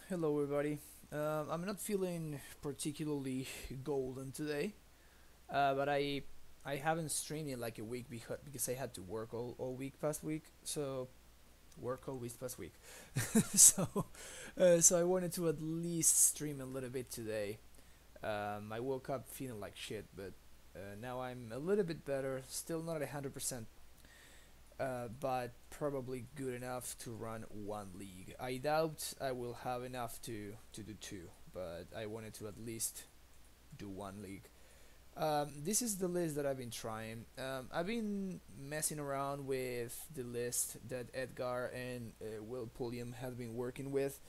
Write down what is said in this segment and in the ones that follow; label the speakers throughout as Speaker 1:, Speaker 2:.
Speaker 1: Hello everybody. I'm not feeling particularly golden today, but I haven't streamed in like a week because I had to work all week past week. So work all week past week. So I wanted to at least stream a little bit today. I woke up feeling like shit, but now I'm a little bit better. Still not 100%, but probably good enough to run one league. I doubt I will have enough to do two, but I wanted to at least do one league. This is the list that I've been trying. I've been messing around with the list that Edgar and Will Pulliam have been working with,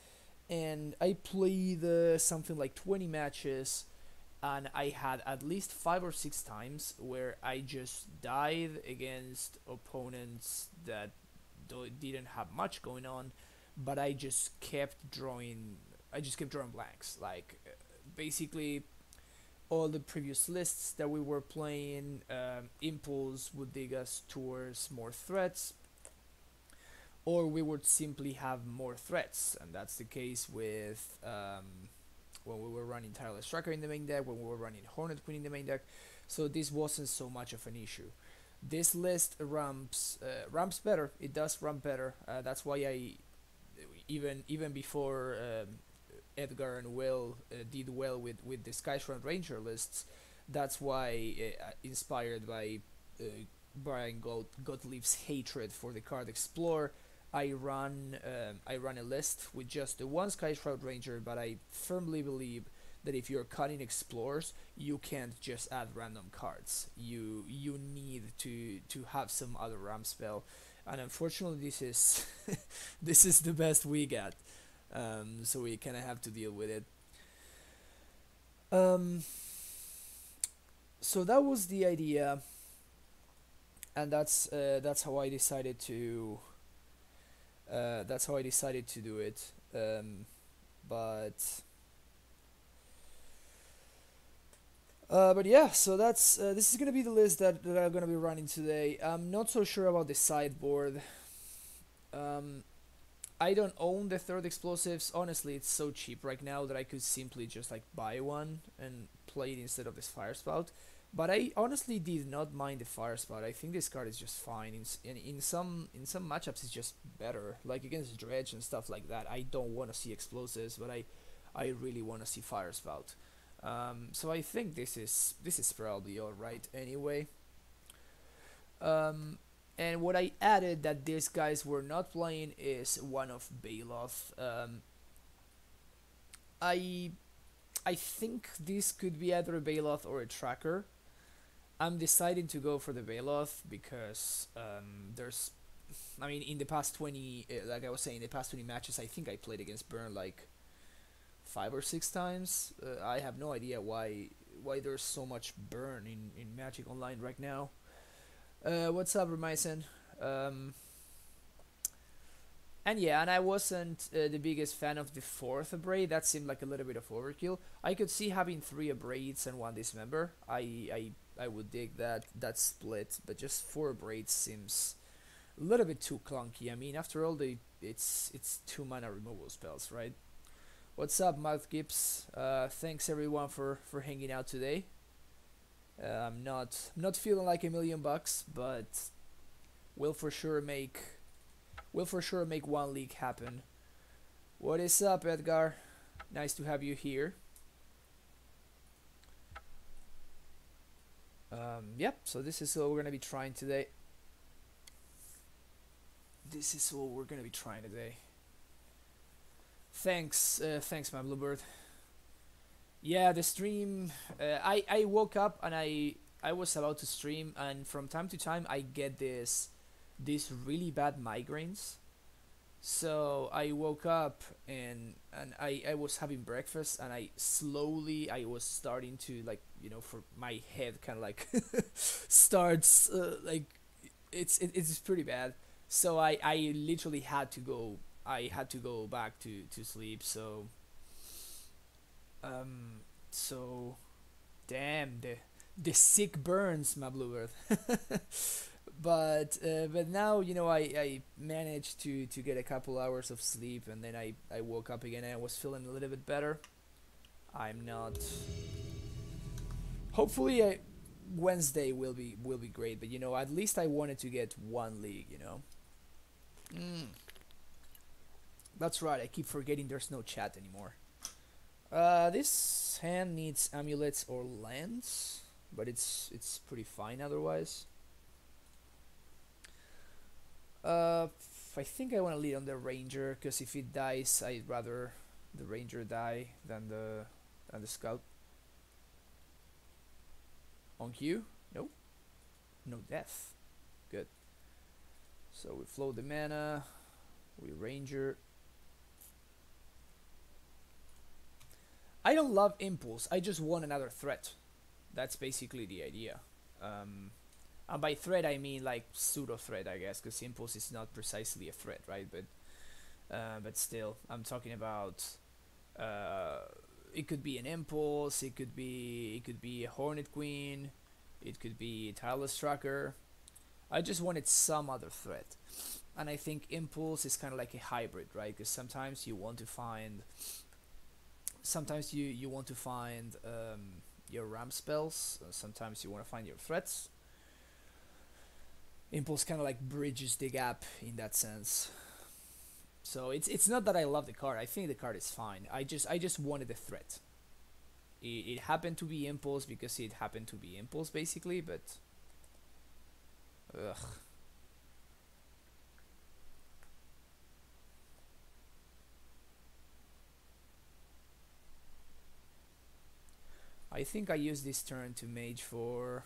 Speaker 1: and I played something like 20 matches, and I had at least 5 or 6 times where I just died against opponents that didn't have much going on, but I just kept drawing. I just kept drawing blanks. Like basically all the previous lists that we were playing, Impulse would dig us towards more threats, or we would simply have more threats, and that's the case with when we were running Tireless Tracker in the main deck, when we were running Hornet Queen in the main deck, so this wasn't so much of an issue. This list ramps better. It does ramp better. That's why I even before Edgar and Will did well with the Skyshroud Ranger lists. That's why, inspired by uh, Brian Gottlieb's hatred for the card Explore, I run a list with just the one Skyshroud Ranger, but I firmly believe that if you're cutting explores, you can't just add random cards. You need to have some other ram spell, and unfortunately, this is this is the best we got. So we kind of have to deal with it. Um, so that was the idea, and that's how I decided to do it. But but yeah, so that's this is gonna be the list that I'm gonna be running today. I'm not so sure about the sideboard. Um, I don't own the third explosives. Honestly, it's so cheap right now that I could simply just like buy one and play it instead of this fire spout. But I honestly did not mind the fire spout. I think this card is just fine. In some matchups, it's just better. Like against dredge and stuff like that. I don't want to see explosives, but I really want to see fire spout. So I think this is probably all right anyway. Um, and what I added that these guys were not playing is one of Baloth. I I think this could be either a Baloth or a Tracker. I'm deciding to go for the Baloth because there's, I mean, in the past 20, like I was saying, in the past 20 matches, I think I played against Burn like 5 or 6 times. I have no idea why there's so much Burn in Magic Online right now. What's up, Remisen? Um, and yeah, and I wasn't the biggest fan of the fourth Abrade. That seemed like a little bit of overkill. I could see having 3 Abrades and 1 Dismember. I would dig that split, but just 4 Abrades seems a little bit too clunky. I mean, after all, it's 2 mana removal spells, right? What's up, Mouth Gibbs? Thanks everyone for hanging out today. I'm not feeling like $1,000,000, but we'll for sure make one league happen. What is up, Edgar? Nice to have you here. Yep. So this is what we're gonna be trying today. Thanks, my bluebird. Yeah, the stream. I woke up and I was about to stream, and from time to time I get these really bad migraines. So I woke up and I was having breakfast, and I was starting to, like, for my head kind of like starts like it's pretty bad. So I literally had to go. I had to go back to sleep. Um so damn, the sick burns, my bluebird. But now you know I managed to get a couple hours of sleep, and then I woke up again and I was feeling a little bit better. I'm not. Hopefully, Wednesday will be great. But you know, at least I wanted to get one league. You know. Mm, that's right. I keep forgetting there's no chat anymore. This hand needs amulets or lands, but it's pretty fine otherwise. Uh, I think I want to lead on the ranger because if it dies, I'd rather the ranger die than the scout. On cue? Nope. No death. Good. So we flow the mana. We ranger. I don't love impulse. I just want another threat. That's basically the idea. Um, and by threat I mean like pseudo threat, I guess, because impulse is not precisely a threat, right? But still, I'm talking about. Uh, it could be an impulse. It could be a hornet queen. It could be a tireless tracker. I just wanted some other threat, and I think impulse is kind of like a hybrid, right? Because sometimes you want to find your ram spells. Sometimes you want to find your threats. Impulse kind of like bridges the gap in that sense. So it's not that I love the card. I think the card is fine. I just wanted a threat. It happened to be impulse because it happened to be impulse basically, but ugh. I think I used this turn to mage for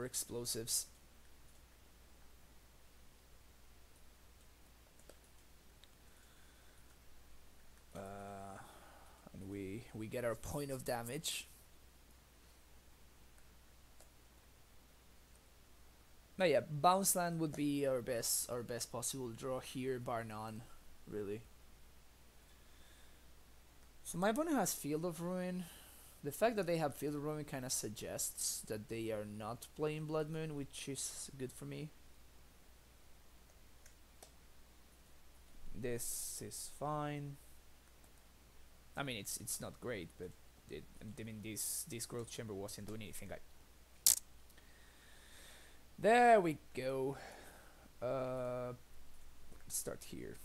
Speaker 1: explosives. And we get our point of damage. No, yeah, bounce land would be our best possible draw here, bar none, really. So my opponent has Field of Ruin. The fact that they have Field of Ruin kind of suggests that they are not playing Blood Moon, which is good for me. This is fine. I mean, it's not great, but I mean, this growth chamber wasn't doing anything. There we go. Start here.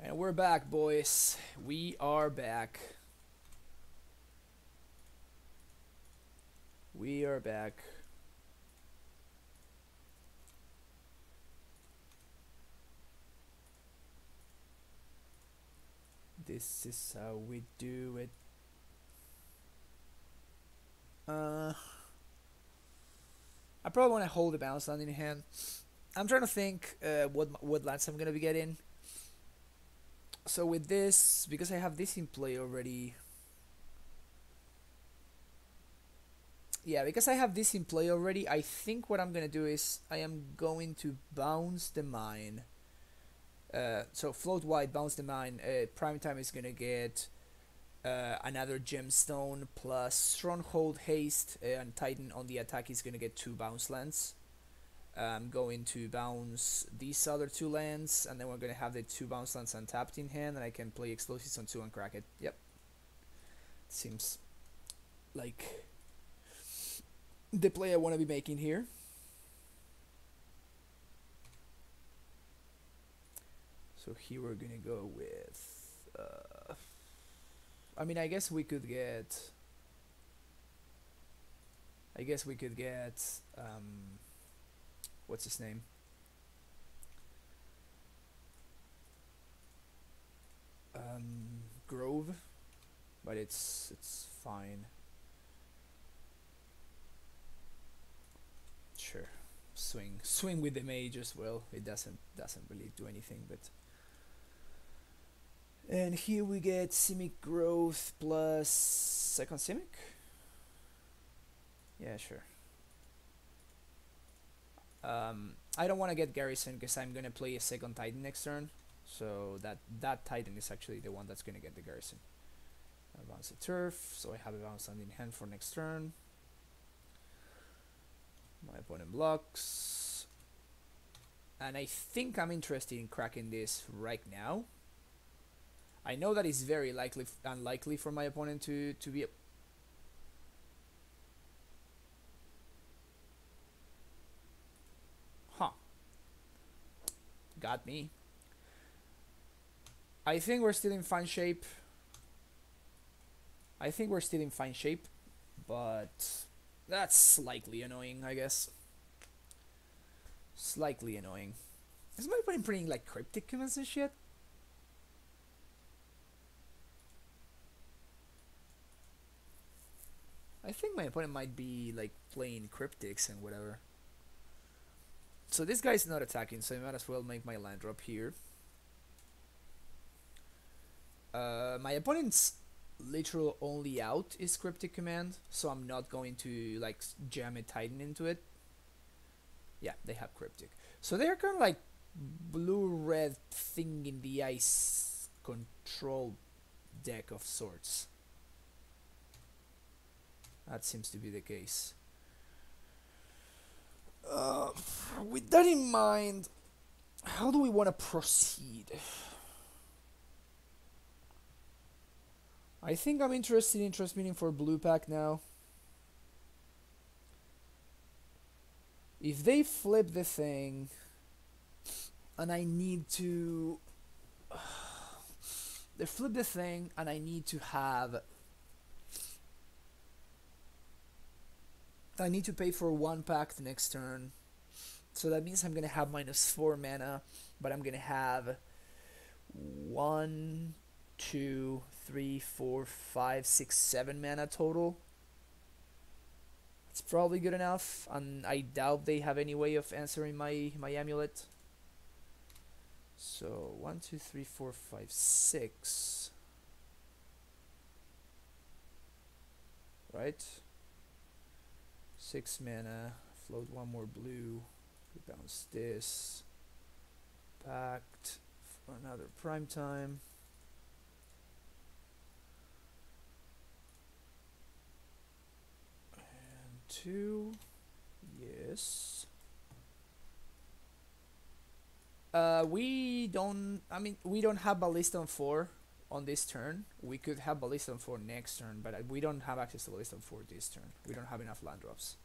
Speaker 1: And we're back, boys. We are back. We are back. This is how we do it. I probably want to hold the bounce land in hand. I'm trying to think what lands I'm gonna be getting. So with this, because I have this in play already. Yeah, because I have this in play already, I think what I'm gonna do is I am going to bounce the mine. So float wide, bounce the mine. Prime time is gonna get another gemstone plus stronghold haste, and Titan on the attack is gonna get 2 bounce lands. I'm going to bounce these other 2 lands, and then we're gonna have the 2 bounce lands untapped in hand, and I can play explosives on 2 and crack it. Yep, seems like the play I want to be making here. So here we're gonna go with. I mean, I guess we could get. What's his name? Grove, but it's fine. Sure, swing with the mage as well. It doesn't really do anything, but. And here we get Simic Growth plus second Simic. Yeah, sure. I don't want to get Garrison because I'm gonna play a second Titan next turn, so that Titan is actually the one that's gonna get the Garrison. Advance the turf, so I have a bounce land in hand for next turn. My opponent blocks. And I think I'm interested in cracking this right now. I know that it's very unlikely for my opponent to be... Huh. Got me. I think we're still in fine shape. But that's slightly annoying, I guess. Slightly annoying. Is my opponent printing like cryptic commands and shit? I think my opponent might be like playing cryptics and whatever. So this guy's not attacking, so I might as well make my land drop here. My opponent's literal only out is Cryptic Command, so I'm not going to like jam a Titan into it. Yeah, they have Cryptic. So they're kind of like blue-red thing in the ice control deck of sorts. That seems to be the case. With that in mind, how do we want to proceed? I think I'm interested in transmitting for blue pack now. If they flip the thing and I need to... they flip the thing and I need to have... I need to pay for 1 pack the next turn. So that means I'm going to have -4 mana, but I'm going to have 1, 2, 3, 4, 5, 6, 7 mana total. It's probably good enough, and I doubt they have any way of answering my amulet. So 1, 2, 3, 4, 5, 6. Right? 6 mana. Float 1 more blue. Bounce this. Pact for another prime time. And 2. Yes. We don't have Ballista on 4 on this turn. We could have Ballista on 4 next turn, but we don't have access to Ballista on 4 this turn. We don't have enough land drops.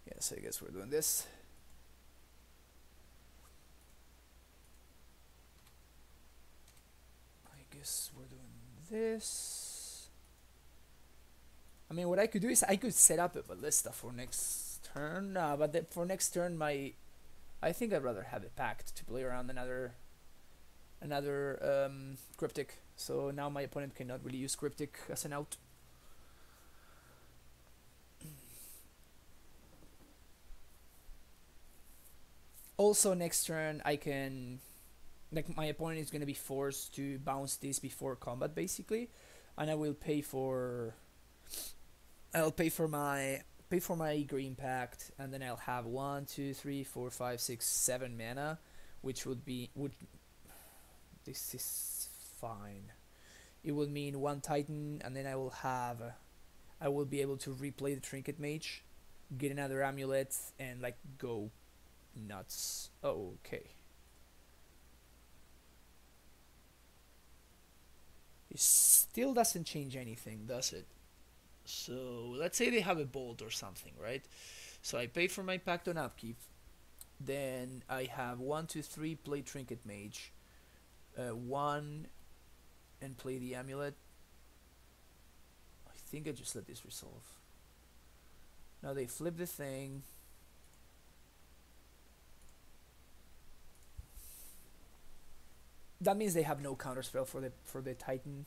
Speaker 1: Yes, I guess we're doing this. We're doing this. I mean, what I could do is I could set up a Ballista for next turn, but for next turn, I think I'd rather have a Pact to play around another Cryptic. So now my opponent cannot really use Cryptic as an out. Also, next turn I can... like my opponent is going to be forced to bounce this before combat basically, and I will pay for my green pact, and then I'll have 1, 2, 3, 4, 5, 6, 7 mana, which would this is fine. It will mean 1 Titan, and then I will be able to replay the Trinket Mage, get another amulet, and like go nuts. Oh, okay. It still doesn't change anything, does it? So let's say they have a bolt or something, right? So I pay for my pact on upkeep. Then I have 1, 2, 3 play Trinket Mage. 1 and play the amulet. I think I just let this resolve. Now they flip the thing. That means they have no counterspell for the Titan.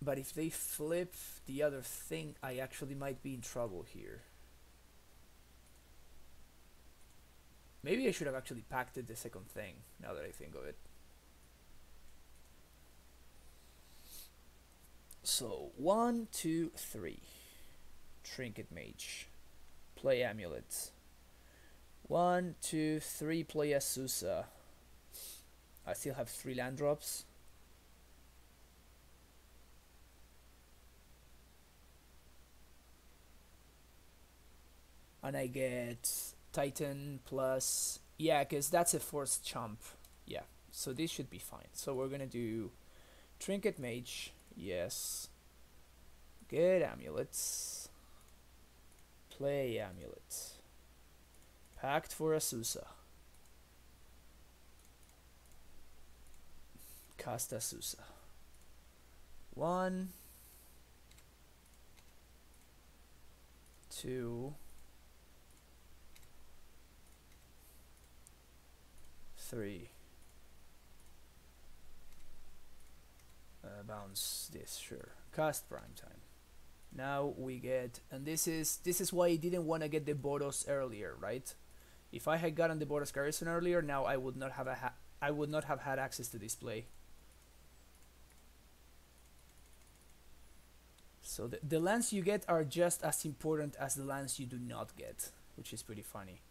Speaker 1: But if they flip the other thing, I actually might be in trouble here. Maybe I should have actually pacted the second thing, now that I think of it. So 1, 2, 3. Trinket Mage. Play Amulet. 1, 2, 3. Play Azusa. I still have 3 land drops. And I get Titan plus... Yeah, because that's a forced chump. Yeah, so this should be fine. So we're gonna do Trinket Mage. Yes. Get Amulets. Play Amulet. Pact for Azusa. Cast Azusa. 1, 2, 3. Bounce this, sure. Cast Prime Time. Now we get, and this is why I didn't want to get the Boros earlier, right? If I had gotten the Boros Garrison earlier, now I would not have had access to this play. So the lands you get are just as important as the lands you do not get, which is pretty funny.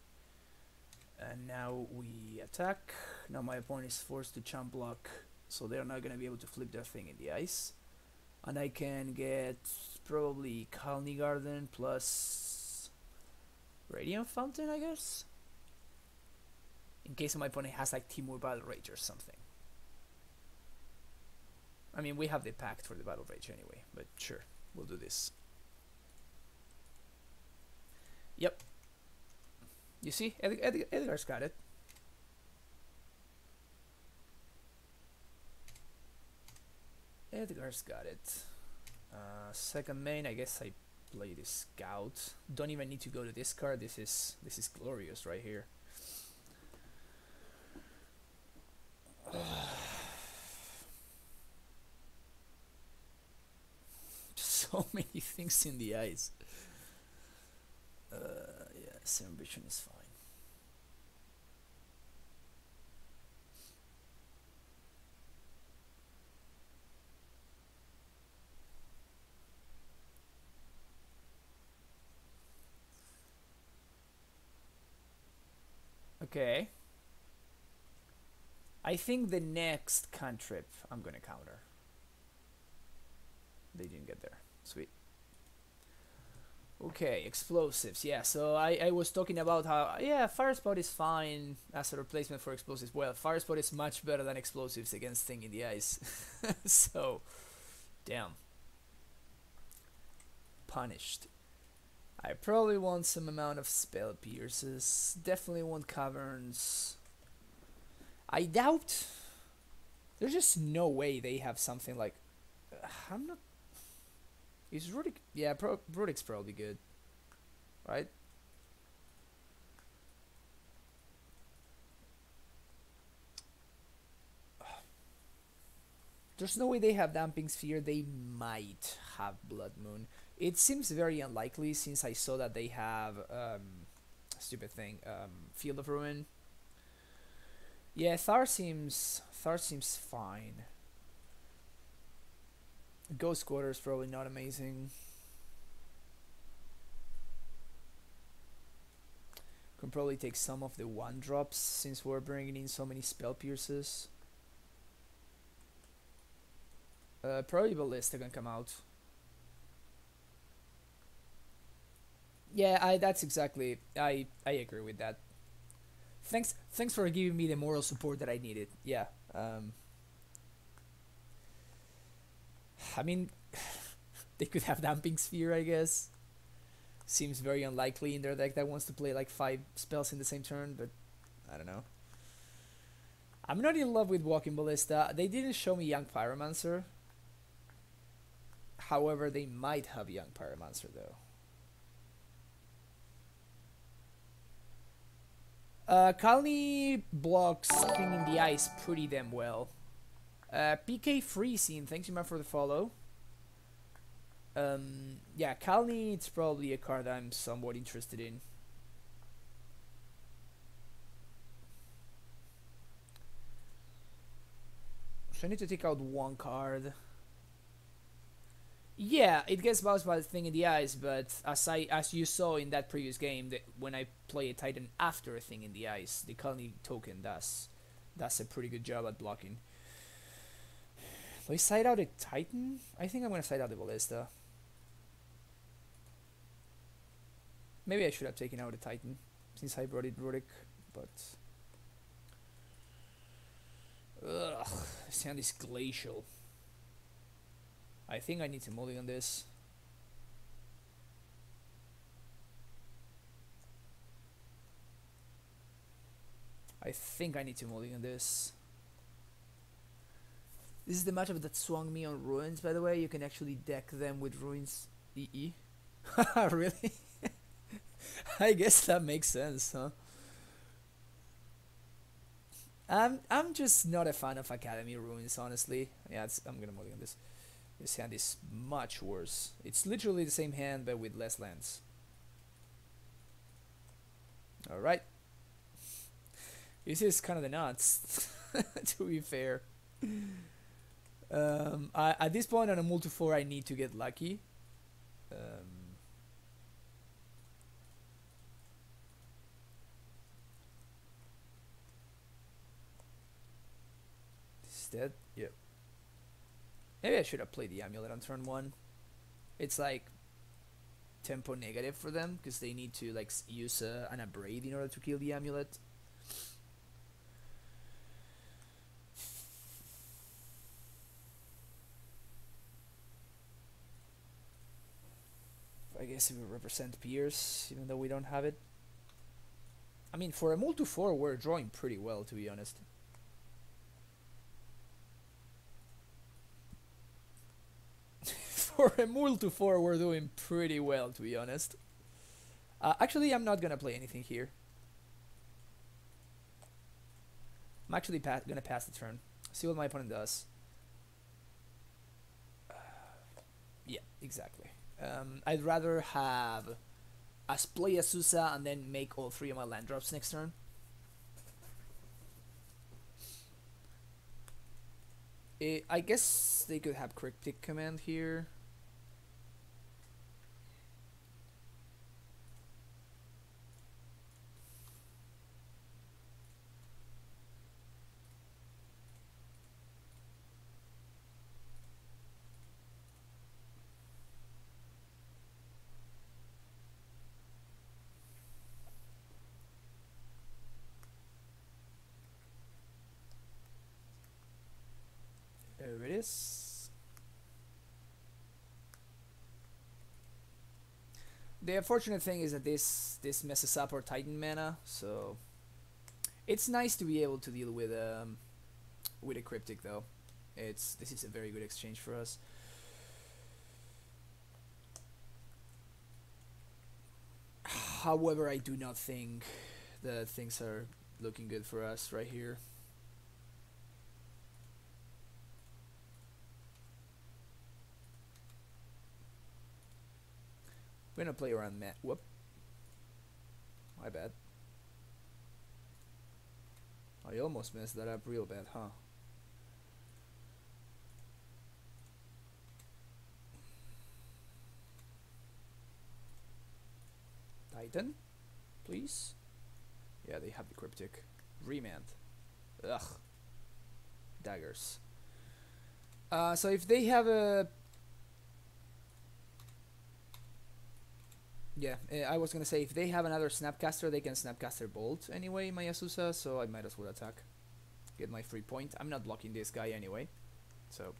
Speaker 1: And now we attack. Now my opponent is forced to chump block, so they're not going to be able to flip their thing in the ice. And I can get probably Kalni Garden plus Radiant Fountain, I guess? In case my opponent has like Timur Battle Rage or something. I mean, we have the pact for the Battle Rage anyway, but sure, we'll do this. Yep. You see, Edgar's got it. Edgar's got it. Second main, I guess I play the Scout. Don't even need to go to this card. This is glorious right here. So many things in the eyes. Yeah, ambition is fine. Okay. I think the next cantrip I'm gonna counter. They didn't get there. Sweet. Okay, explosives. Yeah, so I was talking about how, yeah, Fire Spot is fine as a replacement for explosives. Well, Fire Spot is much better than explosives against Thing in the Ice. So, damn. Punished. I probably want some amount of Spell Pierces. Definitely want Caverns. I doubt... There's just no way they have something like... I'm not... Is Rudik... Yeah, Rudik's probably good. Right? There's no way they have Damping Sphere. They might have Blood Moon. It seems very unlikely since I saw that they have... stupid thing. Field of Ruin. Yeah, Thar seems fine. Ghost Quarter is probably not amazing. Can probably take some of the 1-drops since we're bringing in so many Spell Pierces. Probably Ballista can come out. Yeah, that's exactly... I agree with that. Thanks for giving me the moral support that I needed. Yeah. I mean, they could have Damping Sphere, I guess. Seems very unlikely in their deck that wants to play like 5 spells in the same turn, but I don't know. I'm not in love with Walking Ballista. They didn't show me Young Pyromancer. However, they might have Young Pyromancer though. Kalni blocks King in the Ice pretty damn well. PK Freezing, thanks you man for the follow. Yeah, Kalni, it's probably a card I'm somewhat interested in. So I need to take out one card. Yeah, it gets bounced by the thing in the eyes, but as you saw in that previous game, that when I play a Titan after a thing in the eyes, the colony token does a pretty good job at blocking. Do I side out a Titan? I think I'm gonna side out the Ballista. Maybe I should have taken out a Titan since I brought it Rurik, but ugh, this hand is glacial. I think I need to mulligan this. I think I need to mulligan this. This is the matchup that swung me on Ruins, by the way. You can actually deck them with Ruins EE. Really? I guess that makes sense, huh? I'm just not a fan of Academy Ruins, honestly. Yeah, I'm gonna mulligan this. This hand is much worse. It's literally the same hand, but with less lands. Alright. This is kind of the nuts, to be fair. At this point on a multi-4, I need to get lucky. This is dead? Yep. Maybe I should have played the Amulet on turn 1. It's like tempo negative for them because they need to like use an Abrade in order to kill the Amulet. I guess it will represent Pierce, even though we don't have it. I mean, for a multi-4, we're drawing pretty well, to be honest. For a multi-4, we're doing pretty well, to be honest. Actually, I'm not gonna play anything here. I'm actually gonna pass the turn. See what my opponent does. Yeah, exactly. I'd rather have us play Azusa and then make all 3 of my land drops next turn. I guess they could have Cryptic Command here. There it is. The unfortunate thing is that this messes up our Titan mana, so it's nice to be able to deal with a Cryptic though. This is a very good exchange for us. However, I do not think that things are looking good for us right here. We're gonna play around that. Whoop. My bad. I almost messed that up real bad, huh? Titan, please. Yeah, they have the Cryptic. Remand. Ugh. Daggers. So if they have a... Yeah, I was gonna say if they have another Snapcaster, they can Snapcaster Bolt anyway, my Azusa, so I might as well attack. Get my free point. I'm not blocking this guy anyway, so...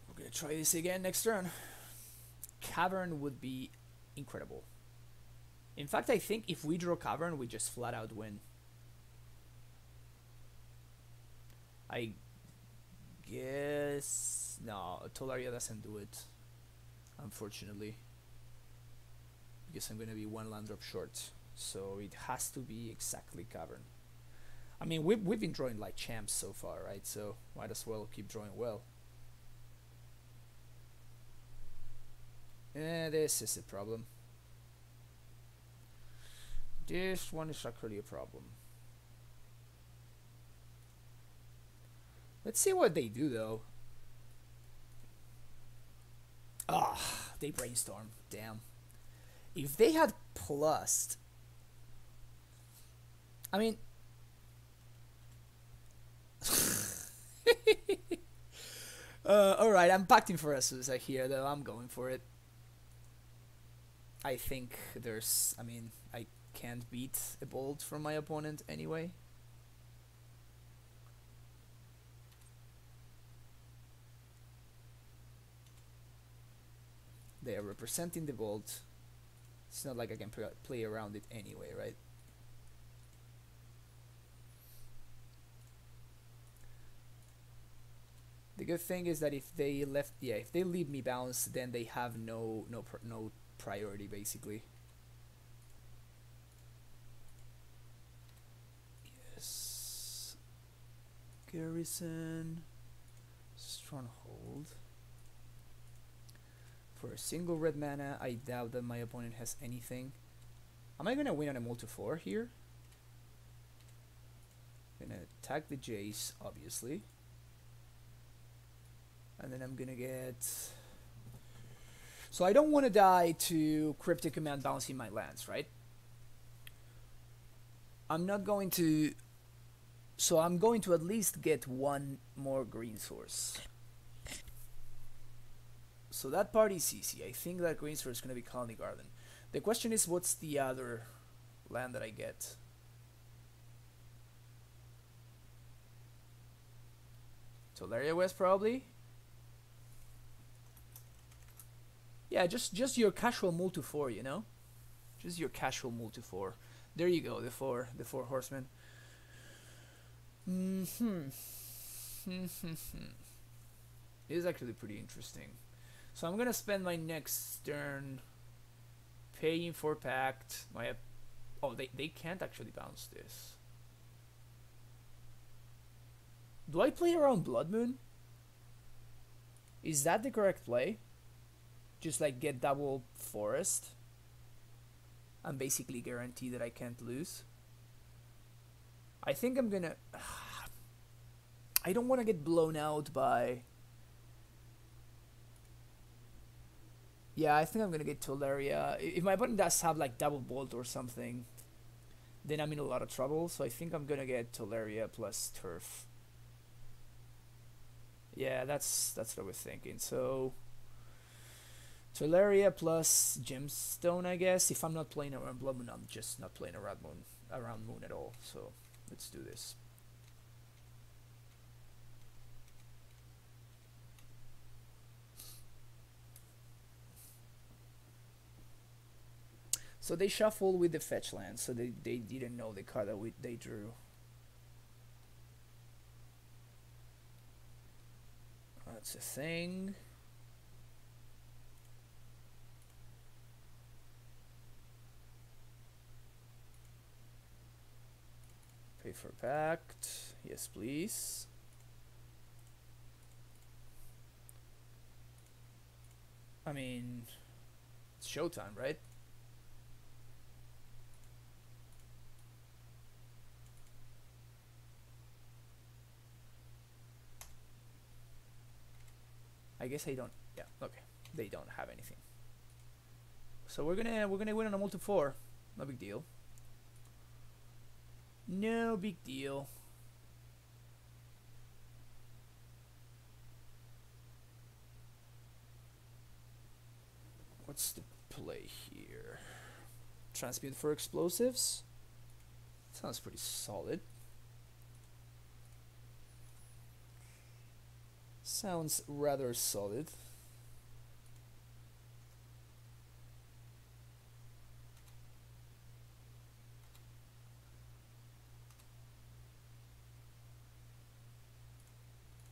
Speaker 1: We're gonna try this again next turn. Cavern would be incredible. In fact, I think if we draw Cavern, we just flat out win. I guess... No, Tolaria doesn't do it, unfortunately. Because I'm going to be 1 land drop short. So it has to be exactly Cavern. I mean, we've been drawing like champs so far, right? So might as well keep drawing well. This is a problem. This one is actually a problem. Let's see what they do though. Ah, they brainstorm. Damn. If they had plus, I mean, all right. I'm pacting for Azusa here, though. I'm going for it. I think there's. I mean, I can't beat a bolt from my opponent anyway. They are representing the bolt. It's not like I can play around it anyway, right? The good thing is that if they if they leave me bounce, then they have no priority basically. Yes. Garrison. Stronghold. For a single red mana, I doubt that my opponent has anything. Am I gonna win on a multi-4 here? Gonna attack the Jace, obviously. And then I'm gonna get... So I don't want to die to Cryptic Command bouncing my lands, right? I'm not going to... So I'm going to at least get one more green source. So that part is easy. I think that green source is going to be Colony Garden. The question is, what's the other land that I get? Tolaria West, probably? Yeah, just your casual multi-4, you know? Just your casual multi-4. There you go, the four horsemen. It is actually pretty interesting. So I'm gonna spend my next turn paying for Pact. Oh, they can't actually bounce this. Do I play around Blood Moon? Is that the correct play? Just like get double Forest and basically guarantee that I can't lose. I think I'm gonna... I don't want to get blown out by... Yeah, I think I'm gonna get Tolaria. If my opponent does have like double bolt or something, then I'm in a lot of trouble. So I think I'm gonna get Tolaria plus Turf. Yeah, that's what I was thinking. So Tolaria plus Gemstone, I guess. If I'm not playing around Blood Moon, I'm just not playing around Moon at all. So let's do this. So they shuffle with the fetch land, so they didn't know the card that they drew. That's a thing. Pay for Pact. Yes, please. I mean, it's showtime, right? I guess I don't. Yeah, okay. They don't have anything. So we're gonna win on a multi-4. No big deal. No big deal. What's the play here? Transmute for explosives? Sounds pretty solid. Sounds rather solid.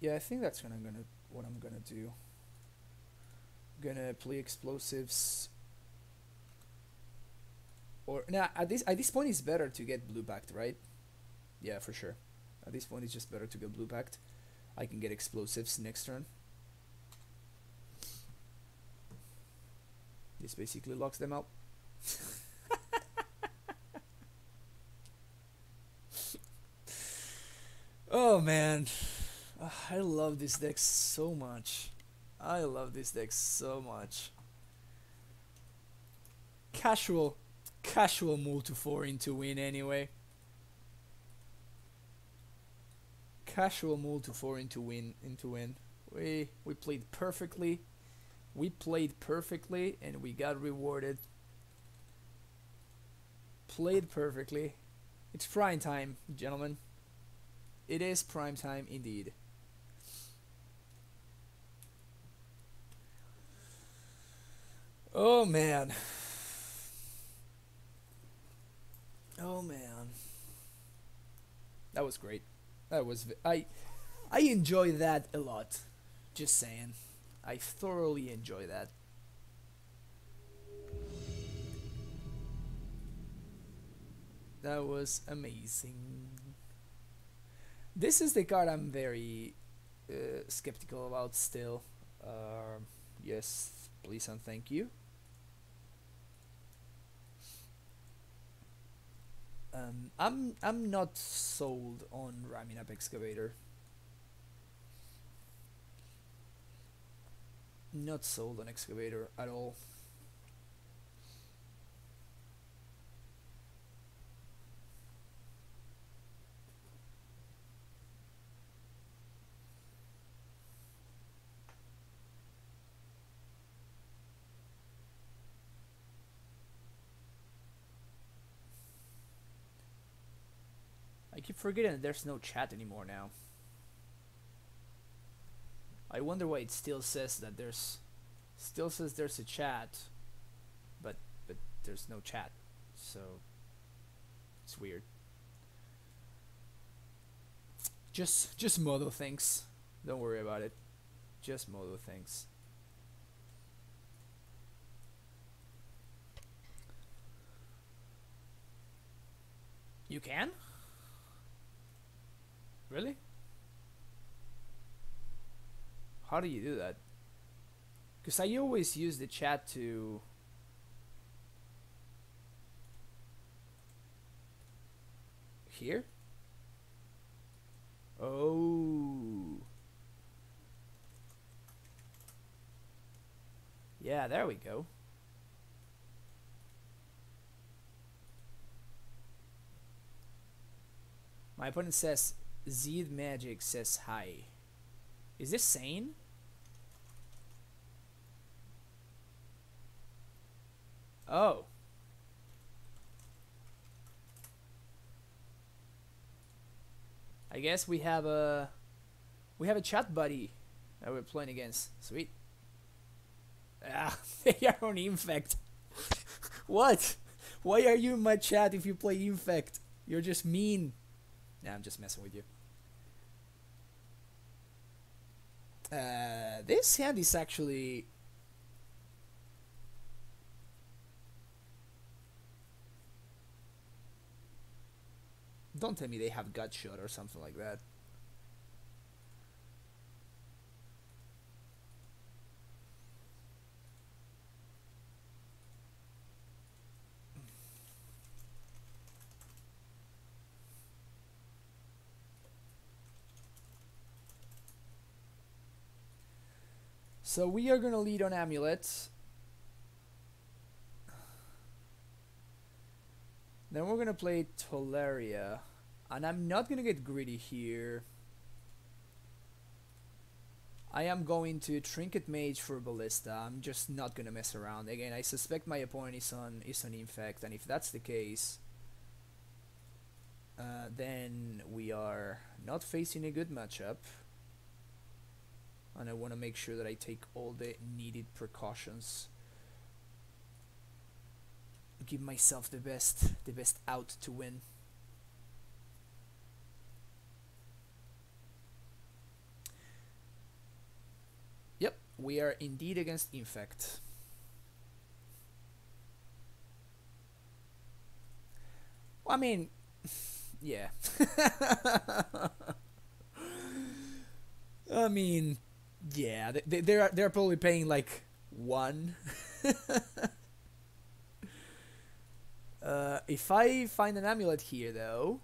Speaker 1: Yeah, I think that's what I'm gonna do. Gonna play explosives. Or nah, at this point it's better to get blue backed, right? Yeah, for sure. At this point it's just better to get blue backed. I can get explosives next turn. This basically locks them out. Oh man, I love this deck so much. I love this deck so much. Casual multi 4 into win anyway. Casual multi 4 into win. We played perfectly. We played perfectly and we got rewarded. Played perfectly. It's prime time, gentlemen. It is prime time indeed. Oh man. Oh man. That was great. That was I enjoy that a lot. Just saying. I thoroughly enjoy that. That was amazing. This is the card I'm very skeptical about still. Yes, please and thank you. I'm not sold on ramming up Excavator. Not sold on Excavator at all. I keep forgetting that there's no chat anymore now. I wonder why it still says that there's a chat, but there's no chat. So it's weird. Just modo things. Don't worry about it. Just modo things. You can? Really? How do you do that? Because I always use the chat to... Here? Oh. Yeah, there we go. My opponent says Zed Magic says hi. Is this sane? Oh. I guess we have a chat buddy that we're playing against. Sweet. Ah, they are on Infect. What? Why are you in my chat if you play Infect? You're just mean. Nah, I'm just messing with you. This hand is actually... Don't tell me they have gut shot or something like that. So we are gonna lead on Amulet. Then we're gonna play Tolaria. And I'm not gonna get greedy here. I am going to Trinket Mage for Ballista. I'm just not gonna mess around. Again, I suspect my opponent is on Infect, and if that's the case, then we are not facing a good matchup. And I want to make sure that I take all the needed precautions. Give myself the best out to win. Yep, we are indeed against Infect. Well, I mean, yeah. I mean, yeah, they're probably paying like 1. If I find an amulet here, though,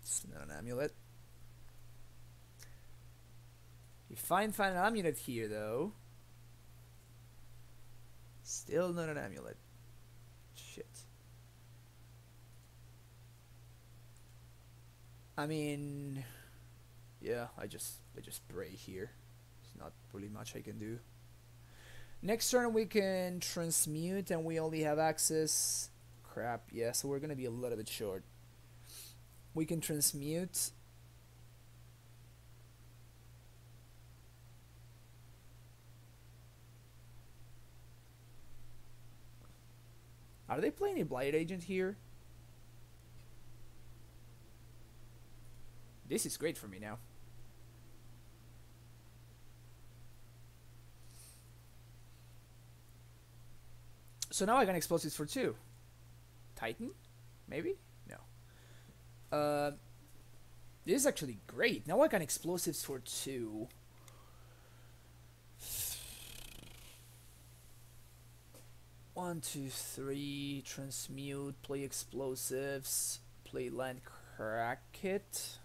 Speaker 1: it's not an amulet. If I find an amulet here, though, still not an amulet. Shit. I mean, yeah, I just pray here. There's not really much I can do. Next turn we can transmute, and we only have access. Crap. Yeah, so we're gonna be a little bit short. We can transmute. Are they playing a Blight Agent here? This is great for me now. So now I can explosives for 2. Titan? Maybe? No. This is actually great. Now I can explosives for 2. One, two, three. Transmute. Play explosives. Play land crack it.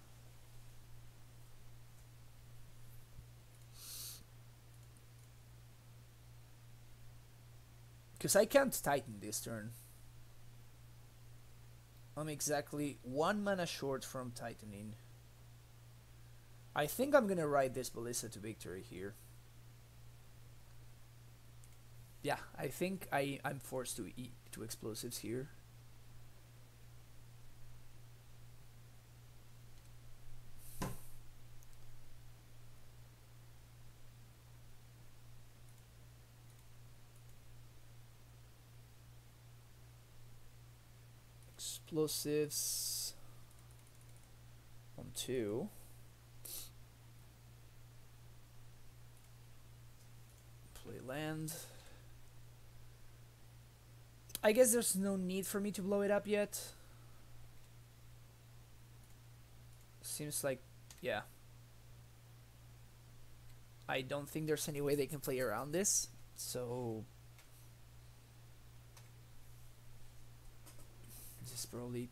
Speaker 1: Because I can't Titan this turn. I'm exactly 1 mana short from Titaning. I think I'm gonna ride this Ballista to victory here. Yeah, I think I'm forced to eat 2 explosives here. Explosives on 2. Play land. I guess there's no need for me to blow it up yet. Seems like, yeah. I don't think there's any way they can play around this, so this is probably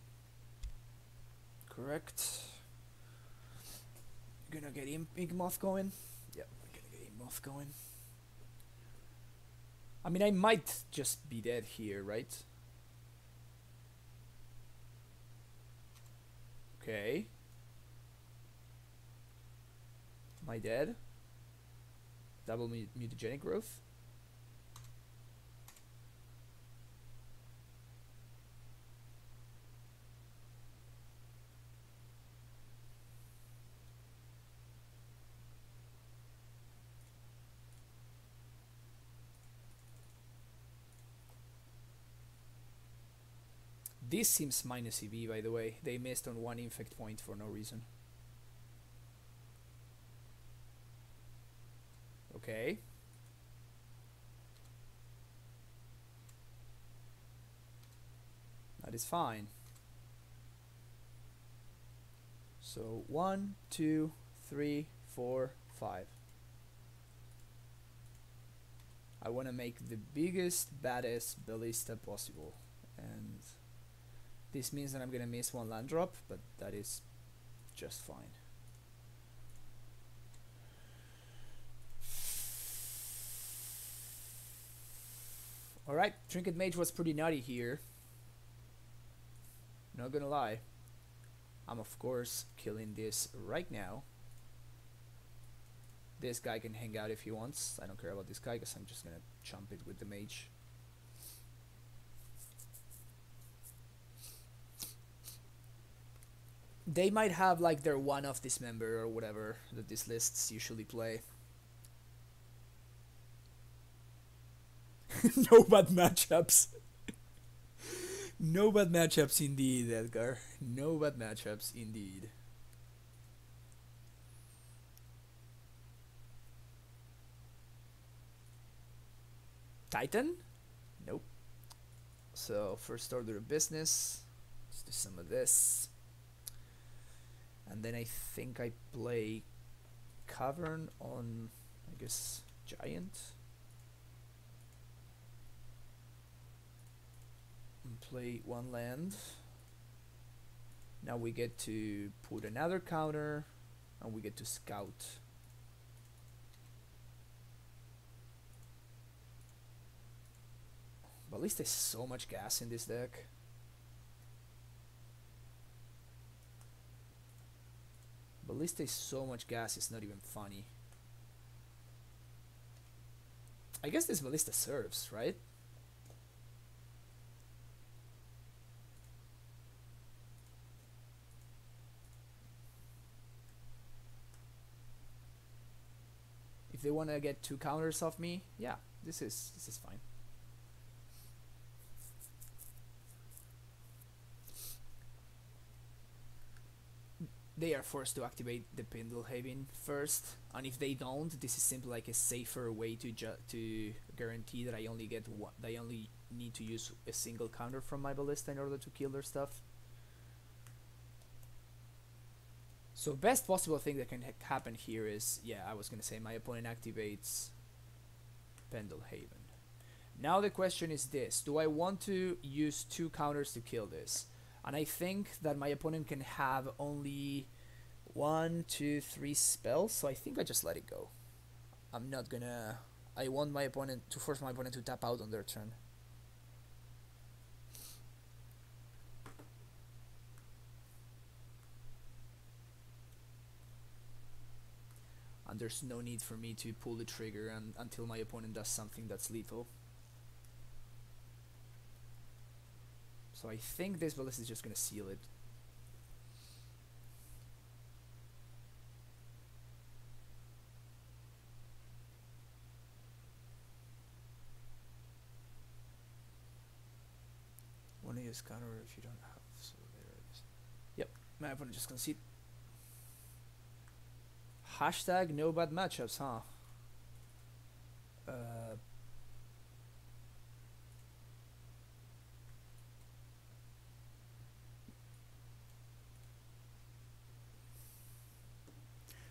Speaker 1: correct. Gonna get Moth going. Yep, gonna get Moth going. I mean, I might just be dead here, right? Okay. Am I dead? Double mutagenic growth? This seems minus EV, by the way. They missed on 1 infect point for no reason. Okay. That is fine. So 1, 2, 3, 4, 5. I want to make the biggest, baddest ballista possible. And this means that I'm going to miss 1 land drop, but that is just fine. Alright, Trinket Mage was pretty nutty here. Not gonna lie. I'm of course killing this right now. This guy can hang out if he wants. I don't care about this guy because I'm just gonna chump it with the mage. They might have like their one-off dismember or whatever that these lists usually play. No bad matchups. No bad matchups indeed, Edgar. No bad matchups indeed. Titan? Nope. So, first order of business. Let's do some of this. And then I think I play Cavern on, I guess, Giant. And play 1 land. Now we get to put another counter, and we get to scout. But at least there's so much gas in this deck. But at least there's so much gas, it's not even funny. I guess this ballista serves, right? If they want to get 2 counters off me, yeah, this is fine. They are forced to activate the Pindlehaven first, and if they don't, this is simply like a safer way to guarantee that I only get one. They only need to use a single counter from my ballista in order to kill their stuff. So best possible thing that can happen here is, yeah, I was gonna say my opponent activates Pindlehaven. Now the question is this: do I want to use 2 counters to kill this? And I think that my opponent can have only 1, 2, 3 spells, so I think I just let it go. I'm not gonna... I want my opponent to force my opponent to tap out on their turn. And there's no need for me to pull the trigger until my opponent does something that's lethal. So I think this ballista is just gonna seal it. Wanna use counter if you don't have, so there it is. Yep, my opponent just concede. Hashtag no bad matchups, huh?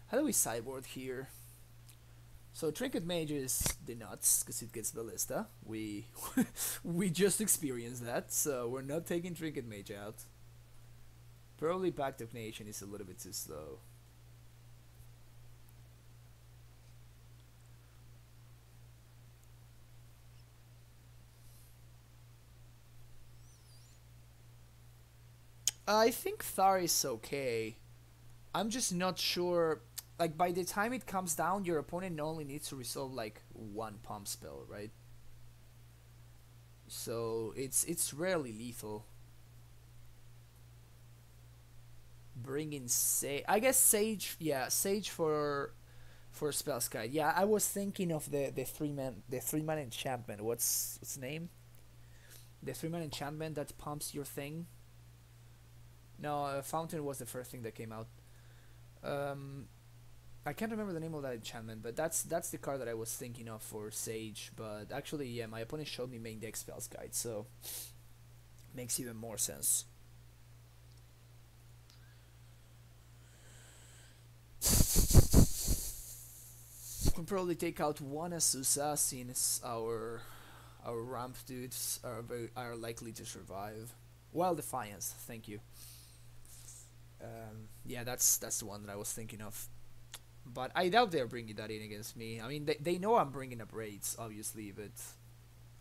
Speaker 1: How do we sideboard here? So Trinket Mage is the nuts because it gets ballista. We we just experienced that, so we're not taking Trinket Mage out. Probably Pact of Nation is a little bit too slow. I think Thar is okay. I'm just not sure. Like, by the time it comes down, your opponent only needs to resolve like 1 pump spell, right? So it's rarely lethal. Bring in Sage. I guess Sage. Yeah, Sage for Spell's Guide. Yeah, I was thinking of the 3-man enchantment. What's its name? The 3-man enchantment that pumps your thing. No, Fountain was the first thing that came out. I can't remember the name of that enchantment, but that's the card that I was thinking of for Sage. But actually, yeah, my opponent showed me main deck Spells Guide, so makes even more sense. We'll probably take out 1 Azusa since our ramp dudes are likely to survive. Wild Defiance, thank you. Yeah, that's the one that I was thinking of. But I doubt they're bringing that in against me. I mean, they know I'm bringing up raids, obviously, but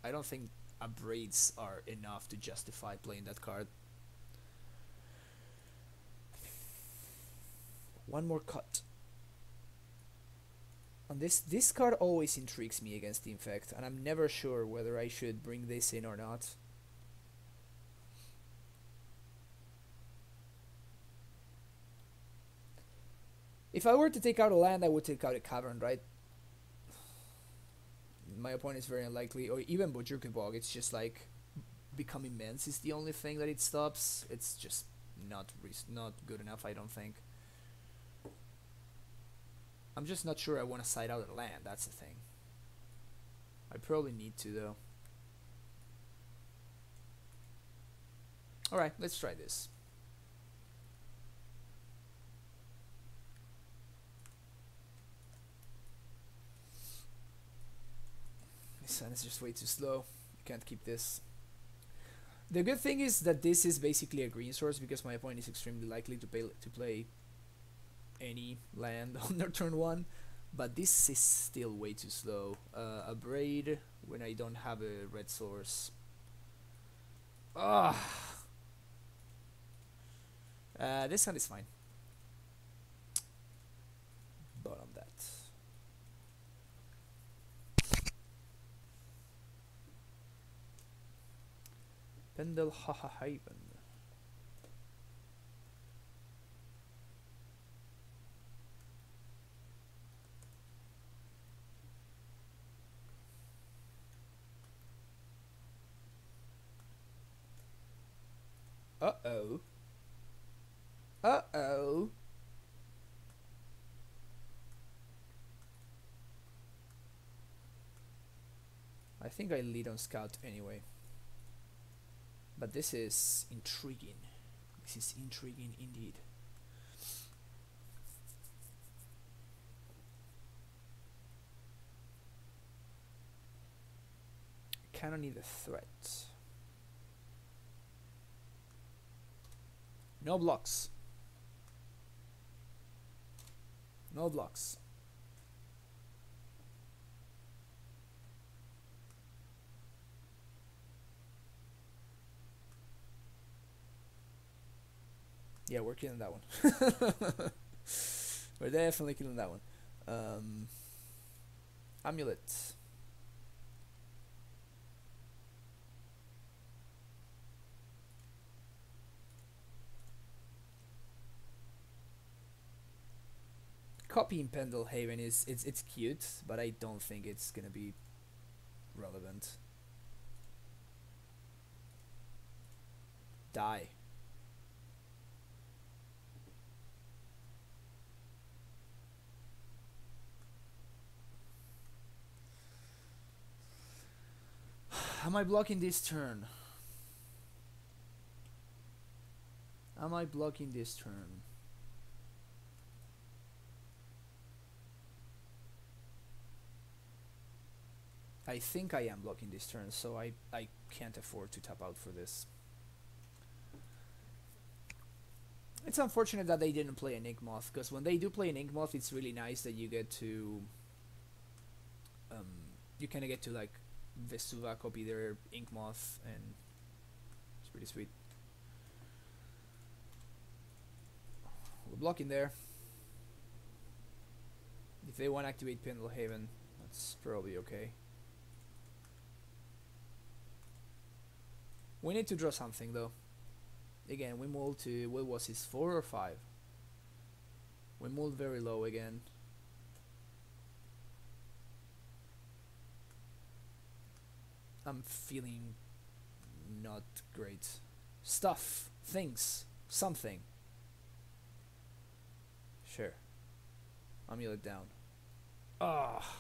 Speaker 1: I don't think upgrades are enough to justify playing that card. One more cut. And this card always intrigues me against Infect, and I'm never sure whether I should bring this in or not. If I were to take out a land, I would take out a Cavern, right? My opponent is very unlikely, or even Bojuka Bog. It's just like Become Immense is the only thing that it stops. It's just not good enough, I don't think. I'm just not sure I want to side out a land, that's the thing. I probably need to, though. Alright, let's try this. This sun is just way too slow. I can't keep this. The good thing is that this is basically a green source because my opponent is extremely likely to play any land on their turn 1, but this is still way too slow. A Braid when I don't have a red source. Ah, this hand is fine. Bottom that. Pendle Haven. Uh-oh. Uh-oh. I think I lead on scout anyway. But this is intriguing. This is intriguing indeed. Cannot need a threat. No blocks. No blocks. Yeah, we're killing that one. We're definitely killing that one. Amulet. Copying Pendle Haven is it's cute, but I don't think it's gonna be relevant. Die. Am I blocking this turn? Am I blocking this turn? I think I am blocking this turn, so I can't afford to tap out for this. It's unfortunate that they didn't play an Inkmoth, because when they do play an Inkmoth, it's really nice that you get to you kind of get to like Vesuva copy their Inkmoth, and it's pretty sweet. We're blocking there. If they want to activate Pendle Haven, that's probably okay. We need to draw something though. Again, we mulled to, what was his, 4 or 5? We mulled very low again. I'm feeling not great. Stuff, things, something. Sure. Amulet down. Ah.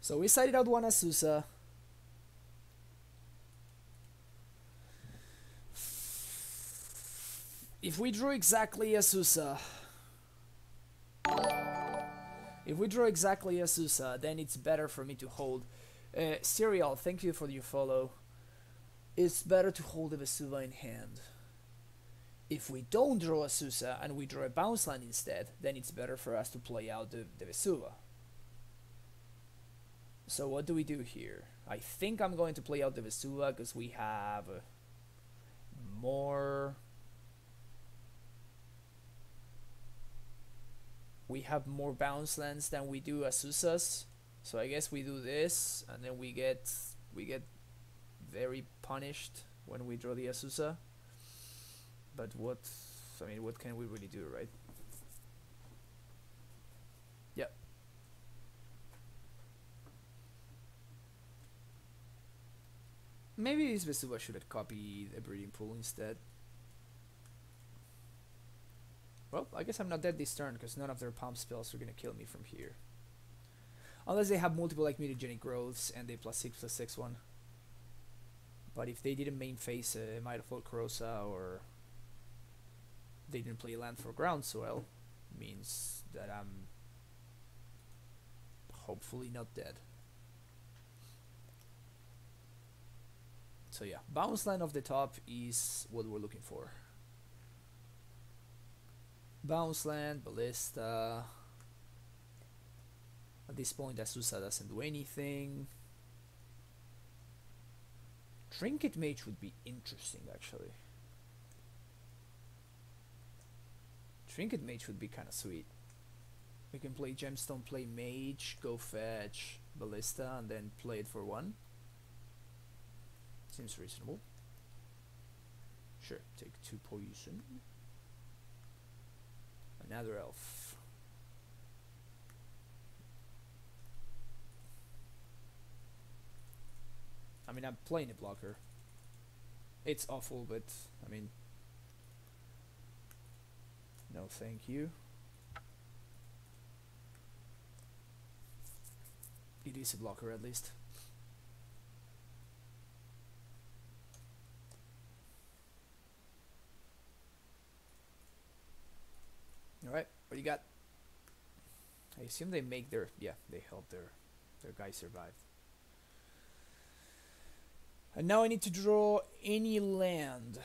Speaker 1: So we sided out one Azusa. If we drew exactly Azusa, then it's better for me to hold. Serial, thank you for your follow. It's better to hold the Vesuva in hand. If we don't draw Azusa and we draw a bounce land instead, then it's better for us to play out the Vesuva. So what do we do here? I think I'm going to play out the Vesuva because we have more... We have more bounce lands than we do Azusas. So I guess we do this, and then we get very punished when we draw the Azusa. But what can we really do, right? Yep. Maybe this Vesuva should have copied a Breeding Pool instead. Well, I guess I'm not dead this turn because none of their pump spells are gonna kill me from here. Unless they have multiple like mutagenic growths and they +6/+6 one. But if they didn't main phase Mitofol Corrosa, or they didn't play land for Groundswell, means that I'm hopefully not dead. So yeah, bounce land off the top is what we're looking for. Bounce land, Ballista. At this point, Azusa doesn't do anything. Trinket Mage would be interesting, actually. Trinket Mage would be kind of sweet. We can play Gemstone, play Mage, go fetch Ballista, and then play it for 1. Seems reasonable. Sure, take 2 poison. Another elf. I mean, I'm playing a blocker. It's awful, but I mean, no thank you. It is a blocker at least. Alright, what do you got? I assume they make their, yeah, they help their guy survive. And now I need to draw any land.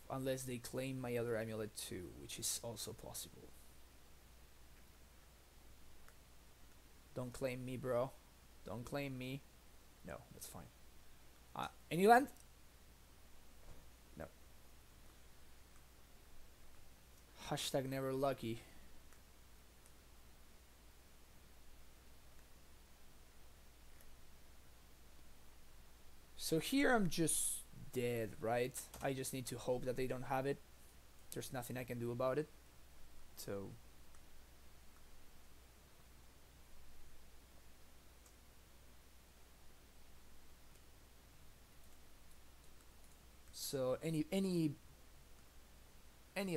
Speaker 1: Unless they claim my other amulet too, which is also possible. Don't claim me, bro. Don't claim me. No, that's fine. Any land? No. Hashtag never lucky. So here I'm just dead, right? I just need to hope that they don't have it. There's nothing I can do about it. So any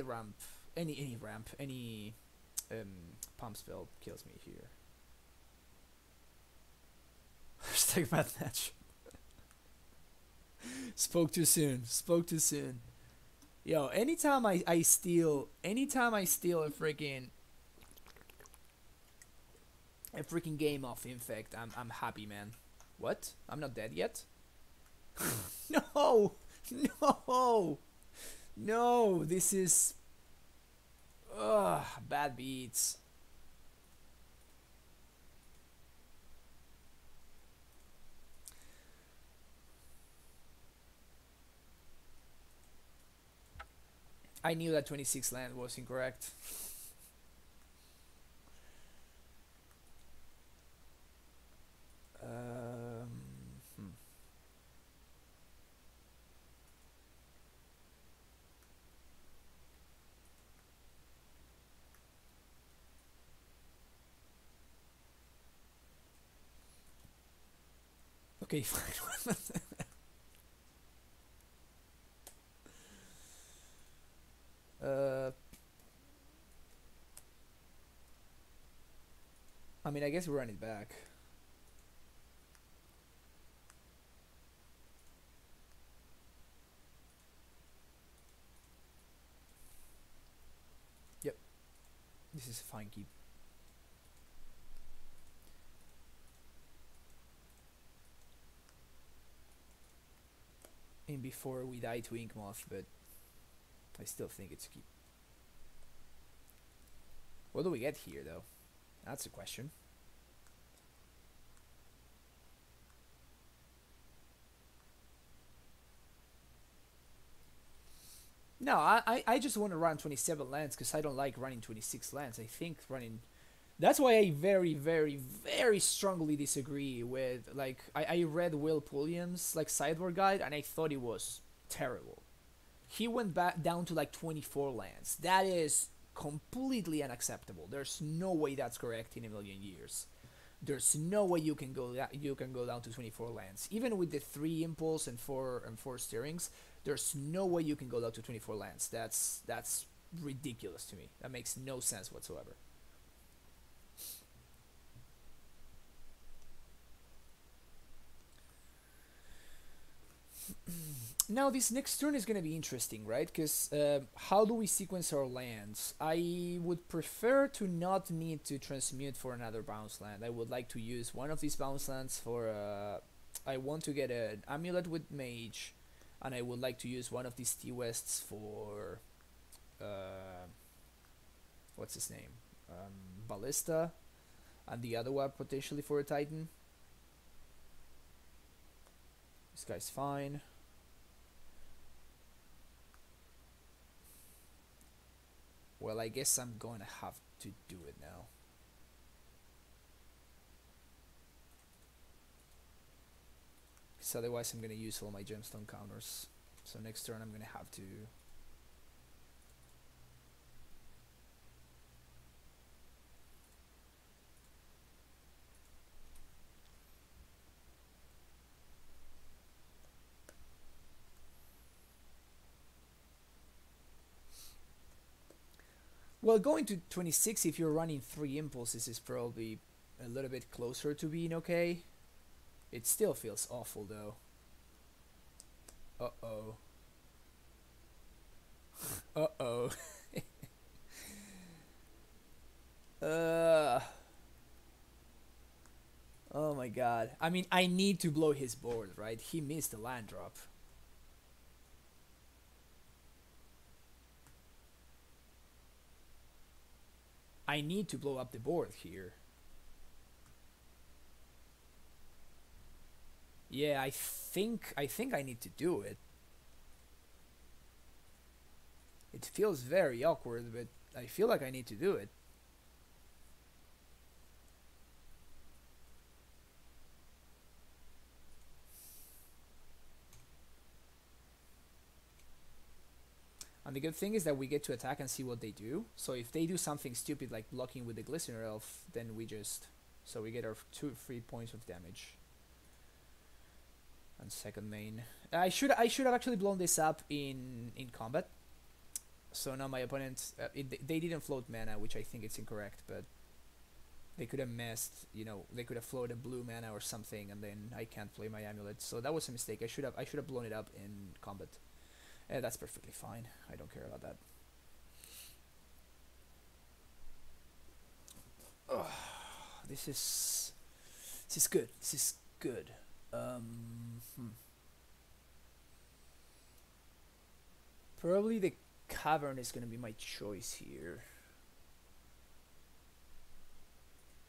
Speaker 1: ramp, any pump spell kills me here. Hashtag bad match. Spoke too soon. Spoke too soon. Yo, anytime I steal a freaking game off Infect, I'm happy, man. What? I'm not dead yet? No! No! No, this is bad beats. I knew that 26 land was incorrect. Okay, fine. I mean, I guess we run it back. Yep. This is a fine keep. In before we die to Ink Moth, but I still think it's a keep. What do we get here, though? That's a question. No, I just want to run 27 lands because I don't like running 26 lands. I think running... That's why I very, very, very strongly disagree with... Like, I read Will Pulliam's like sideboard guide and I thought it was terrible. He went back down to like 24 lands. That is completely unacceptable. There's no way that's correct in a million years. There's no way you can go down to 24 lands. Even with the 3 impulse and 4 steerings, there's no way you can go down to 24 lands. That's ridiculous to me. That makes no sense whatsoever. Now this next turn is going to be interesting, right? Because how do we sequence our lands? I would prefer to not need to transmute for another bounce land. I would like to use one of these bounce lands for... I want to get an Amulet with Mage, and I would like to use one of these T-Wests for what's his name, Ballista, and the other one potentially for a Titan. This guy's fine. Well, I guess I'm going to have to do it now. Because otherwise I'm going to use all my gemstone counters. So next turn I'm going to have to... Well, going to 26 if you're running 3 impulses is probably a little bit closer to being okay. It still feels awful though. Uh-oh. Uh-oh. Oh my god. I mean, I need to blow his board, right? He missed the land drop. I need to blow up the board here. Yeah, I think I need to do it. It feels very awkward, but I feel like I need to do it. And the good thing is that we get to attack and see what they do. So if they do something stupid like blocking with the Glistener Elf, then we just... So we get our 2 free points of damage. And second main. I should have actually blown this up in combat. So now my opponent... they didn't float mana, which I think it's incorrect, but... They could have messed, you know, they could have floated blue mana or something, and then I can't play my amulet. So that was a mistake. I should have blown it up in combat. That's perfectly fine. I don't care about that. Oh, this is good. This is good. Probably the cavern is gonna be my choice here,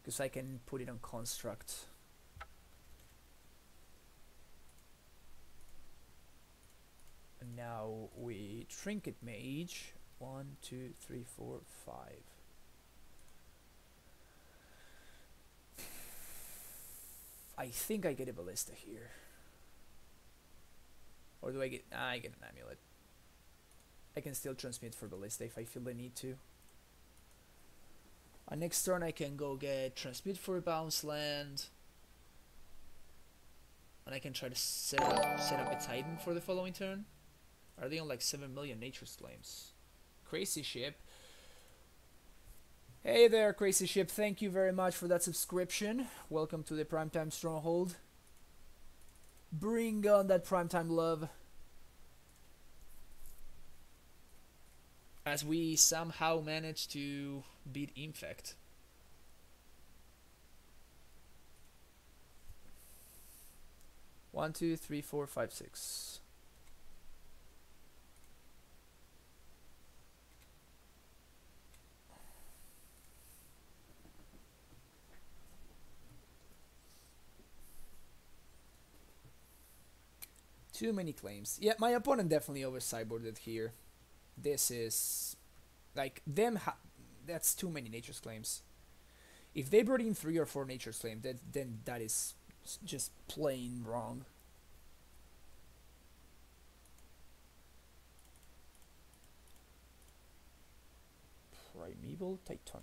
Speaker 1: because I can put it on construct. And now we Trinket Mage. 1, 2, 3, 4, 5. I think I get a Ballista here. Or do I get... I get an Amulet. I can still transmit for Ballista if I feel the need to. And next turn I can go get transmit for a bounce land. And I can try to set up a Titan for the following turn. Are they on like 7 million Nature's Claims? Crazy Ship. Hey there, Crazy Ship. Thank you very much for that subscription. Welcome to the Primetime Stronghold. Bring on that Primetime love. As we somehow managed to beat Infect. One, two, three, four, five, six. Too many claims. Yeah, my opponent definitely over sideboarded here. This is like them. That's too many Nature's Claims. If they brought in 3 or 4 Nature's Claims, then that is just plain wrong. Primeval Titan.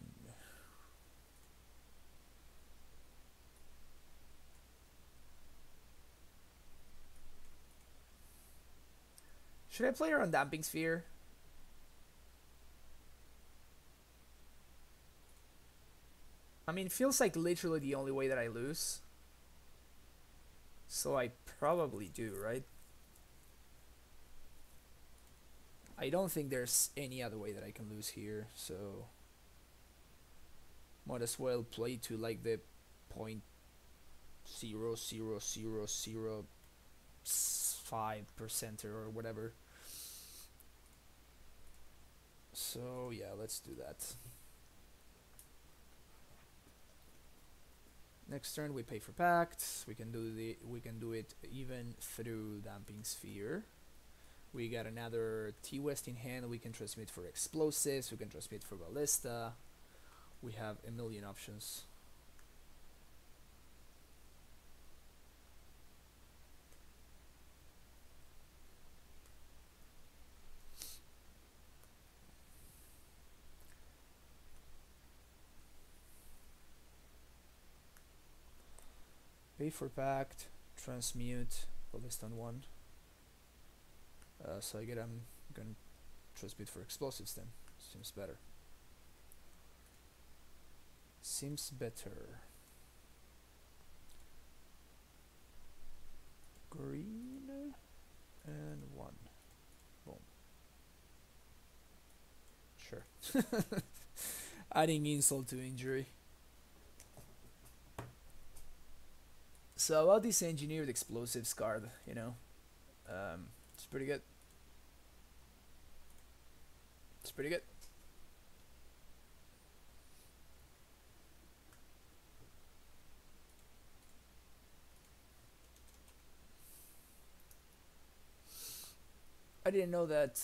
Speaker 1: Should I play her on Damping Sphere? I mean, it feels like literally the only way that I lose. So I probably do, right? I don't think there's any other way that I can lose here, so... Might as well play to like the 0.0000 5% or whatever. So yeah, let's do that. Next turn we pay for Pact. We can do it even through Damping Sphere. We got another T-West in hand. We can transmit for explosives. We can transmit for ballista. We have a million options. Pay for Pact, transmute, ballista on 1. So I'm gonna transmit for explosives then. Seems better. Seems better. Green and 1. Boom. Sure. Adding insult to injury. So about this engineered explosives card, you know, it's pretty good. It's pretty good. I didn't know that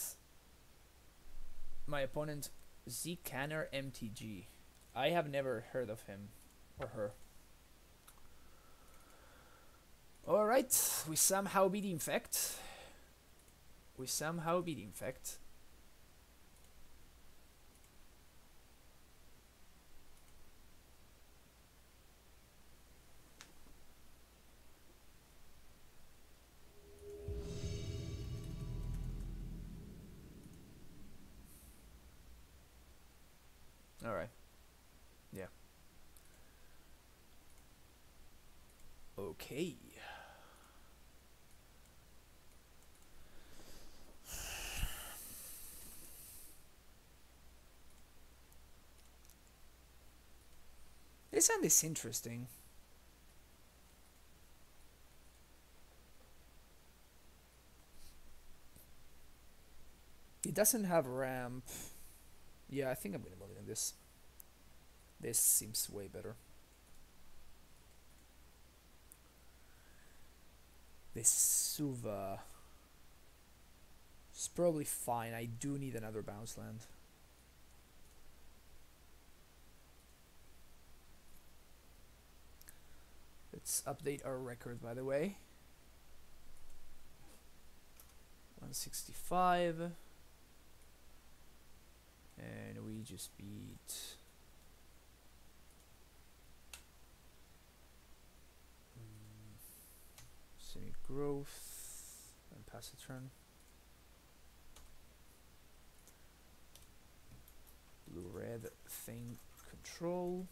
Speaker 1: my opponent Zcanner MTG. I have never heard of him or her. Alright, we somehow beat Infect. Alright. Yeah. Okay. This hand is interesting. It doesn't have ramp. Yeah, I think I'm gonna mulligan this. This seems way better. This Suva is probably fine. I do need another bounce land. Let's update our record, by the way. 165. And we just beat semi-growth and pass a turn. Blue-red thing control.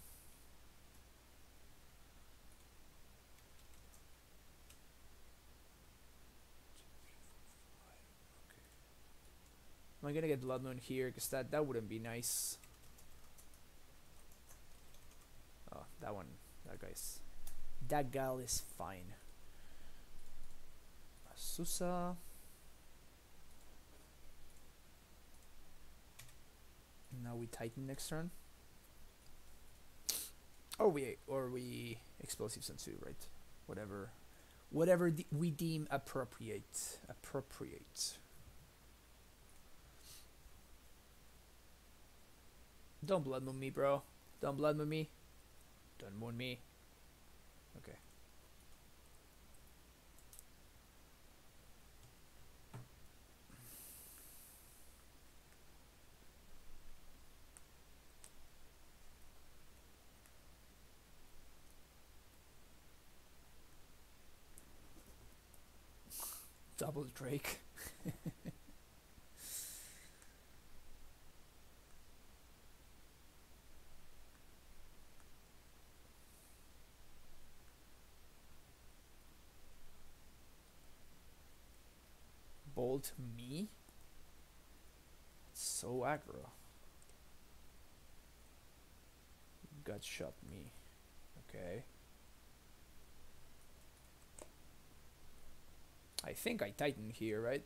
Speaker 1: Am I gonna get Blood Moon here? Because that wouldn't be nice. Oh, that gal is fine. Susa. Now we Titan next turn. Or we explosives on 2, right? Whatever we deem appropriate. Don't blood moon me, bro. Don't blood moon me. Don't moon me. Okay. Double Drake. Bolt me? So aggro. Gut shot me. Okay. I think I Titan here, right?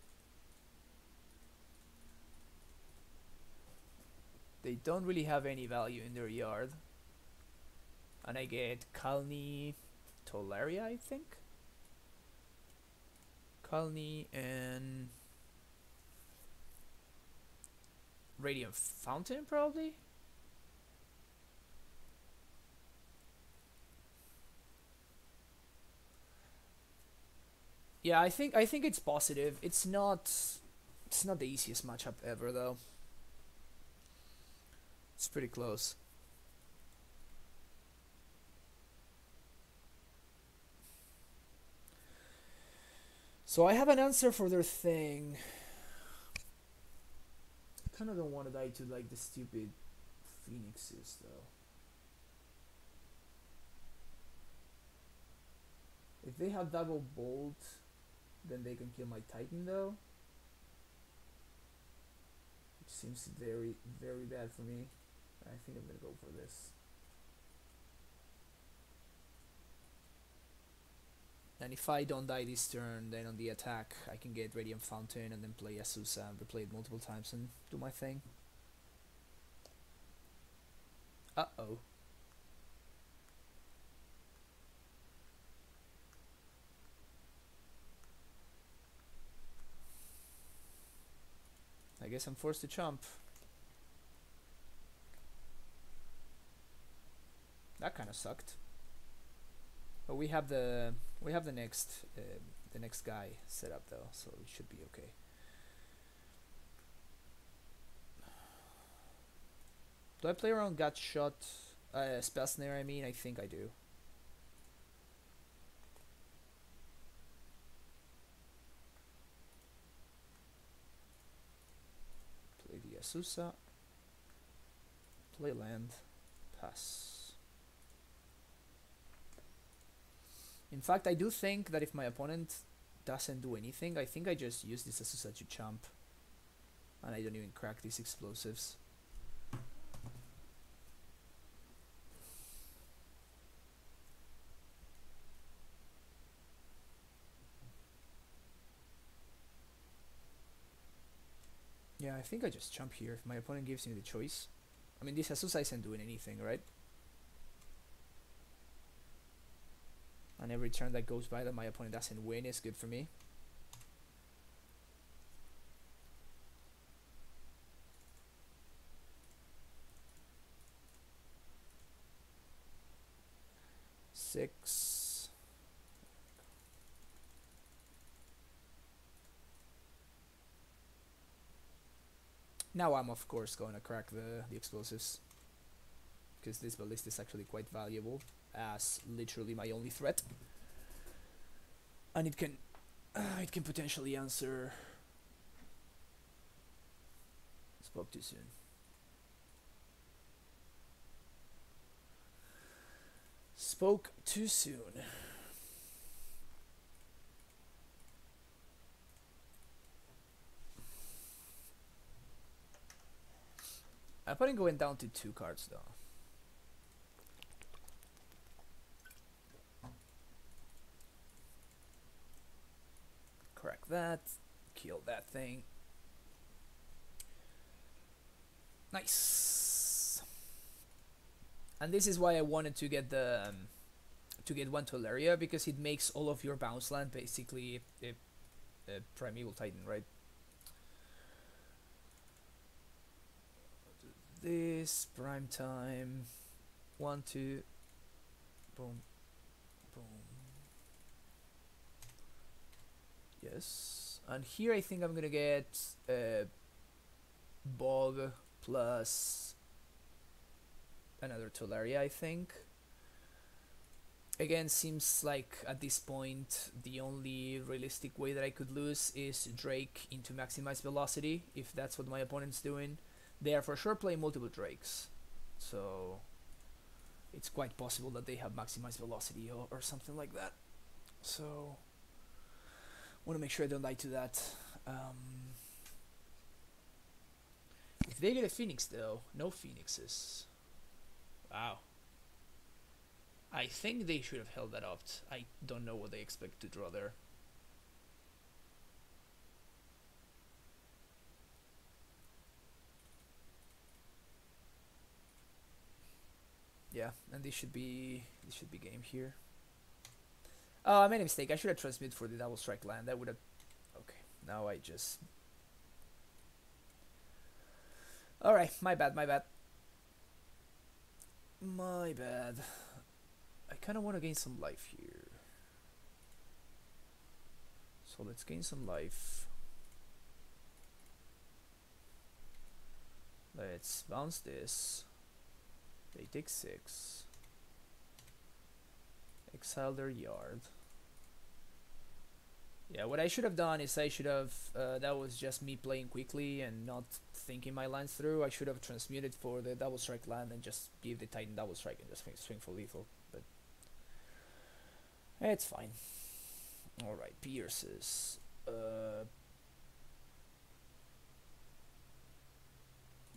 Speaker 1: They don't really have any value in their yard. And I get Kalni Tolaria, I think? Kalni and Radiant Fountain, probably? Yeah, I think it's positive. It's not the easiest matchup ever though. It's pretty close. So I have an answer for their thing. I kind of don't want to die to like the stupid phoenixes though. If they have double bolt, then they can kill my Titan though. Which seems very, very bad for me. I think I'm gonna go for this. And if I don't die this turn, then on the attack I can get Radiant Fountain and then play Azusa and replay it multiple times and do my thing. Uh-oh. I guess I'm forced to chomp. That kind of sucked. But we have the next guy set up though, so it should be okay. Do I play around Gut Shot, Spell Snare? I mean, I think I do. Play the Azusa. Play land. Pass. In fact, I do think that if my opponent doesn't do anything, I think I just use this Azusa to chomp. And I don't even crack these explosives. Yeah, I think I just chomp here if my opponent gives me the choice. I mean, this Azusa isn't doing anything, right? And every turn that goes by that my opponent doesn't win is good for me. Six. Now I'm of course going to crack the explosives, because this ballista is actually quite valuable as literally my only threat, and it can potentially answer. Spoke too soon. Spoke too soon. I'm putting going down to 2 cards though. Crack that, kill that thing. Nice. And this is why I wanted to get the one Tolaria, because it makes all of your bounce land basically a Primeval Titan, right? This prime time, 1, 2, boom, boom. Yes, and here I think I'm gonna get Bog plus another Tolaria, I think. Again, seems like at this point the only realistic way that I could lose is Drake into maximized velocity, if that's what my opponent's doing. They are for sure playing multiple Drakes, so it's quite possible that they have maximized velocity or something like that. So want to make sure I don't die to that. If they get a Phoenix though, no Phoenixes. Wow. I think they should have held that up. I don't know what they expect to draw there. and this should be game here. Oh, I made a mistake. I should have transmuted for the double strike land. That would have. Okay, now I just. All right, my bad, my bad. My bad. I kind of want to gain some life here. So let's gain some life. Let's bounce this. They take 6. Exile their yard. Yeah, what I should have done is I should have, that was just me playing quickly and not thinking my lines through. I should have transmuted for the double strike land and just give the Titan double strike and just swing for lethal, but it's fine. Alright, Pierces.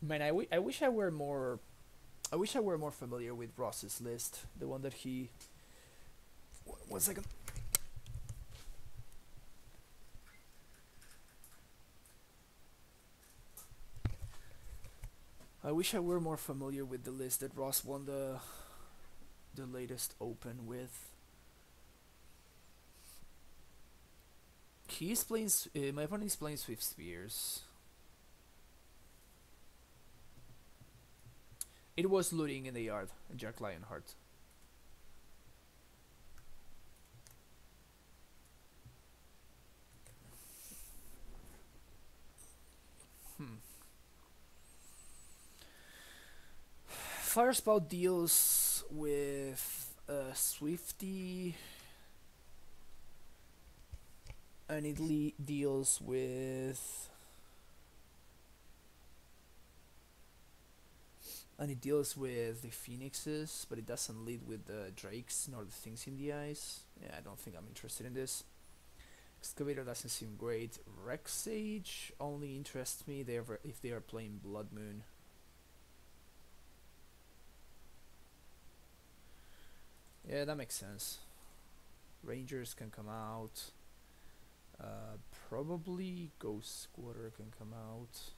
Speaker 1: Man, I wish I were more familiar with Ross's list, the one that he. One second. I wish I were more familiar with the list that Ross won the latest Open with. He's playing. My opponent is playing Swift Spears. It was looting in the yard, Jack Lionheart. Firespout deals with Swifty, and it deals with. And it deals with the Phoenixes, but it doesn't lead with the Drakes nor the things in the ice. Yeah, I don't think I'm interested in this. Excavator doesn't seem great. Rexage only interests me if they are playing Blood Moon. Yeah, that makes sense. Rangers can come out. Probably Ghost Squatter can come out.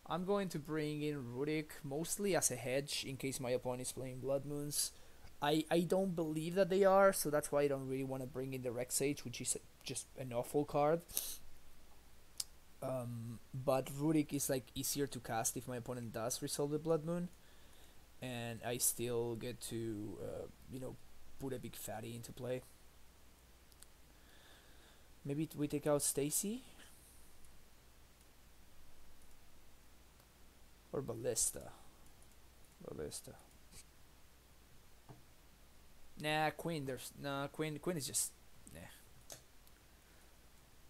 Speaker 1: I'm going to bring in Rudik mostly as a hedge in case my opponent is playing Blood Moons. I don't believe that they are, so that's why I don't really want to bring in the Rexage, which is just an awful card. But Rudik is like easier to cast if my opponent does resolve the Blood Moon, and I still get to put a big fatty into play. Maybe we take out Stacy or Ballista. Nah, Queen. Queen is just nah.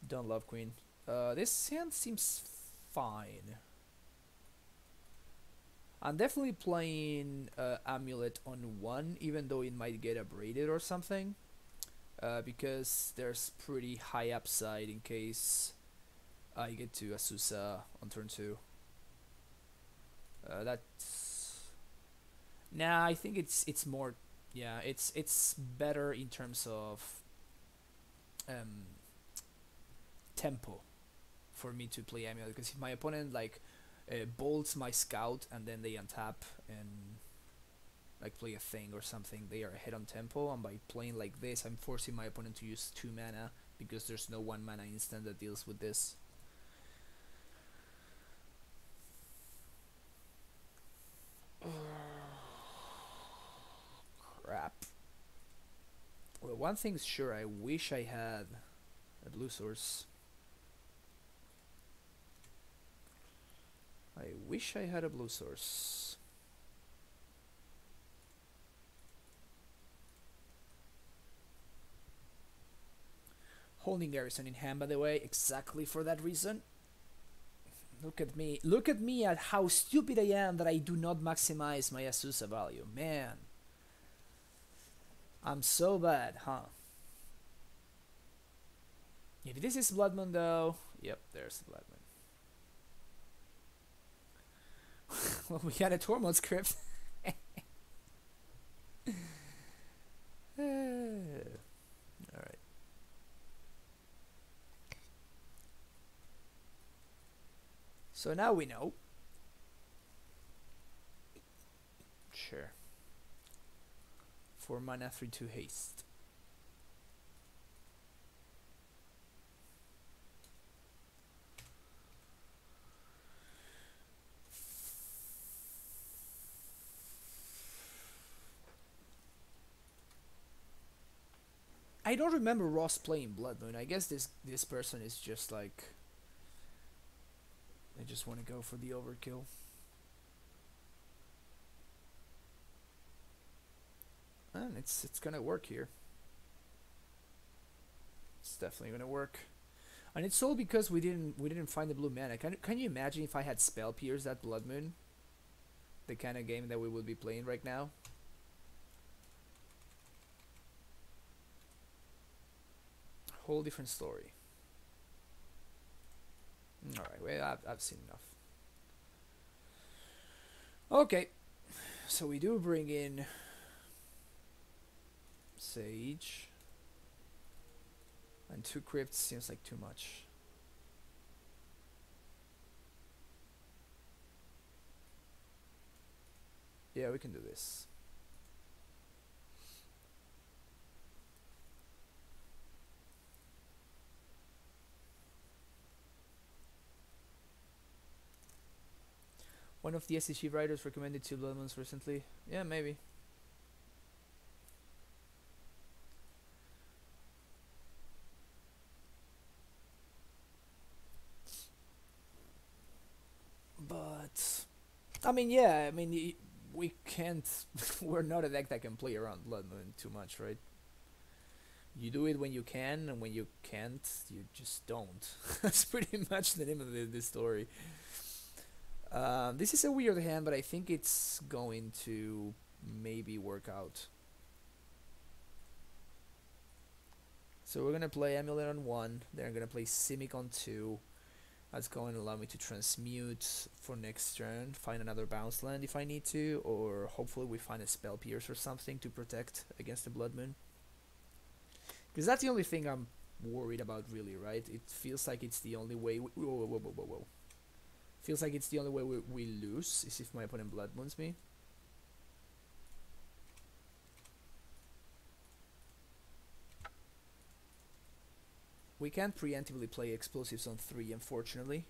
Speaker 1: Don't love Queen. This hand seems fine. I'm definitely playing Amulet on 1, even though it might get abraded or something. Because there's pretty high upside in case I get to Azusa on turn 2. That's. Nah, I think it's more. Yeah, it's better in terms of tempo for me to play Amulet, because if my opponent like bolts my scout and then they untap and like play a thing or something, they are ahead on tempo, and by playing like this I'm forcing my opponent to use 2 mana because there's no 1 mana instant that deals with this. Crap. Well, one thing's sure, I wish I had a blue source. I wish I had a blue source. Holding Garrison in hand, by the way, exactly for that reason. Look at me. Look at me at how stupid I am that I do not maximize my Azusa value. Man. I'm so bad, huh? If this is Blood Moon though, yep, there's the Blood Moon. Well, we got a Tormod script. Alright. So now we know. for mana 3/2 haste. I don't remember Ross playing Blood Moon. I guess this person is just like, I just want to go for the overkill. And it's gonna work here. It's definitely gonna work. And it's all because we didn't find the blue mana. Can you imagine if I had Spell Pierce that Blood Moon? The kind of game that we would be playing right now. Whole different story. Alright, well, I've seen enough. Okay, so we do bring in Sage. And 2 crypts seems like too much. Yeah, we can do this. One of the SCG writers recommended 2 Blood Moons recently. Yeah, maybe. But I mean, yeah, I mean, we can't. We're not a deck that can play around Blood Moon too much, right? You do it when you can, and when you can't, you just don't. That's pretty much the name of this story. This is a weird hand, but I think it's going to maybe work out. So we're gonna play Amulet on 1, then I'm gonna play Simic on 2. That's going to allow me to transmute for next turn, find another bounce land if I need to, or hopefully we find a Spell Pierce or something to protect against the Blood Moon. Because that's the only thing I'm worried about, really, right? It feels like it's the only way. Whoa. Feels like it's the only way we lose is if my opponent Blood Moons me. We can't preemptively play explosives on 3, unfortunately.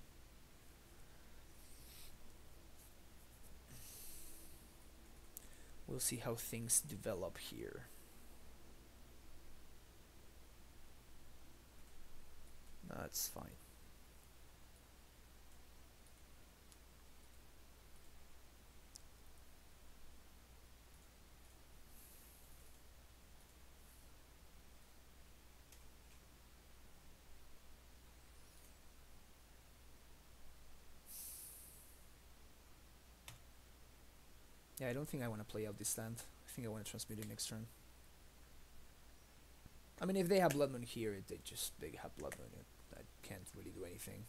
Speaker 1: We'll see how things develop here. That's fine. Yeah, I don't think I want to play out this land. I think I want to transmute it next turn. I mean, if they have Blood Moon here, they have Blood Moon. I can't really do anything.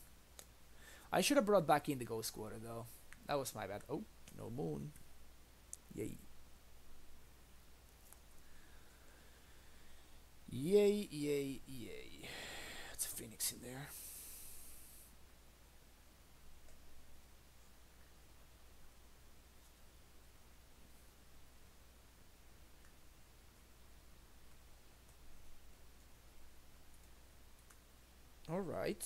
Speaker 1: I should have brought back in the Ghost Quarter, though. That was my bad. Oh, no moon. Yay. Yay, yay, yay. It's a Phoenix in there. All right.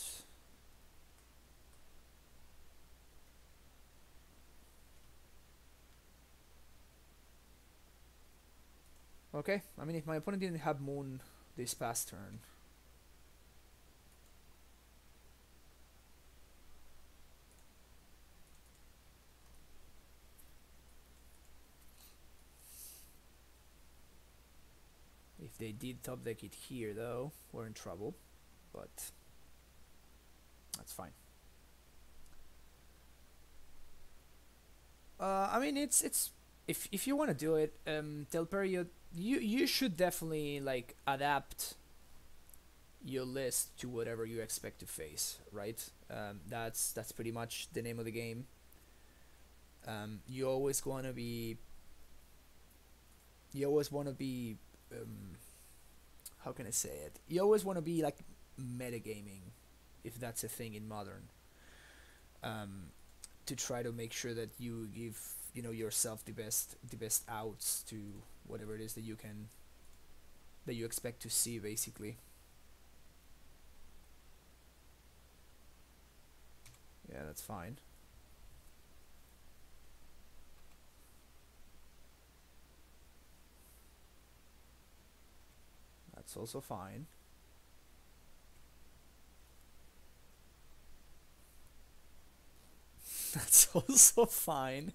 Speaker 1: Okay, I mean, if my opponent didn't have Moon this past turn. If they did top deck it here, though, we're in trouble. But that's fine. I mean, it's if you want to do it, Telperio, you should definitely like adapt your list to whatever you expect to face, right? That's pretty much the name of the game. You always want to be. You always want to be. How can I say it? You always want to be like metagaming, if that's a thing in Modern. To try to make sure that you give yourself the best outs to whatever it is that you expect to see, basically. Yeah, that's fine. That's also fine. That's also fine.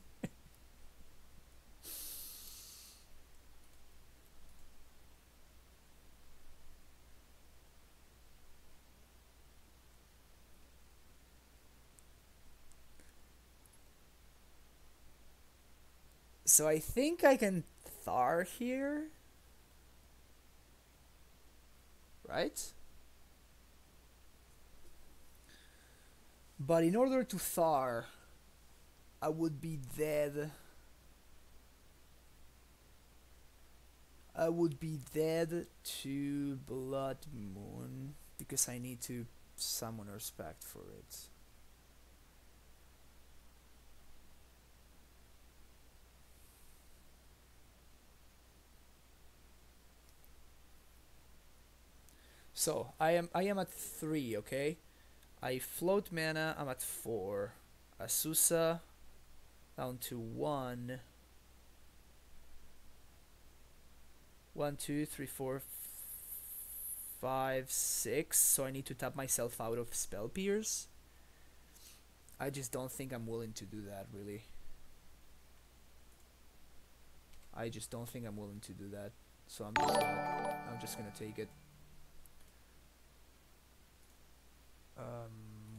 Speaker 1: So I think I can Thar here, right? But in order to Thar, I would be dead. I would be dead to Blood Moon because I need to summon Respect for it. So I am at 3, okay? I float mana, I'm at 4. Asusa down to 1. 1, 2, 3, 4, 5, 6. So I need to tap myself out of Spell Pierce. I just don't think I'm willing to do that, really. I just don't think I'm willing to do that. So I'm just gonna take it.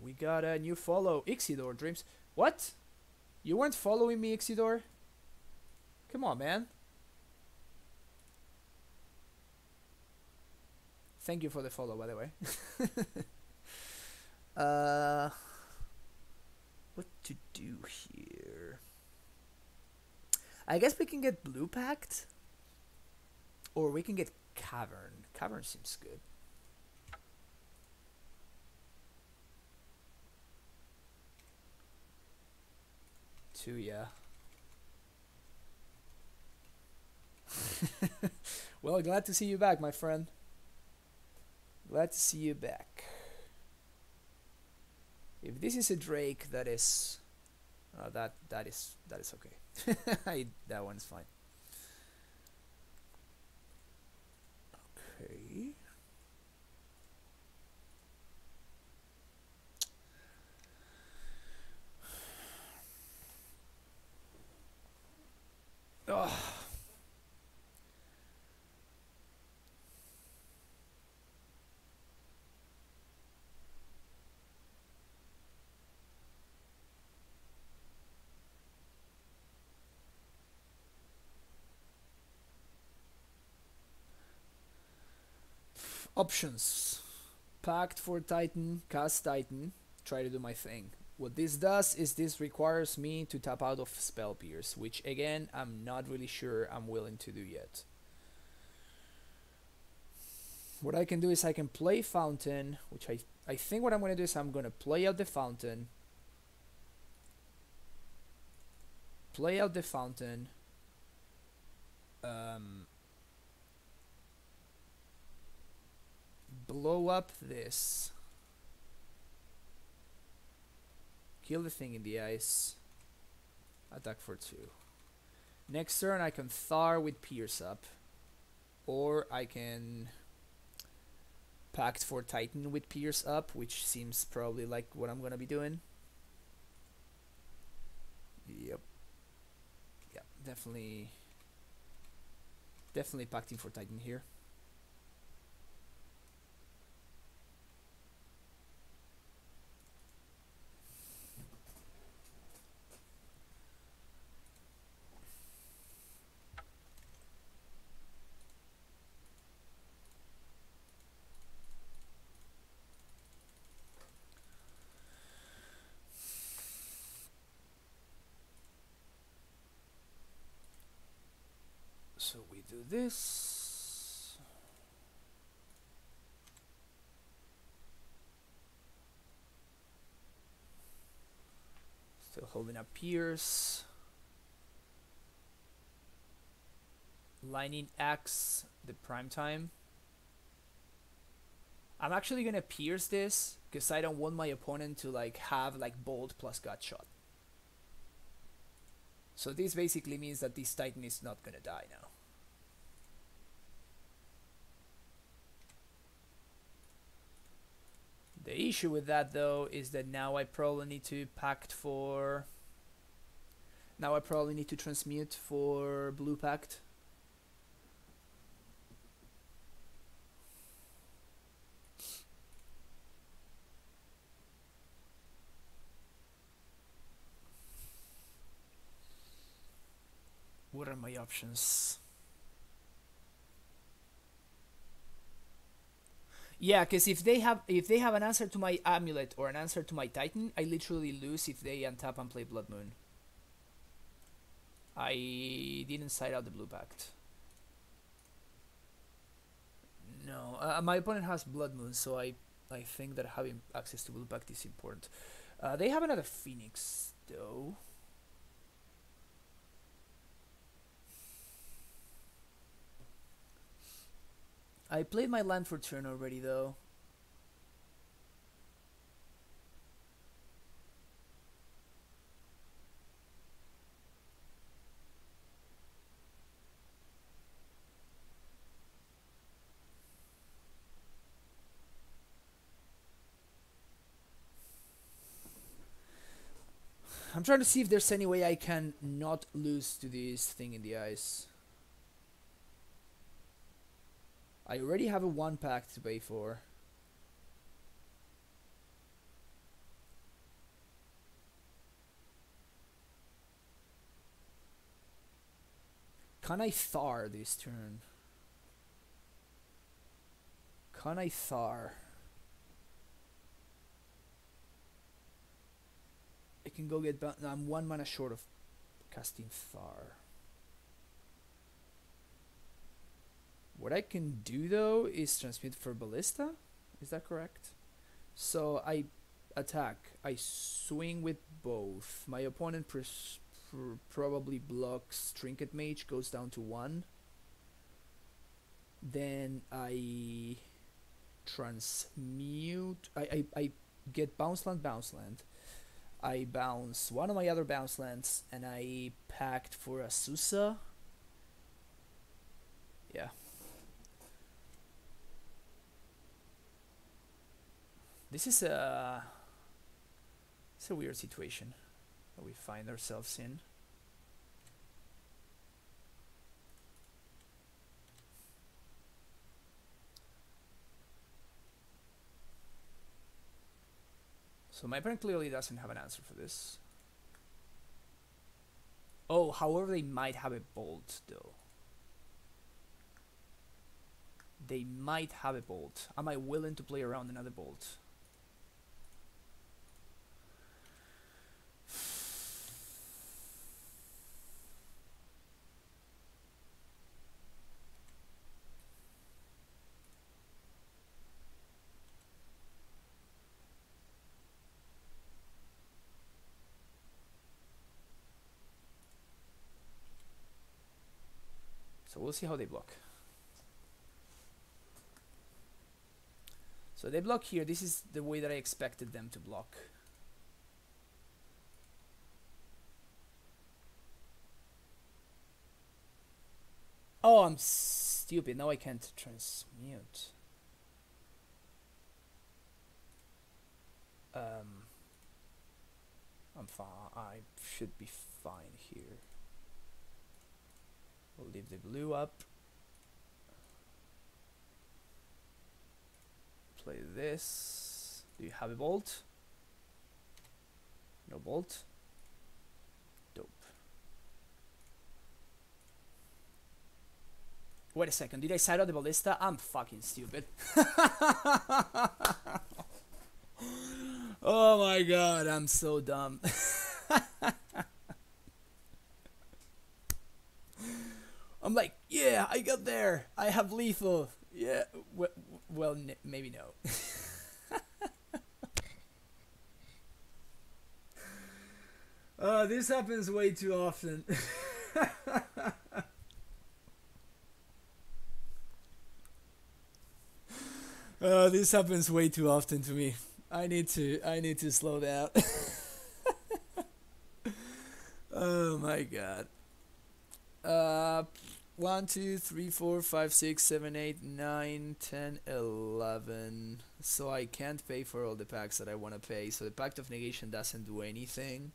Speaker 1: We got a new follow. Ixidor Dreams. What? You weren't following me, Ixidor? Come on, man. Thank you for the follow, by the way. What to do here? I guess we can get Blue Pact. Or we can get Cavern. Cavern seems good. Two, yeah. Well, glad to see you back, my friend. Glad to see you back. If this is a Drake, that is that is okay. That one's fine. Okay. Ugh. Options. Pact for Titan, cast Titan, try to do my thing. What this does is this requires me to tap out of Spell Pierce, which again, I'm not really sure I'm willing to do yet. What I can do is I can play Fountain, which I think what I'm going to do is I'm going to play out the Fountain. Play out the Fountain. Blow up this. Kill the thing in the ice. Attack for 2. Next turn I can Thar with Pierce up. Or I can Pact for Titan with Pierce up, which seems probably like what I'm gonna be doing. Yep. Yeah, definitely Pacting for Titan here. So we do this. Still holding up Pierce. Lightning Axe, the prime time. I'm actually gonna pierce this because I don't want my opponent to like have like bolt plus gut shot. So this basically means that this Titan is not gonna die now. The issue with that though is that now I probably need to pact for... Now I probably need to transmute for blue pact. What are my options? Yeah, because if they have an answer to my Amulet or an answer to my Titan, I literally lose if they untap and play Blood Moon. I didn't side out the blue pact. No, my opponent has Blood Moon, so I think that having access to blue pact is important. They have another Phoenix though. I played my land for turn already though. I'm trying to see if there's any way I can not lose to this thing in the ice. I already have a 1 pack to pay for. Can I Thar this turn? Can I Thar? I can go get... I'm 1 mana short of casting Thar. What I can do though is transmute for Ballista. Is that correct? So I attack. I swing with both. My opponent probably blocks Trinket Mage, goes down to 1. Then I transmute. I get bounce land. I bounce one of my other bounce lands and I packed for a Susa. Yeah. This is it's a weird situation that we find ourselves in. So my opponent clearly doesn't have an answer for this. Oh, however, they might have a bolt though. They might have a bolt. Am I willing to play around another bolt? So we'll see how they block. So they block here. This is the way that I expected them to block. Oh, I'm stupid. Now I can't transmute. I'm fine. I should be fine here. We'll leave the blue up. Play this. Do you have a bolt? No bolt. Dope. Wait a second. Did I side out the ballista? I'm fucking stupid. Oh my god, I'm so dumb. I'm like, yeah, I got there. I have lethal. Yeah, well, maybe no. This happens way too often. This happens way too often to me. I need to slow down. Oh my god. Uh, 1, 2, 3, 4, 5, 6, 7, 8, 9, 10, 11. So I can't pay for all the packs that I want to pay. So the Pact of Negation doesn't do anything.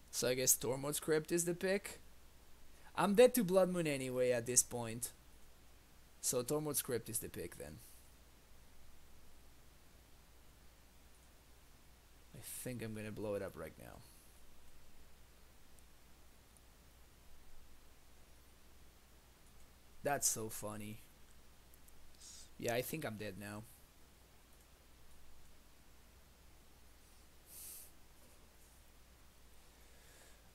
Speaker 1: So I guess Tormod's Crypt is the pick. I'm dead to Blood Moon anyway at this point. So Tormod's Crypt is the pick then. I think I'm gonna blow it up right now. That's so funny. Yeah, I think I'm dead now.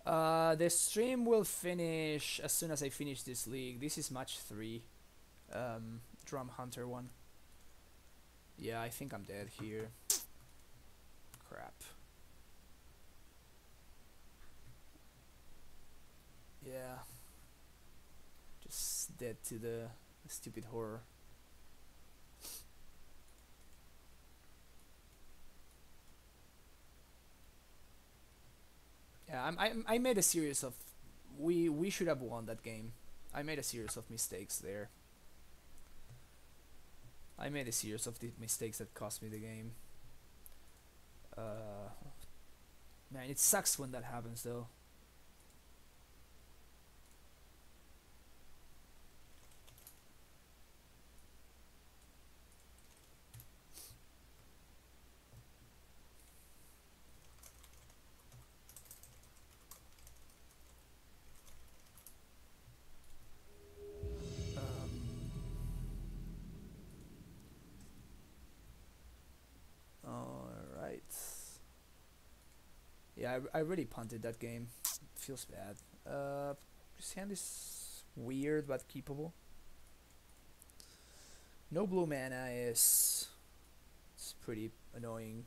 Speaker 1: The stream will finish as soon as I finish this league. This is match 3. Drum Hunter one. Yeah, I think I'm dead here. Crap. Yeah. Just dead to the stupid horror. Yeah, I made a series of... We should have won that game. I made a series of mistakes there. I made a series of the mistakes that cost me the game. Man, it sucks when that happens though. Alright. Yeah, I really punted that game. Feels bad. This hand is weird but keepable. No blue mana is... It's pretty annoying.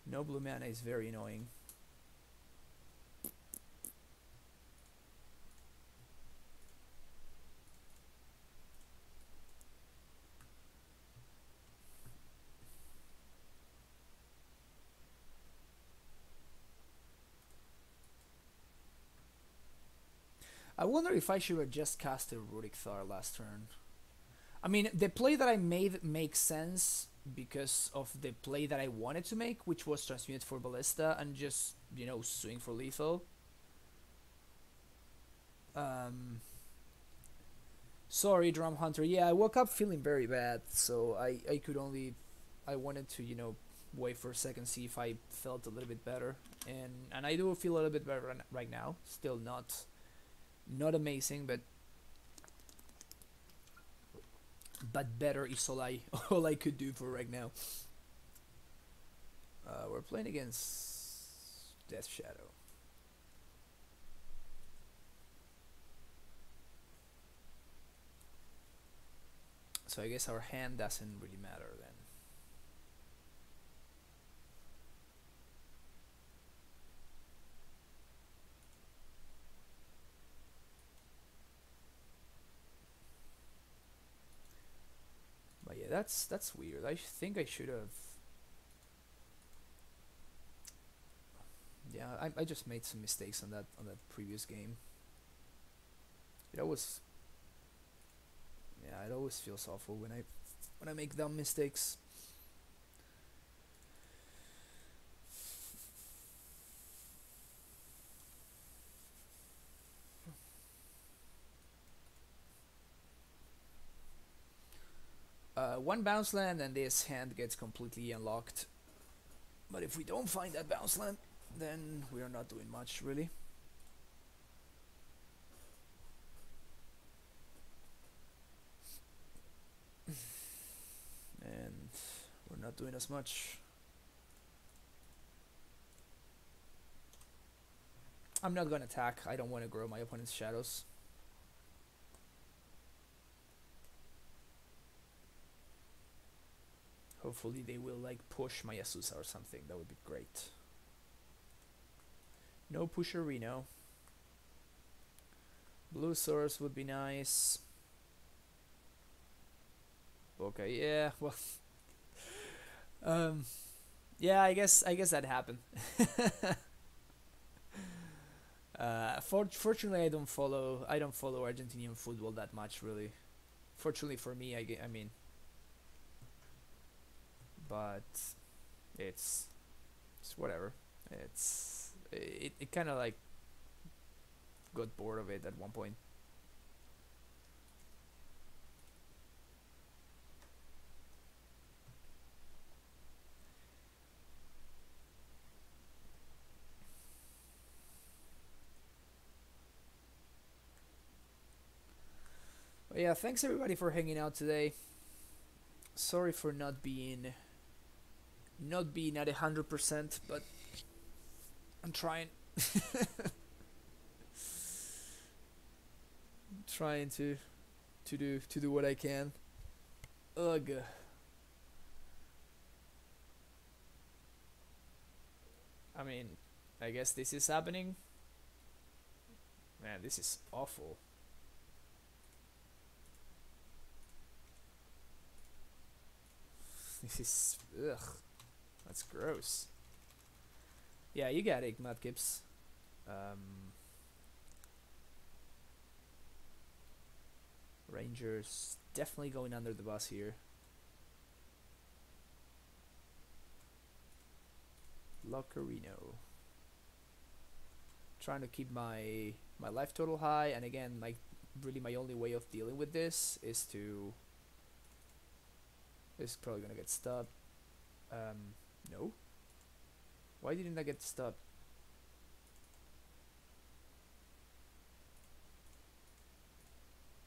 Speaker 1: No blue mana is very annoying. I wonder if I should have just casted Rurik Thar last turn. I mean, the play that I made makes sense because of the play that I wanted to make, which was Transmute for Ballista and just, you know, swing for lethal. Sorry, Drum Hunter. Yeah, I woke up feeling very bad, so I could only... I wanted to, you know, wait for a second, see if I felt a little bit better. And I do feel a little bit better right now. Still not amazing, but better is all I could do for right now. We're playing against Death Shadow. So I guess our hand doesn't really matter then. But yeah, that's weird. I think I should have... Yeah, I just made some mistakes on that previous game. It always... Yeah, it always feels awful when I make dumb mistakes. One bounce land and this hand gets completely unlocked. But if we don't find that bounce land, then we are not doing much really. And we're not doing as much. I'm not gonna attack. I don't want to grow my opponent's shadows. Hopefully they will like push my Azusa or something. That would be great. No pusher Reno. Blue source would be nice. Okay, yeah, well, um, yeah, I guess that happened. Fortunately, I don't follow Argentinian football that much, really. Fortunately for me, I mean, but it's it's whatever. It kind of like got bored of it at one point. But yeah, thanks everybody for hanging out today. Sorry for not being at 100%, but I'm trying. Trying to do what I can. Ugh. I mean, I guess this is happening. Man, this is awful. This is ugh. That's gross. Yeah, you got it, Mudkips. Um, Rangers definitely going under the bus here. Locarino. Trying to keep my life total high, and again, like really my only way of dealing with this is to is probably gonna get stubbed. No. Why didn't I get stubbed?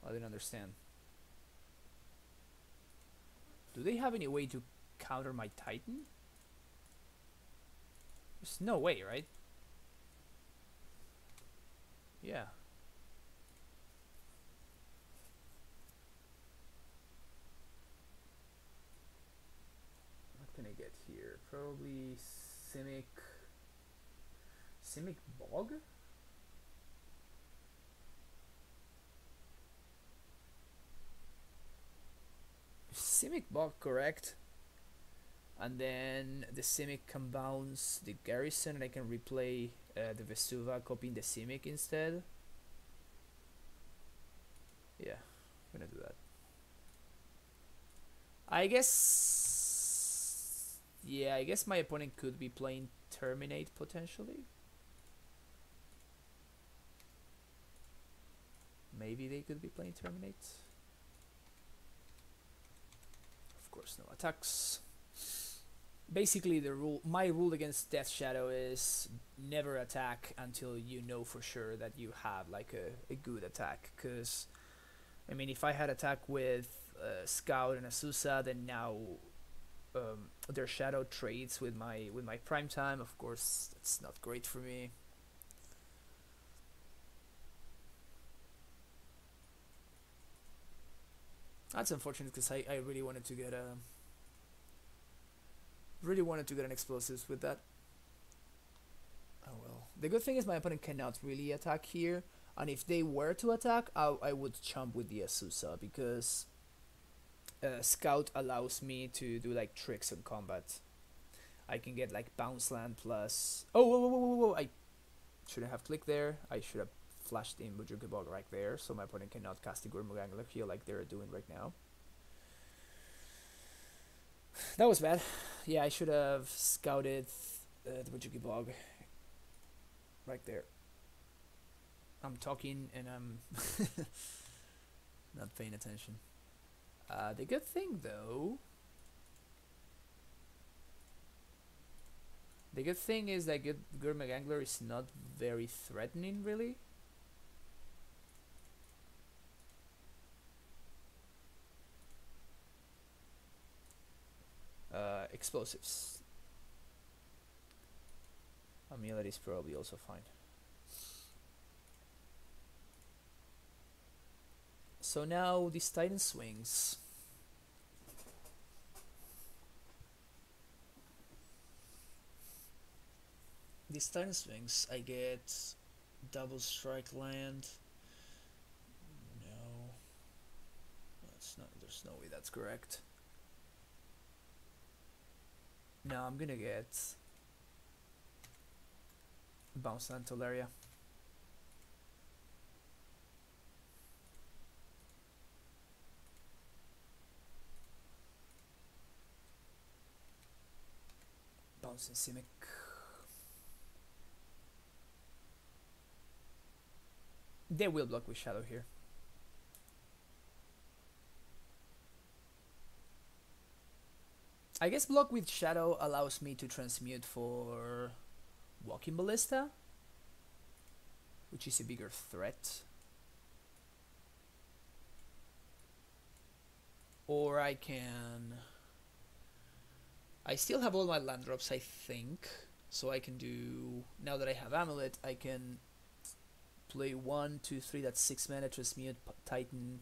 Speaker 1: I didn't understand. Do they have any way to counter my Titan? There's no way, right? Yeah. What can I get here? Probably Simic Bog? Simic Bog, correct. And then the Simic can bounce the Garrison, and I can replay the Vesuva, copying the Simic instead. Yeah, I'm gonna do that. I guess... Yeah, I guess my opponent could be playing Terminate, potentially. Maybe they could be playing Terminate. Of course, no attacks. Basically, my rule against Death Shadow is never attack until you know for sure that you have like a good attack. Because, I mean, if I had attack with Scout and Azusa, then now their Shadow trades with my prime time. Of course, that's not great for me. That's unfortunate because I really wanted to get an explosives with that. Oh well. The good thing is my opponent cannot really attack here, and if they were to attack, I would chump with the Azusa because Scout allows me to do like tricks in combat. I can get like bounce land plus. Oh, whoa, whoa, whoa, whoa, whoa! I shouldn't have clicked there. I should have flashed in Bujuki Bog right there, so my opponent cannot cast the Gurmagangler here like they're doing right now. That was bad. Yeah, I should have scouted the Bujuki Bog right there. I'm talking and I'm not paying attention. The good thing though, is that Gurmagangler is not very threatening, really. Explosives. Amulet is probably also fine. So now this Titan swings. This Titan swings, I get double strike land. there's no way that's correct. Now I'm gonna get Bounce Land Tolaria. Bounce and Simic. They will block with Shadow here. I guess block with Shadow allows me to transmute for Walking Ballista, which is a bigger threat. Or I can... I still have all my land drops, I think, so I can do... Now that I have Amulet, I can play 1, 2, 3, that's 6 mana, transmute Titan,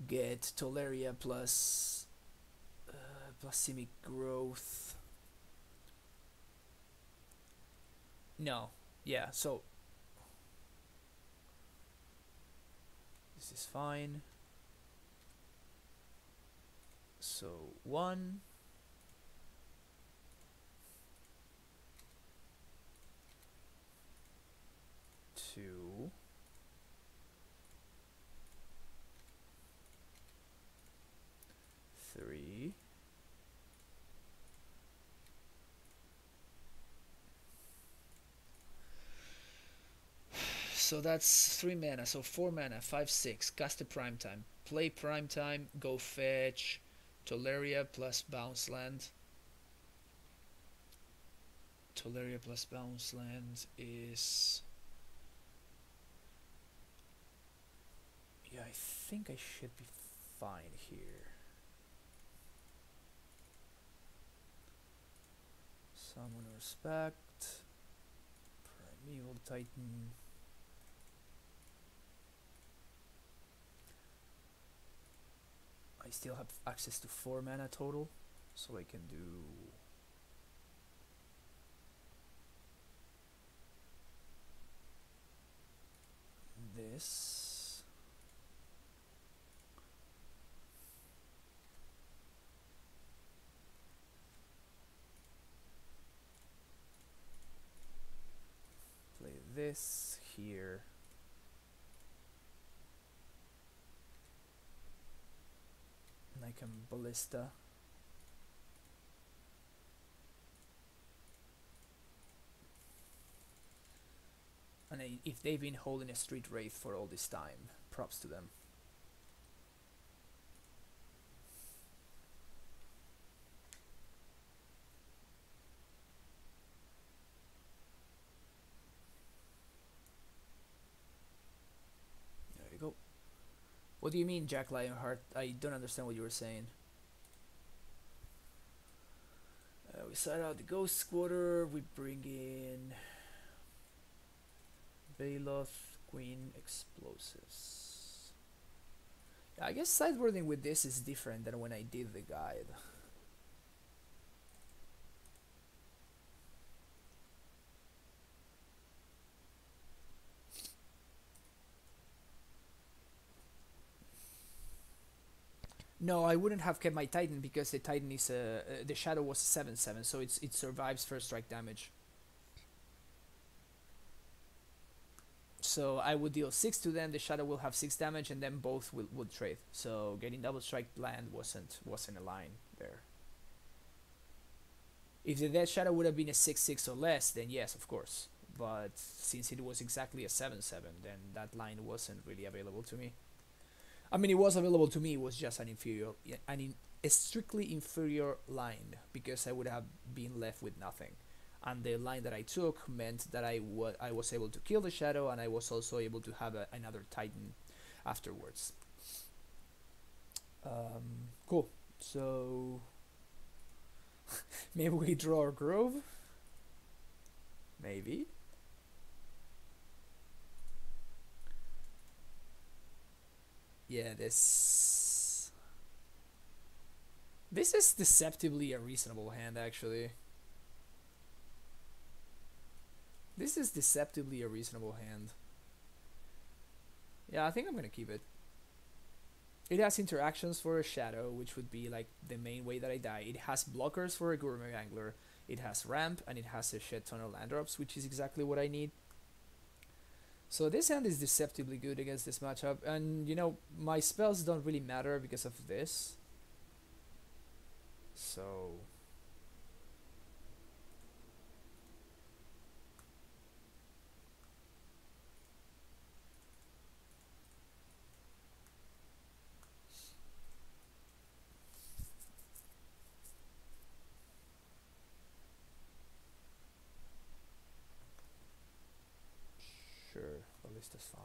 Speaker 1: get Tolaria plus Simic Growth. No, yeah, so this is fine. So 1, 2, 3, so that's 3 mana, so 4 mana, 5, 6, cast a Prime Time, play Prime Time, go fetch Tolaria plus Bounce Land. Tolaria plus Bounce Land is... Yeah, I think I should be fine here. Summon Respect, Primeval Titan. I still have access to 4 mana total, so I can do this. Play this here. And I can Ballista. And if they've been holding a Street Wraith for all this time, props to them. There you go. What do you mean, Jack Lionheart? I don't understand what you were saying. We side out the Ghost Squatter, we bring in Baloth, Queen, Explosives. Yeah, I guess sideboarding with this is different than when I did the guide. No, I wouldn't have kept my Titan because the Titan is the Shadow was a 7/7, so it survives first strike damage. So I would deal 6 to them, the Shadow will have 6 damage, and then both would trade. So getting double strike land wasn't a line there. If the Dead Shadow would have been a 6/6 or less, then yes, of course. But since it was exactly a 7/7, then that line wasn't really available to me. I mean, it was available to me, it was just a strictly inferior line, because I would have been left with nothing. And the line that I took meant that I was able to kill the Shadow, and I was also able to have another Titan afterwards. Cool. So maybe we draw a Grove? Maybe. Yeah, this is deceptively a reasonable hand, actually. This is deceptively a reasonable hand. Yeah, I think I'm gonna keep it. It has interactions for a shadow, which would be like the main way that I die. It has blockers for a gourmet angler. It has ramp, and it has a shit ton of land drops, which is exactly what I need. So this hand is deceptively good against this matchup, and you know, my spells don't really matter because of this. So sure, at least that's fine.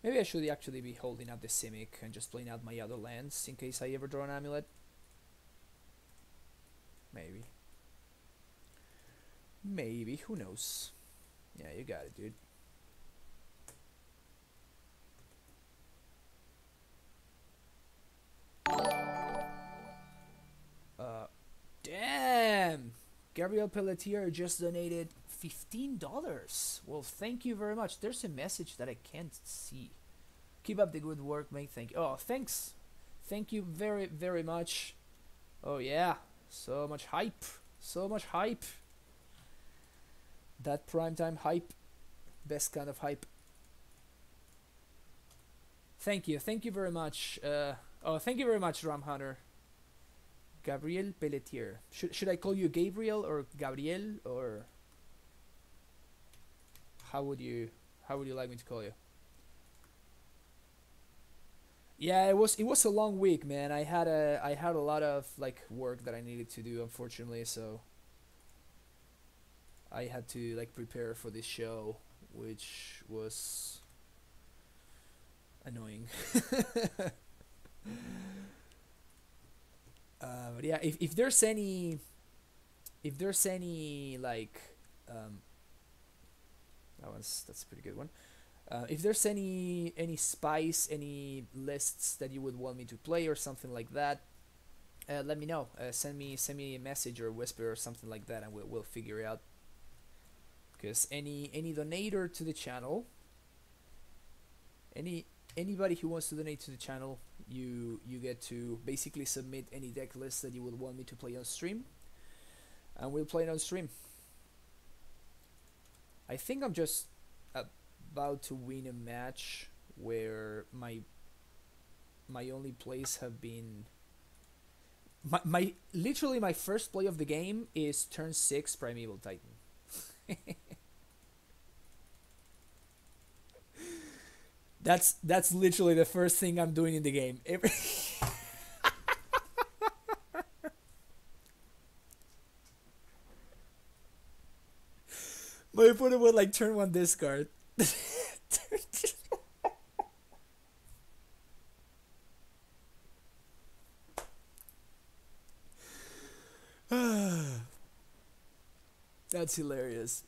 Speaker 1: Maybe I should actually be holding up the Simic and just playing out my other lands in case I ever draw an Amulet. Maybe. Maybe, who knows? Yeah, you got it, dude. Damn! Gabriel Pelletier just donated $15. Well, thank you very much. There's a message that I can't see. Keep up the good work, mate. Thank you. Oh, thanks. Thank you very, very much. Oh, yeah. So much hype. So much hype. That primetime hype. Best kind of hype. Thank you. Thank you very much. Oh, thank you very much, Ram Hunter. Gabriel Pelletier. Should I call you Gabriel or Gabriel, or how would you like me to call you? Yeah, it was a long week, man. I had a lot of like work that I needed to do, unfortunately, so I had to like prepare for this show, which was annoying. But yeah, if there's any like that's a pretty good one. If there's any spice, any lists that you would want me to play or something like that, let me know. Send me a message or whisper or something like that, and we'll figure it out. Because any donator to the channel, anybody who wants to donate to the channel, you get to basically submit any deck list that you would want me to play on stream, and we'll play it on stream. I think I'm just about to win a match where my only plays have been my literally my first play of the game is turn 6 Primeval Titan. That's literally the first thing I'm doing in the game. My opponent would like turn 1 discard. That's hilarious.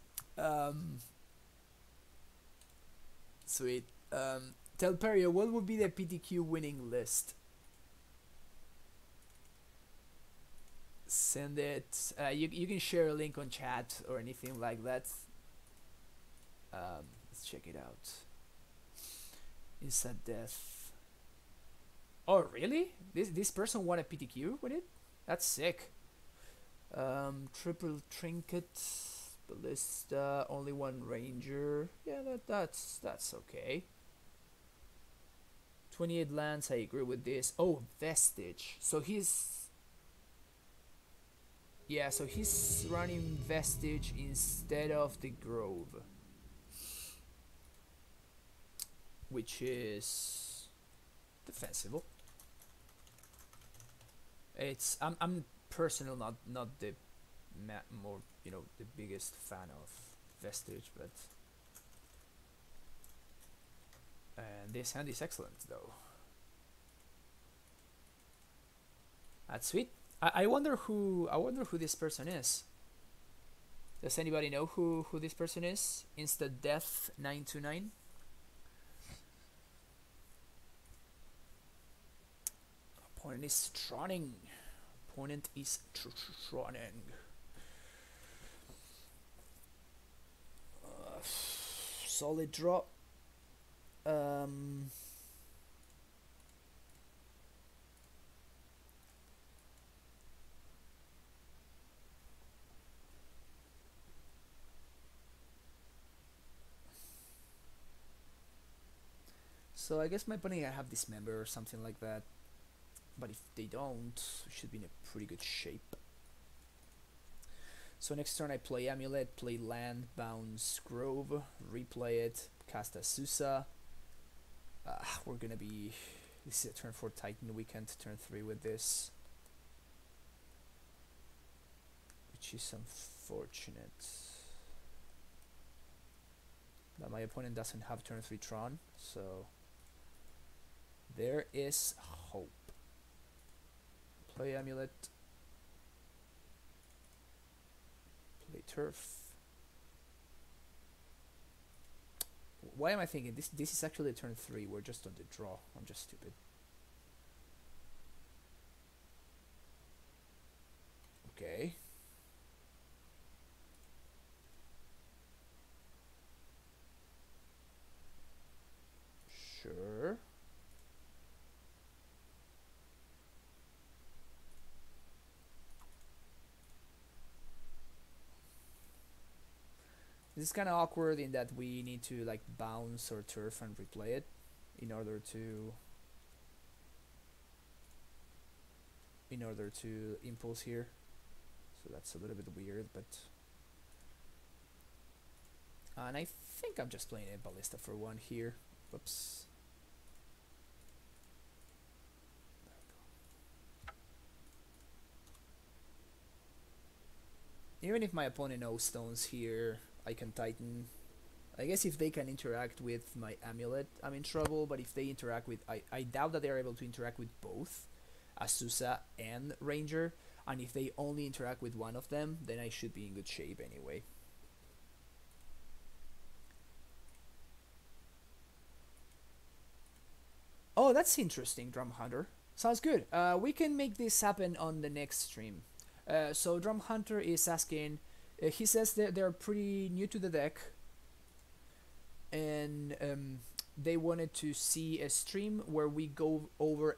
Speaker 1: Sweet. Tell Perio, what would be the PTQ winning list? Send it. You can share a link on chat or anything like that. Let's check it out. Instant death. Oh really? This person won a PTQ with it? That's sick. Triple trinket, ballista, only 1 ranger. Yeah, that's okay. 28 lands. I agree with this. Oh, vestige. So he's running vestige instead of the grove, which is defensible. It's I'm personally not the more the biggest fan of vestige, but this hand is excellent though. That's sweet. I wonder who this person is. Does anybody know who this person is? Insta Death 929. Opponent is Troning. Opponent is Troning. Solid draw. So I guess my opponent can have Dismember or something like that. But if they don't, we should be in a pretty good shape. So next turn I play Amulet, play land, bounce Grove, replay it, cast a Susa. We're gonna be... This is a turn 4 Titan, we can't turn 3 with this. Which is unfortunate. But my opponent doesn't have turn 3 Tron, so... There is hope. Play Amulet. Play Turf. Why am I thinking this? This is actually turn 3. We're just on the draw. I'm just stupid. Okay. Sure. This is kind of awkward in that we need to like bounce or turf and replay it in order to impulse here. So that's a little bit weird, but and I think I'm just playing a Ballista for 1 here. Whoops. Even if my opponent knows stones here, I can Titan. I guess if they can interact with my Amulet, I'm in trouble, but if they interact with... I doubt that they're able to interact with both Asusa and Ranger, and if they only interact with one of them, then I should be in good shape anyway. Oh, that's interesting, Drum Hunter. Sounds good. We can make this happen on the next stream. So Drum Hunter is asking... he says that they're pretty new to the deck, and they wanted to see a stream where we go over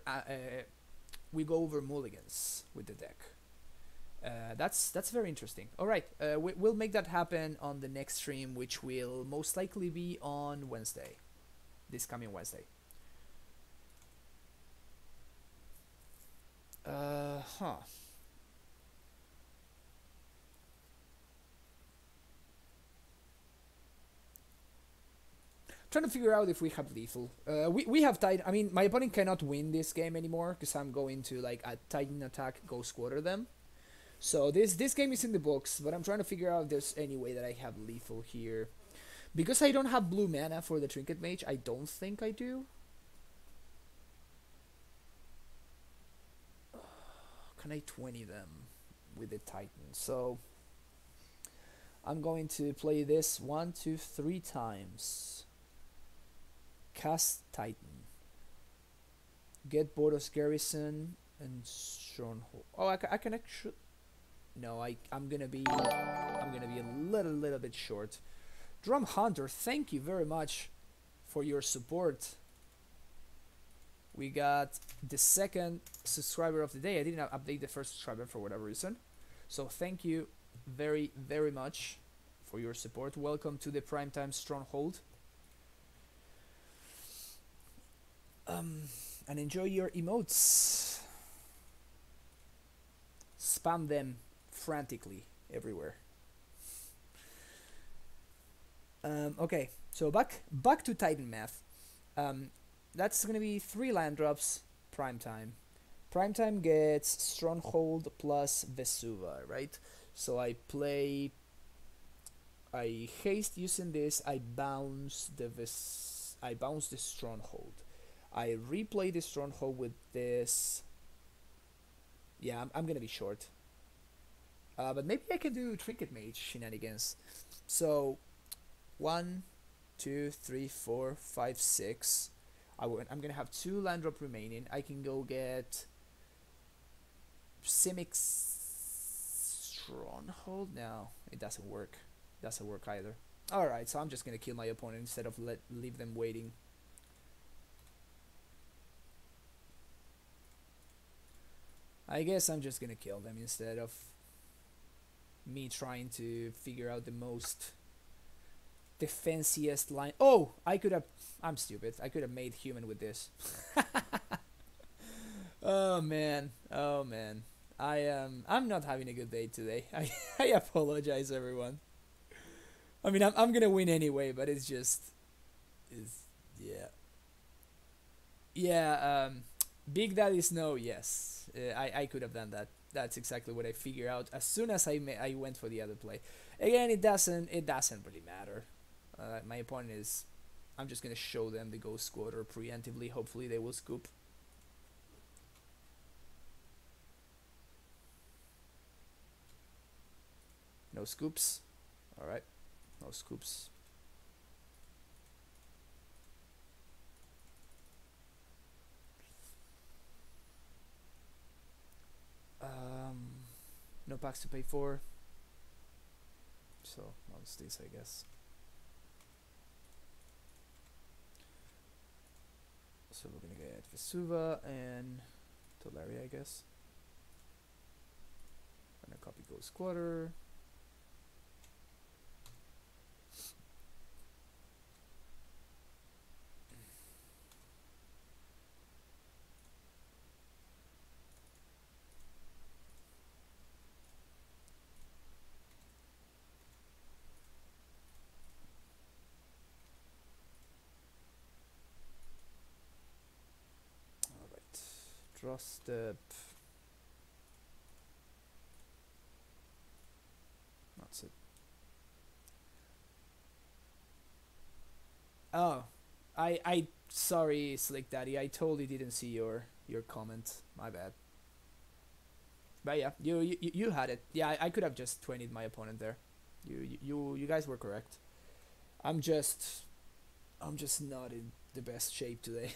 Speaker 1: mulligans with the deck. That's very interesting. All right, we'll make that happen on the next stream, which will most likely be on Wednesday, this coming Wednesday. Trying to figure out if we have lethal. We have Titan. I mean, my opponent cannot win this game anymore because I'm going to like a Titan attack, go squatter them. So this game is in the books, but I'm trying to figure out if there's any way that I have lethal here. Because I don't have blue mana for the Trinket Mage, I don't think I do. Can I 20 them with the Titan? So I'm going to play this 1, 2, 3 times. Cast Titan. Get Boros Garrison and Stronghold. Oh, I can actually... No, I'm gonna be a little bit short. Drum Hunter, thank you very much for your support. We got the second subscriber of the day. I didn't update the first subscriber for whatever reason. So thank you very much for your support. Welcome to the Primetime Stronghold. And enjoy your emotes. Spam them frantically everywhere. Okay, so back to Titan math. That's gonna be 3 land drops. Primetime. Primetime gets Stronghold plus Vesuva, right? So I haste using this. I bounce the Stronghold. I replay the Stronghold with this. Yeah, I'm gonna be short. But maybe I can do Trinket Mage shenanigans. So 1, 2, 3, 4, 5, 6. I'm gonna have 2 land drop remaining. I can go get Simic Stronghold. No, it doesn't work. Doesn't work either. All right, so I'm just gonna kill my opponent instead of leave them waiting. I guess I'm just gonna kill them instead of me trying to figure out the most the fanciest line. Oh, I could have. I'm stupid. I could have made human with this. Oh man. Oh man. I'm not having a good day today. I apologize, everyone. I mean, I'm gonna win anyway, but it's just, it's yeah, yeah. Big Daddy Snow. Yes, I could have done that. That's exactly what I figured out as soon as I went for the other play. Again, it doesn't really matter. My opponent is. I'm just gonna show them the Ghost Squatter preemptively. Hopefully, they will scoop. No scoops. All right. No scoops. No packs to pay for. So, what's this, I guess. So we're gonna get Vesuva and Tolaria, I guess. Gonna copy Ghost Squatter. Alright. Draw step. That's it. Oh, I sorry, Slick Daddy. I totally didn't see your comment. My bad. But yeah, you had it. Yeah, I could have just 20'd my opponent there. You guys were correct. I'm just I'm just not in the best shape today.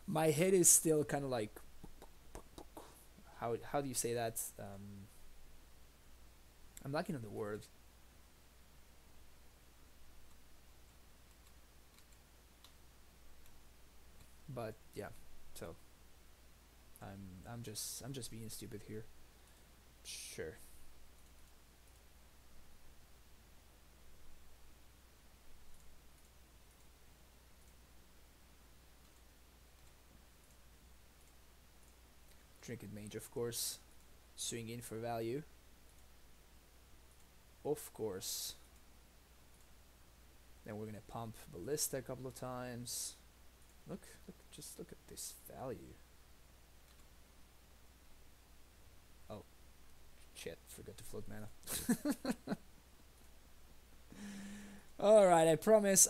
Speaker 1: My head is still kind of like how do you say that? I'm lacking on the word. But yeah, so I'm just being stupid here. Sure. Trinket Mage, of course. Swing in for value. Of course. Then we're gonna pump Ballista a couple of times. Just look at this value. Oh, shit! Forgot to float mana. All right, I promise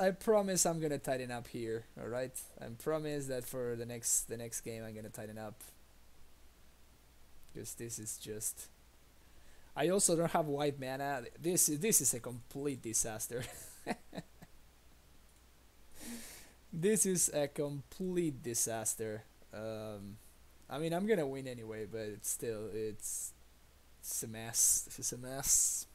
Speaker 1: I'm gonna tighten up here. All right, I promise that for the next game I'm gonna tighten up. Because this is just. I also don't have white mana. This is a complete disaster. This is a complete disaster. I mean, I'm gonna win anyway, but it's still it's a mess. This is a mess.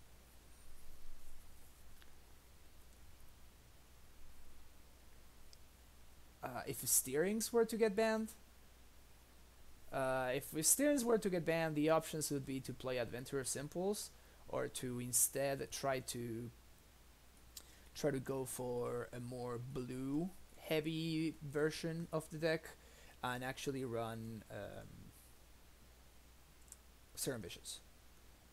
Speaker 1: If steerings were to get banned, if steerings were to get banned, the options would be to play Adventurous Impulse, or to instead try to go for a more blue heavy version of the deck, and actually run Serum Visions.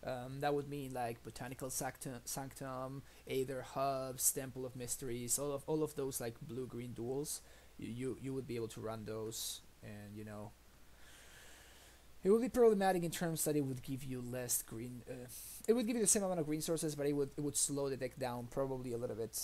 Speaker 1: That would mean like Botanical Sanctum, Aether Hubs, Temple of Mysteries, all of those like blue-green duels. You would be able to run those, and it would be problematic in terms that it would give you less green. It would give you the same amount of green sources, but it would slow the deck down probably a little bit.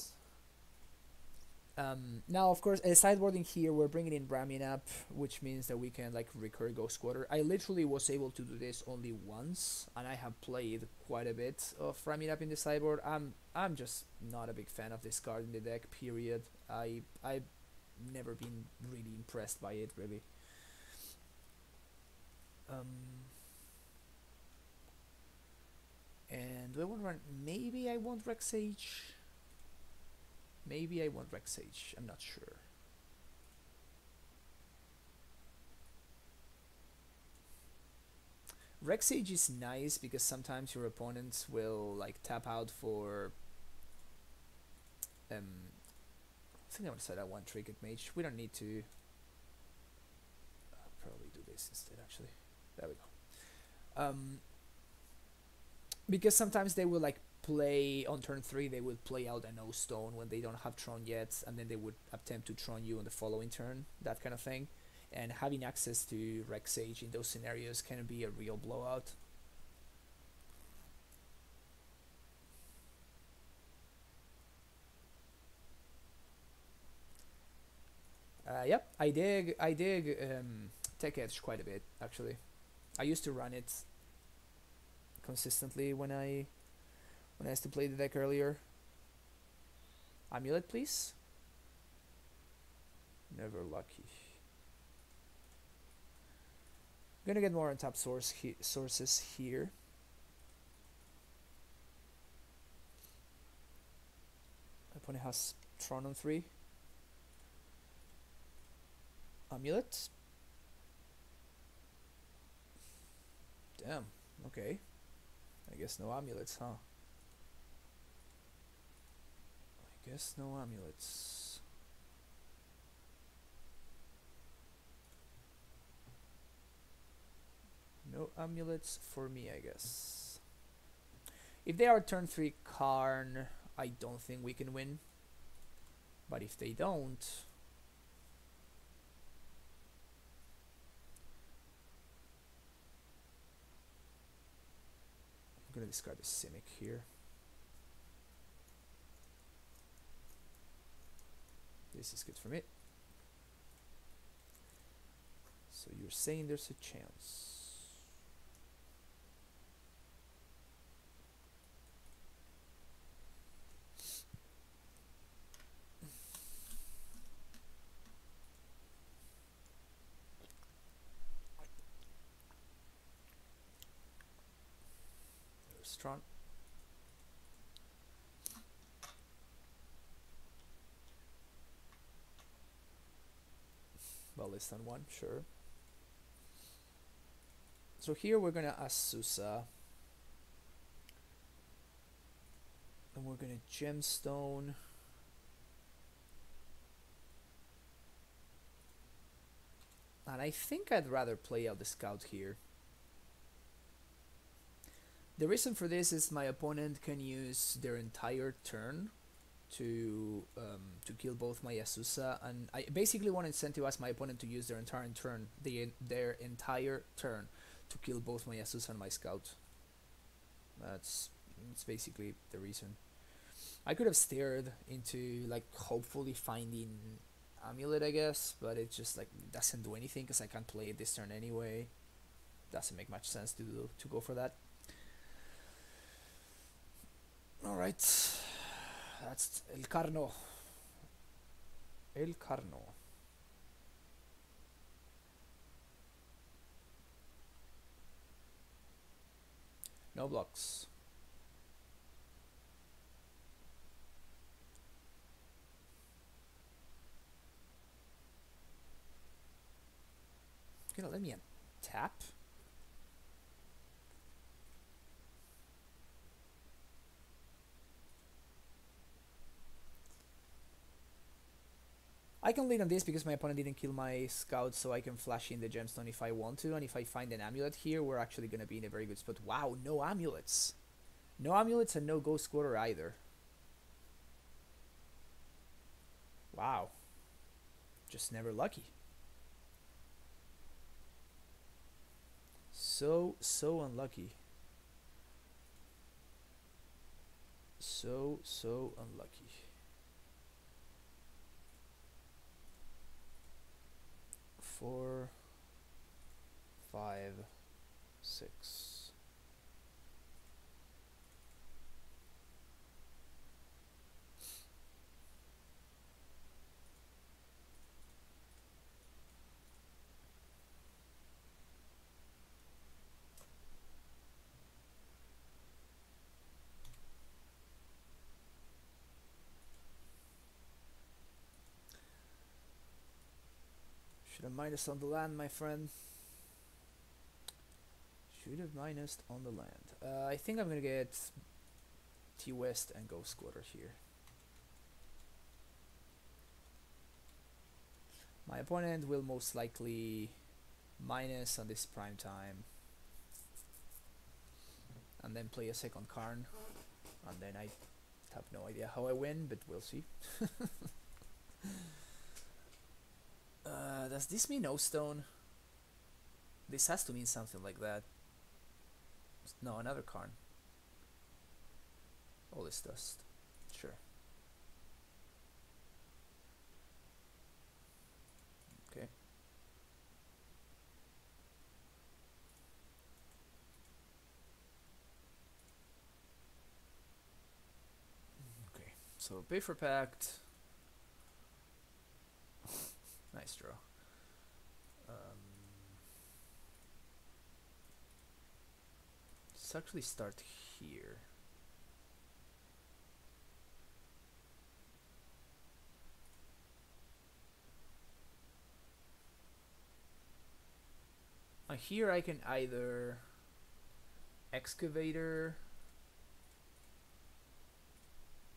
Speaker 1: Now, of course, sideboarding here, we're bringing in Brahmin up, which means that we can like recur Ghost Squatter. I literally was able to do this only once, and I have played quite a bit of Brahmin up in the sideboard. I'm just not a big fan of this card in the deck. Period. I've never been really impressed by it, really. And do I want to run? Maybe I want Rex Sage. Maybe I want Rex Sage. I'm not sure. Rex Sage is nice because sometimes your opponents will like tap out for I think I'm gonna set that one Trinket Mage. We don't need to. I'll probably do this instead. Actually, there we go. Because sometimes they will like play on turn 3. They would play out a no stone when they don't have Tron yet, and then they would attempt to Tron you on the following turn. That kind of thing. And having access to Rex Sage in those scenarios can be a real blowout. Yep, I dig Tech Edge quite a bit actually. I used to run it consistently when I used to play the deck earlier. Amulet, please. Never lucky. I'm gonna get more on top sources here. My opponent has Tron on 3. Amulet. Damn, okay. I guess no amulets, huh? I guess no amulets. No amulets for me, I guess. If they are turn 3 Karn, I don't think we can win. But if they don't... I'm gonna discard the Simic here. This is good for me. So you're saying there's a chance. There's Tron. Well, less than 1, sure. So here we're gonna Azusa. And we're gonna Gemstone. And I think I'd rather play out the Scout here. The reason for this is my opponent can use their entire turn to kill both my Azusa, and I basically want to incentivize my opponent to use their entire turn, their entire turn, to kill both my Azusa and my Scout. That's basically the reason. I could have steered into like hopefully finding Amulet, I guess, but it just like doesn't do anything because I can't play it this turn anyway. Doesn't make much sense to go for that. All right, that's El Carno. El Carno. No blocks. Gonna let me tap. I can lead on this because my opponent didn't kill my Scout, so I can flash in the Gemstone if I want to, and if I find an Amulet here, we're actually gonna be in a very good spot. Wow, no Amulets! No Amulets and no Ghost Quarter either. Wow. Just never lucky. So unlucky. So unlucky. 4, 5, 6. Should have minus on the land, my friend. Should have minus on the land. I think I'm gonna get T-West and Ghost Quarter here. My opponent will most likely minus on this prime time and then play a second Karn, and then I have no idea how I win, but we'll see. Does this mean no stone? This has to mean something like that. No, another Karn. All this dust. Sure. Okay. Okay. So pay for pact. Nice draw. Let's actually start here. Here I can either excavator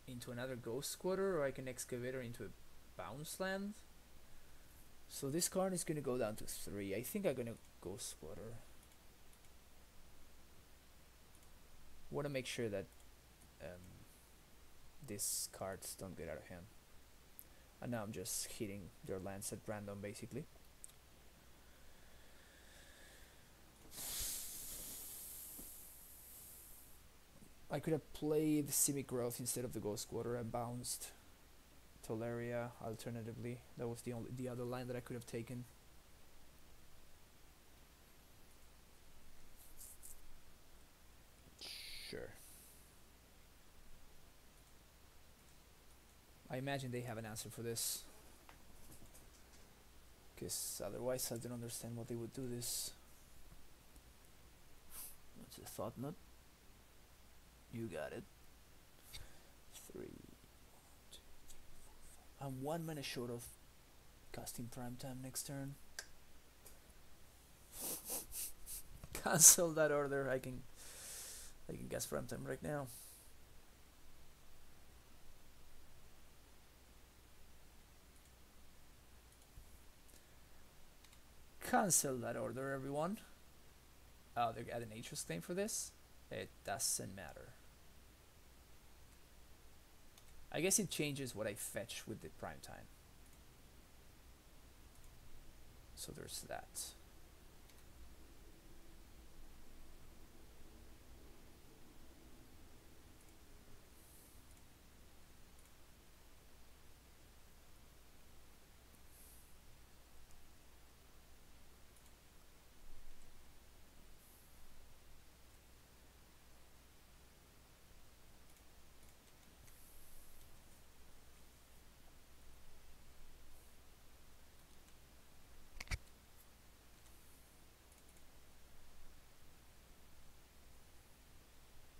Speaker 1: into another ghost squatter, or I can excavator into a bounce land. So this card is gonna go down to 3. I think I'm gonna go squatter. Want to make sure that these cards don't get out of hand. And now I'm just hitting their lands at random, basically. I could have played Simic Growth instead of the Ghost Squatter and bounced Tolaria alternatively. That was the other line that I could have taken. Sure. I imagine they have an answer for this, because otherwise I don't understand what they would do this. What's the thought nut? You got it. 3, 1, 2, 3, 4, 5. I'm 1 mana short of casting prime time next turn. Cancel that order. I can cast prime time right now. Cancel that order, everyone. Oh, they got an Nature's Claim for this? It doesn't matter. I guess it changes what I fetch with the prime time. So there's that.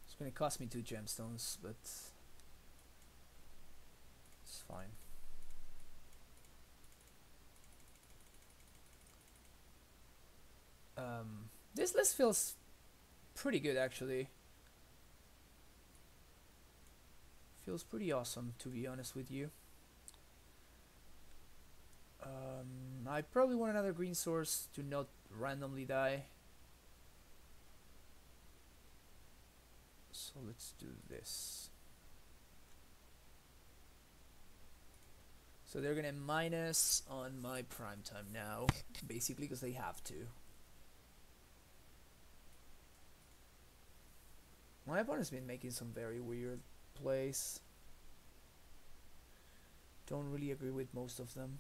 Speaker 1: It's gonna cost me 2 gemstones, but it's fine. This list feels pretty good, actually. Feels pretty awesome, to be honest with you. I probably want another green source to not randomly die. So let's do this. So they're gonna minus on my prime time now, basically because they have to. My opponent's been making some very weird plays. Don't really agree with most of them.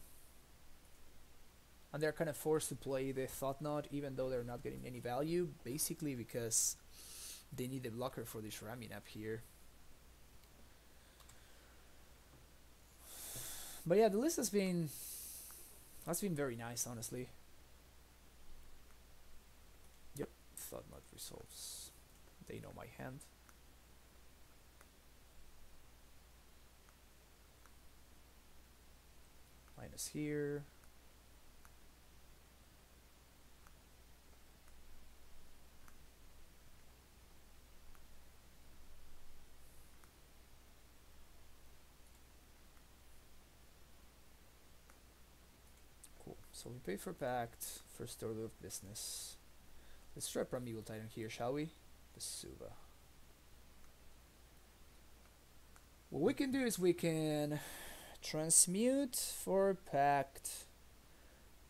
Speaker 1: And they're kind of forced to play the Thought Knot even though they're not getting any value, basically because they need a blocker for this ramming up here. But yeah, the list has been very nice, honestly. Yep, Thought Knot resolves. They know my hand. Minus here. Cool. So we pay for Pact, first order of business. Let's try Primeval Titan here, shall we? Basuva. What we can do is we can transmute for Pact,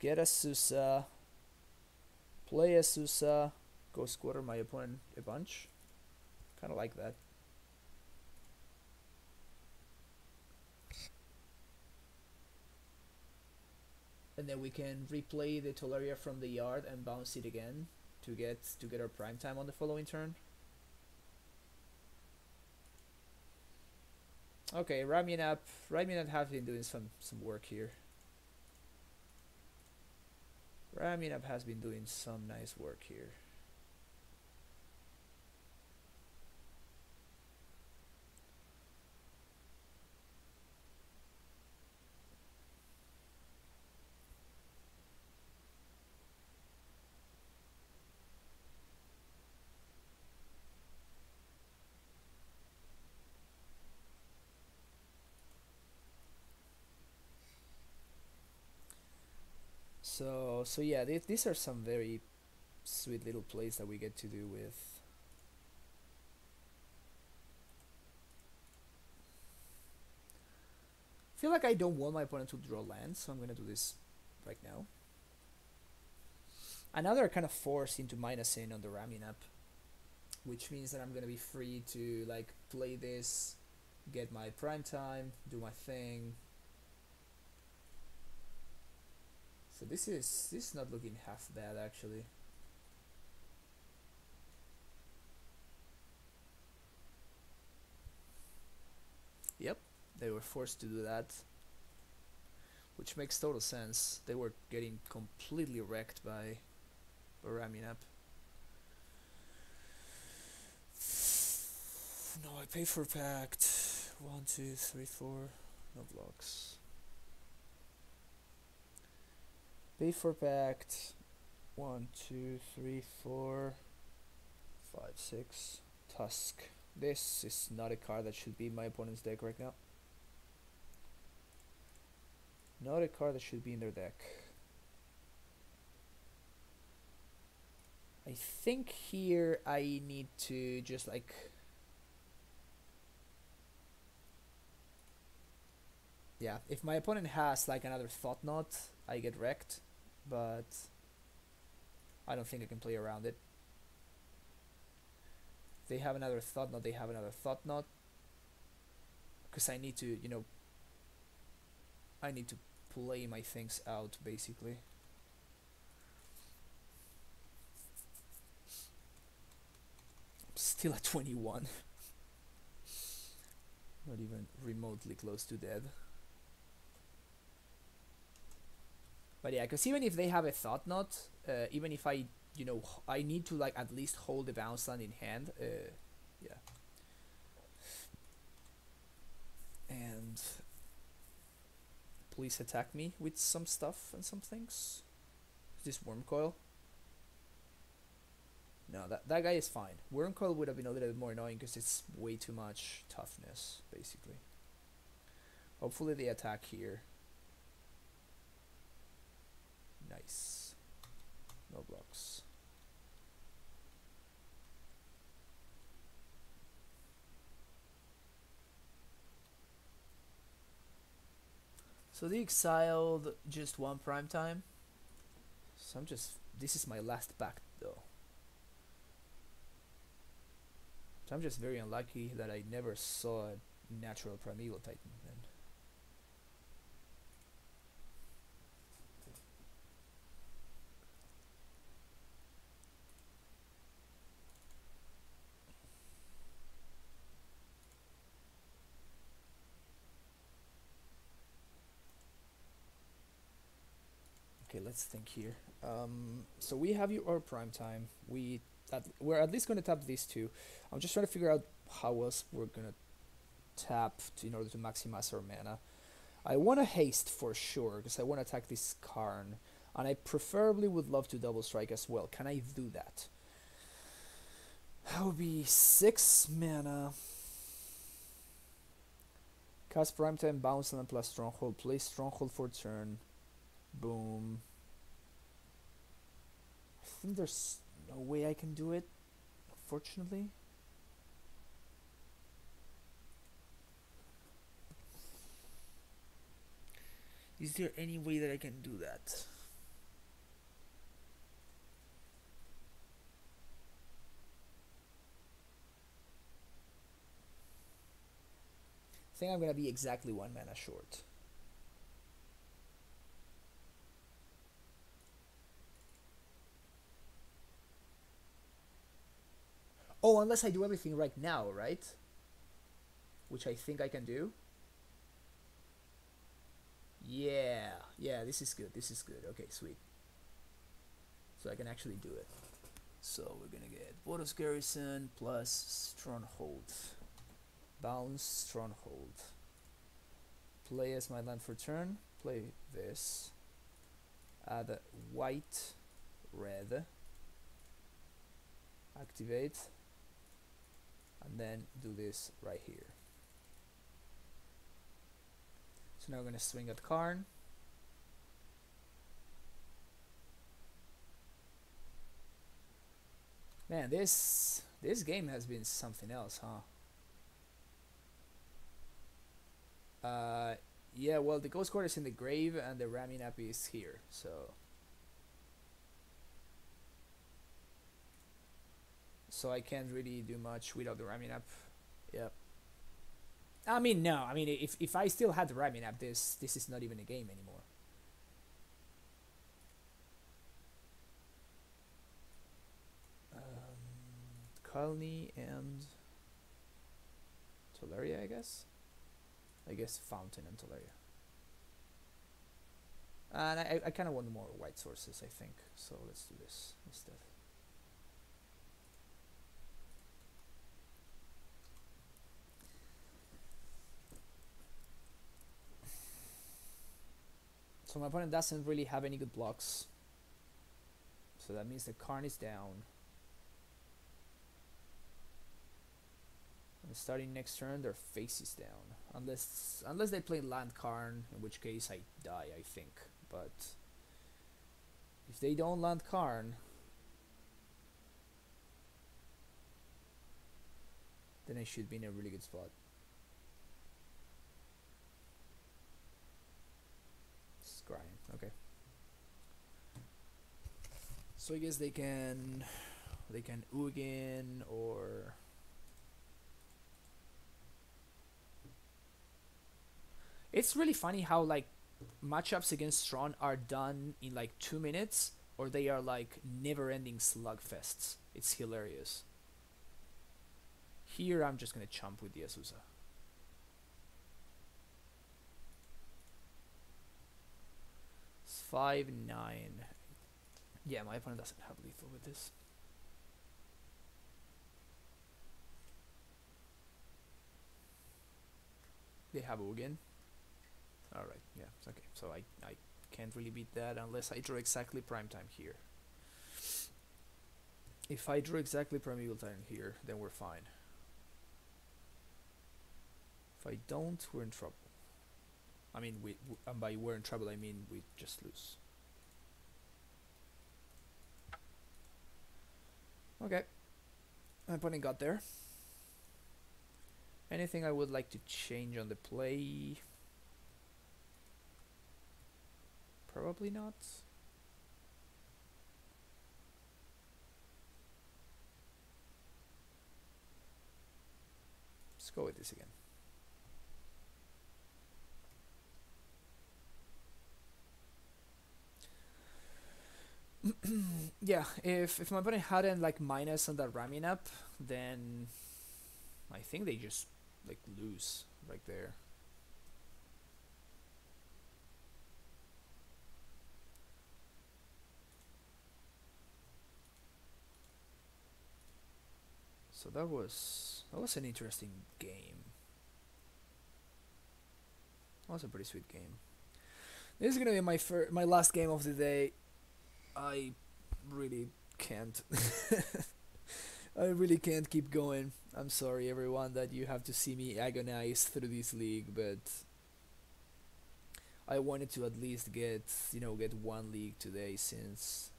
Speaker 1: get a Susa, play a Susa, go squatter my opponent a bunch. Kinda like that. And then we can replay the Tolaria from the yard and bounce it again to get our prime time on the following turn. Okay, Raminap have been doing some work here. Raminap has been doing some nice work here. So yeah, these are some very sweet little plays that we get to do with. I feel like I don't want my opponent to draw lands, so I'm gonna do this right now. And now they're kind of forced into minusing on the Raminap, which means that I'm gonna be free to like play this, get my prime time, do my thing. So this is not looking half bad actually. Yep, they were forced to do that, which makes total sense. They were getting completely wrecked by Raminap. No, I pay for Pact. 1, 2, 3, 4. No blocks. Pay for Pact. 1, 2, 3, 4, 5, 6. Tusk. This is not a card that should be in my opponent's deck right now. Not a card that should be in their deck. I think here I need to just like... Yeah, if my opponent has like another Thought Knot, I get wrecked, but I don't think I can play around it. If they have another Thought Knot, they have another Thought Knot. Because I need to, you know, I need to play my things out basically. I'm still at 21. Not even remotely close to dead. But yeah, because even if they have a Thought Knot, even if I, you know, I need to like at least hold the bounce land in hand. Yeah. And please attack me with some stuff and some things. Is this Wormcoil? No, that guy is fine. Wormcoil would have been a little bit more annoying because it's way too much toughness, basically. Hopefully they attack here. Nice. No blocks. So they exiled just one prime time. So I'm just... This is my last pact though. So I'm just very unlucky that I never saw a natural Primeval Titan then. Okay, let's think here. So we have our prime time. We're at least going to tap these two. I'm just trying to figure out how else we're going to tap in order to maximize our mana. I want to haste for sure because I want to attack this Karn, and I preferably would love to double strike as well. Can I do that? That would be 6 mana. Cast prime time, bounce land plus stronghold. Play stronghold for turn. Boom. think there's no way I can do it, unfortunately. Is there any way that I can do that? I think I'm gonna be exactly 1 mana short. Oh, unless I do everything right now, right? Which I think I can do. Yeah, yeah, this is good, this is good. Okay, sweet. So I can actually do it. So we're gonna get Boros Garrison plus Stronghold. Bounce Stronghold. Play as my land for turn. Play this. Add white, red. Activate. And then do this right here. So now we're gonna swing at Karn. Man, this game has been something else, huh? Yeah, well, the Ghost Court is in the grave and the Ramming Up is here, so I can't really do much without the Ramming Up. Yep. I mean, no. I mean, if I still had the Ramming Up, this is not even a game anymore. Colony and Tolaria, I guess. I guess Fountain and Tolaria. And I kind of want more white sources, I think. So let's do this instead. So my opponent doesn't really have any good blocks. So that means the Karn is down. And starting next turn, their face is down. Unless they play land Karn, in which case I die, I think. But if they don't land Karn, then I should be in a really good spot. Scrying, okay. So I guess they can Ugin or it's really funny how like matchups against Tron are done in like 2 minutes, or they are like never-ending slugfests. It's hilarious. Here I'm just gonna chump with the Azusa. It's 5/9. Yeah, my opponent doesn't have lethal with this. They have Ugin. Alright, yeah, okay. So I can't really beat that unless I draw exactly prime time here. If I draw exactly Primeval Titan here, then we're fine. If I don't, we're in trouble. I mean, and by we're in trouble, I mean we just lose. Okay. My opponent got there. Anything I would like to change on the play? Probably not. Let's go with this again. Yeah, if my opponent hadn't like minus on that ramming up, then I think they just like lose right there. So that was an interesting game. That was a pretty sweet game. This is gonna be my last game of the day. I really can't. I really can't keep going. I'm sorry everyone that you have to see me agonize through this league, but I wanted to at least get one league today since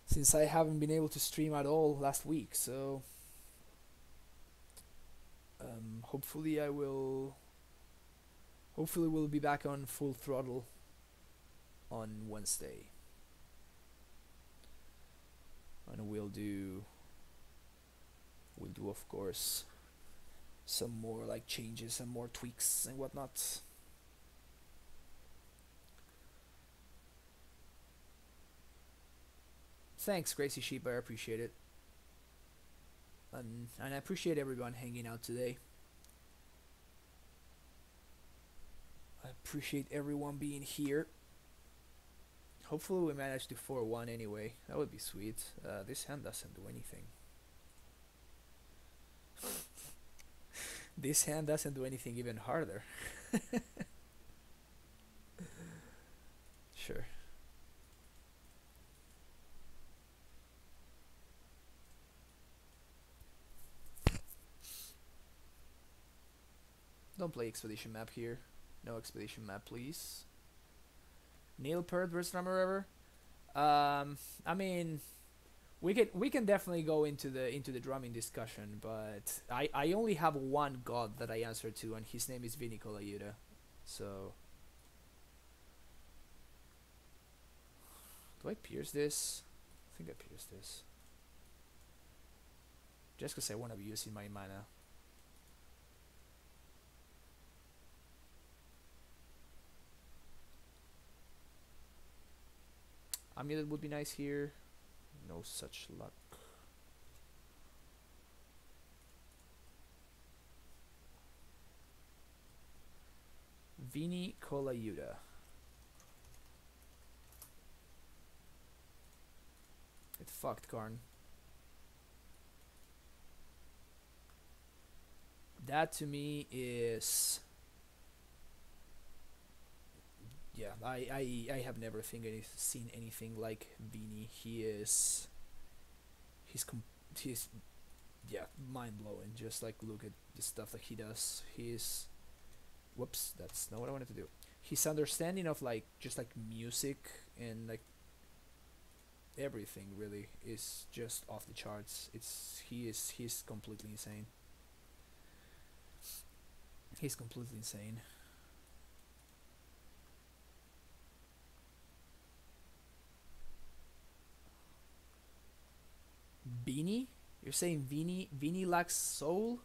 Speaker 1: since I haven't been able to stream at all last week. So hopefully I will. Hopefully we'll be back on full throttle on Wednesday, and we'll do of course some more like changes and more tweaks and whatnot. Thanks, Gracie Sheep. I appreciate it, and I appreciate everyone hanging out today. I appreciate everyone being here. Hopefully we manage to 4-1 anyway. That would be sweet. This hand doesn't do anything. This hand doesn't do anything even harder. Sure. Don't play expedition map here. No expedition map, please. Neil Peart versus Drummer Ever. I mean, we can definitely go into the drumming discussion, but I only have one god that I answer to, and his name is Vinny Colaiuta. So, do I pierce this? I think I pierce this. Just because I want to be using my mana. Amulet would be nice here. No such luck. Vinny Colaiuta. It fucked Karn. That to me is... Yeah, I have never seen anything like Vinny. He's yeah, mind blowing. Just like look at the stuff that he does. He's whoops, that's not what I wanted to do. His understanding of like just like music and like everything really is just off the charts. He's completely insane. He's completely insane. Beanie? You're saying Vinny lacks soul?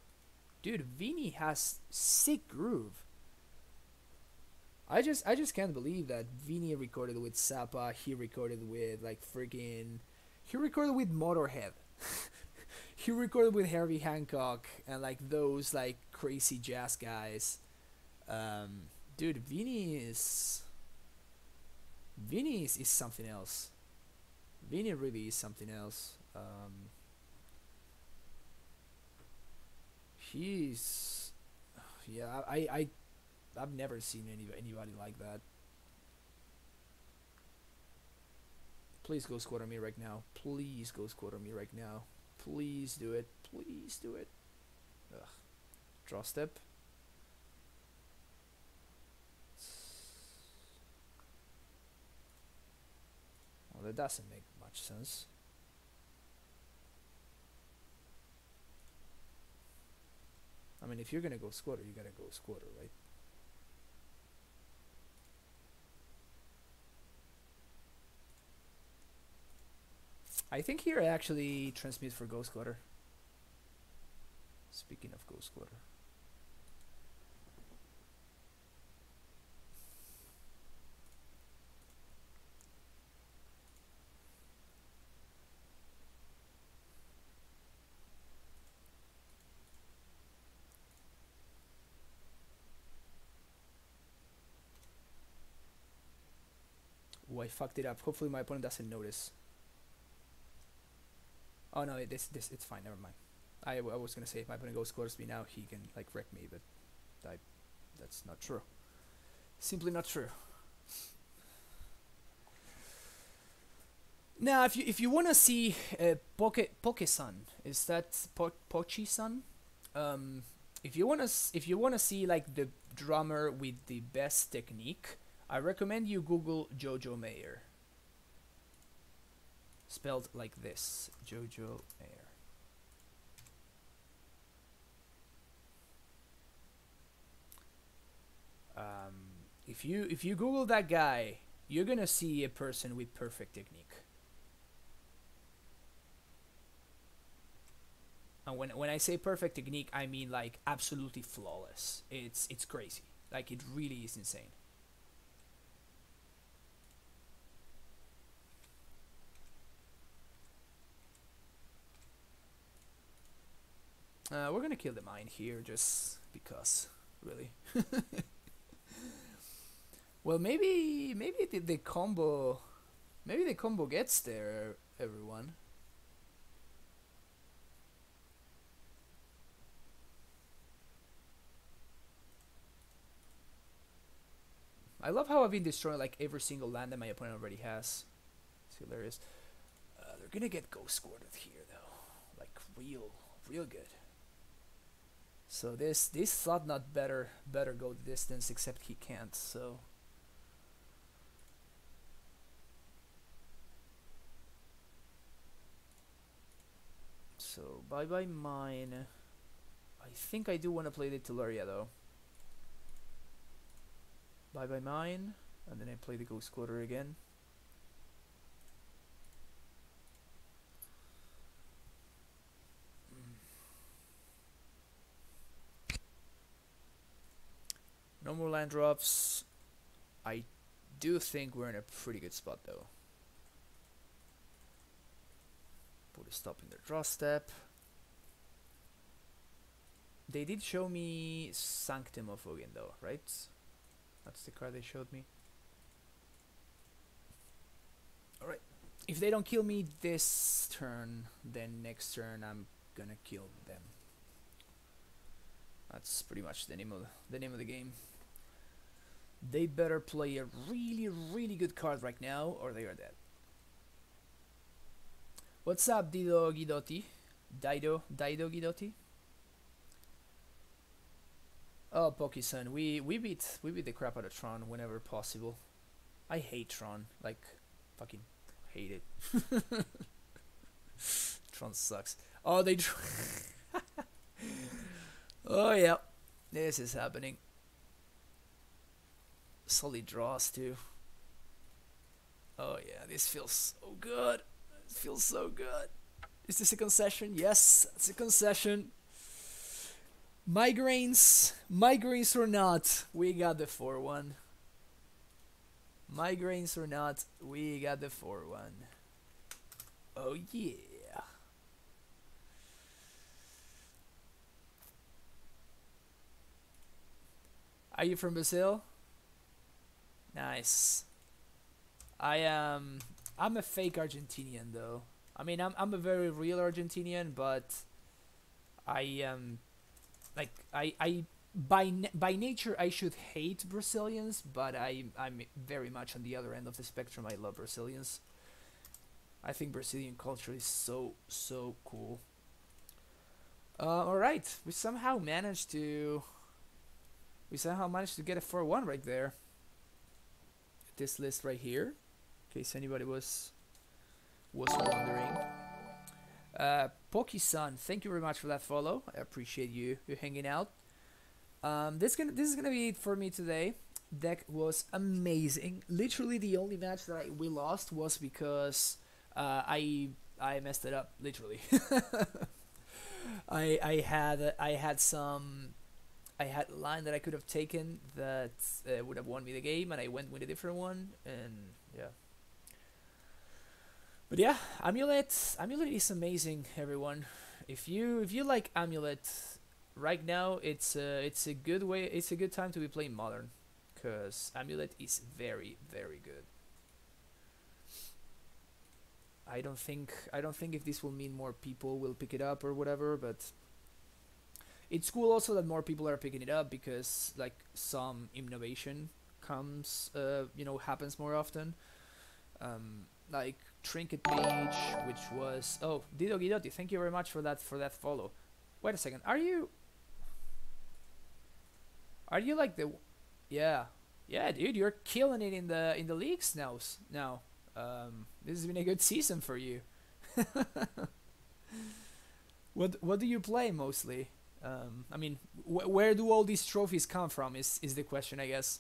Speaker 1: Dude, Vinny has sick groove. I just can't believe that Vinny recorded with Zappa, he recorded with like freaking... He recorded with Motorhead. He recorded with Herbie Hancock and like those like crazy jazz guys. Dude, Vinny is something else. Vinny really is something else. He's... Yeah, I've never seen anybody like that. Please go squat on me right now. Please go squat on me right now. Please do it. Please do it. Ugh. Draw step. Well, that doesn't make much sense. I mean, if you're gonna go squatter, you gotta go squatter, right? I think here I actually transmute for Ghost Squatter. Speaking of Ghost Squatter. Oh, I fucked it up. Hopefully my opponent doesn't notice. Oh no, it's fine. Never mind. I was gonna say if my opponent goes squatters me now, he can like wreck me, but that's not true. Simply not true. Now, if you wanna see Poke-san, is that Pochi-san? If you wanna see like the drummer with the best technique, I recommend you Google Jojo Mayer. spelled like this, Jojo Air. If you Google that guy, you're gonna see a person with perfect technique. And when I say perfect technique, I mean like absolutely flawless. It's crazy. Like it really is insane. We're gonna kill the mine here just because, really. Well, maybe the combo, maybe the combo gets there, everyone. I love how I've been destroying like every single land that my opponent already has. It's hilarious. They're gonna get ghost squirted here though, like real good. So this thought not better go the distance, except he can't. So bye bye mine. I think I do want to play the Tularia though. Bye bye mine, and then I play the Ghost Quarter again. No more land drops. I do think we're in a pretty good spot though. Put a stop in their draw step. They did show me Sanctum of Ogin though, right? That's the card they showed me. Alright. If they don't kill me this turn, then next turn I'm gonna kill them. That's pretty much the name of the game. They better play a really good card right now, or they are dead. What's up, Dido Guidotti? Dido Guidotti? Oh, Poki-san, we beat the crap out of Tron whenever possible. I hate Tron, like fucking hate it. Tron sucks. Oh, they. Oh yeah, this is happening. Solid draws too. Oh yeah, this feels so good. It feels so good. Is this a concession? Yes, it's a concession. Migraines or not, we got the 4-1. Migraines or not, we got the 4-1. Oh yeah. Are you from Brazil? Nice. I'm a fake Argentinian though. I mean, I'm a very real Argentinian, but I like I by nature I should hate Brazilians, but I'm very much on the other end of the spectrum. I love Brazilians. I think Brazilian culture is so cool. All right, we somehow managed to get a 4-1 right there. This list right here, in case anybody was wondering. Poki-san, thank you very much for that follow. I appreciate you hanging out. This is gonna be it for me today. Deck was amazing. Literally, the only match that we lost was because I messed it up. Literally, I had a line that I could have taken that would have won me the game, and I went with a different one, and yeah. But yeah, Amulet is amazing, everyone. If you like Amulet, right now it's a good time to be playing Modern, because Amulet is very good. I don't think if this will mean more people will pick it up or whatever, but it's cool also that more people are picking it up, because like some innovation comes happens more often. Like Trinket Mage, which was Dido Guidotti, thank you very much for that follow. Wait a second, are you like the yeah dude, you're killing it in the leagues now. This has been a good season for you. What do you play mostly? I mean, where do all these trophies come from? Is the question, I guess.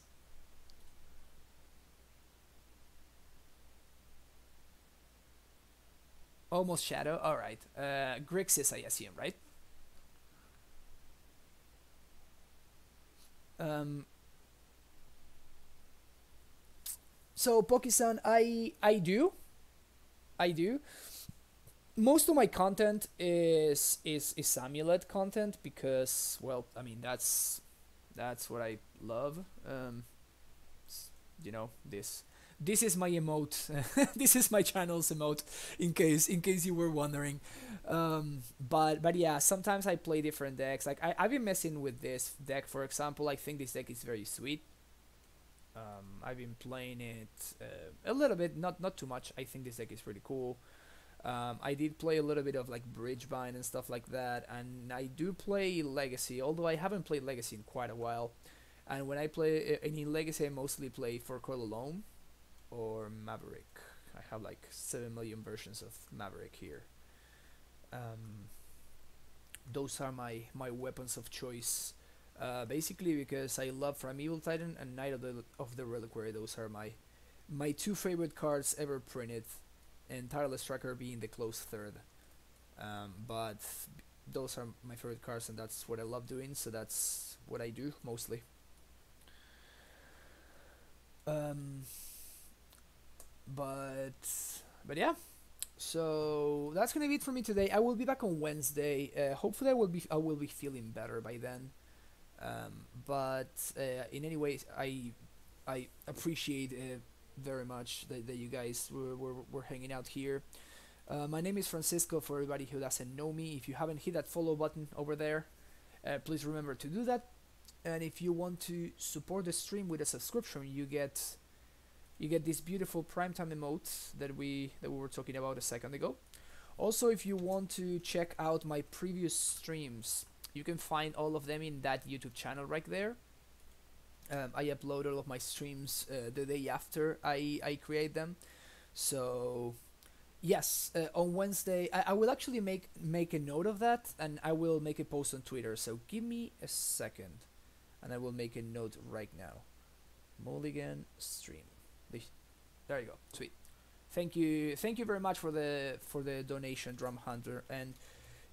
Speaker 1: Almost Shadow. All right. Grixis, I assume, right? Um, so Pokisan, I do. Most of my content is Amulet content because, well, I mean that's what I love. You know, this is my emote. This is my channel's emote. In case you were wondering. But yeah, sometimes I play different decks. Like I've been messing with this deck, for example. I think this deck is very sweet. I've been playing it a little bit, not too much. I think this deck is pretty cool. I did play a little bit of like Bridgebind and stuff like that, and I do play Legacy, although I haven't played Legacy in quite a while. And when I play in Legacy, I mostly play for Alone or Maverick. I have like 7 million versions of Maverick here. Um, those are my weapons of choice. Basically because I love Primeval Titan and Knight of the Reliquary. Those are my two favorite cards ever printed, and Tireless Tracker being the close third. But those are my favorite cards, and that's what I love doing. So that's what I do mostly. Um, but but yeah. So that's gonna be it for me today. I will be back on Wednesday. Hopefully, I will be feeling better by then. But in any way, I appreciate very much that you guys were hanging out here. My name is Francisco. For everybody who doesn't know me, if you haven't hit that follow button over there, please remember to do that. And if you want to support the stream with a subscription, you get these beautiful primetime emotes that we were talking about a second ago. Also, if you want to check out my previous streams, you can find all of them in that YouTube channel right there. I upload all of my streams the day after I create them. So yes, on Wednesday I will actually make a note of that, and I will make a post on Twitter. So give me a second, and I will make a note right now. Mulligan stream. There you go. Sweet. Thank you very much for the donation, Drum Hunter. And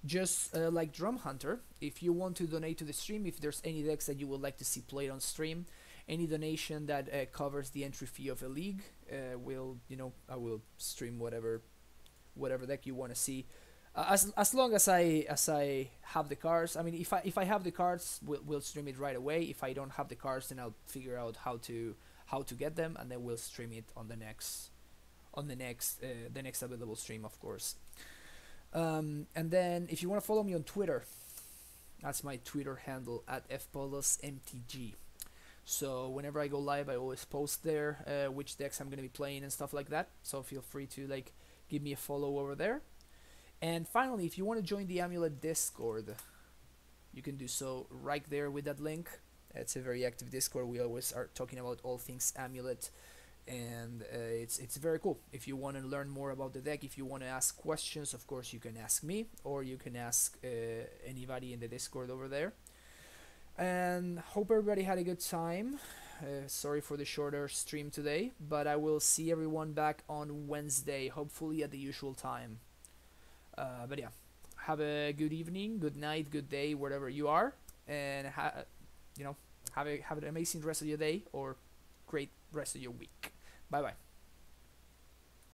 Speaker 1: just like Drum Hunter, if you want to donate to the stream, if there's any decks that you would like to see played on stream, any donation that covers the entry fee of a league, I will stream whatever deck you want to see. As long as I have the cards. I mean, if I have the cards, we'll stream it right away. If I don't have the cards, then I'll figure out how to get them, and then we'll stream it on the next available stream, of course. And then if you want to follow me on Twitter, that's my Twitter handle at fpolosmtg. So whenever I go live, I always post there which decks I'm gonna be playing and stuff like that. So feel free to like give me a follow over there. And finally, if you want to join the Amulet Discord, you can do so right there with that link. It's a very active Discord. We always are talking about all things Amulet, and it's very cool. If you want to learn more about the deck, if you want to ask questions, of course you can ask me, or you can ask anybody in the Discord over there. And hope everybody had a good time. Sorry for the shorter stream today, but I will see everyone back on Wednesday, hopefully at the usual time. But yeah, have a good evening, good night, good day, wherever you are, and have an amazing rest of your day or great rest of your week. Bye bye.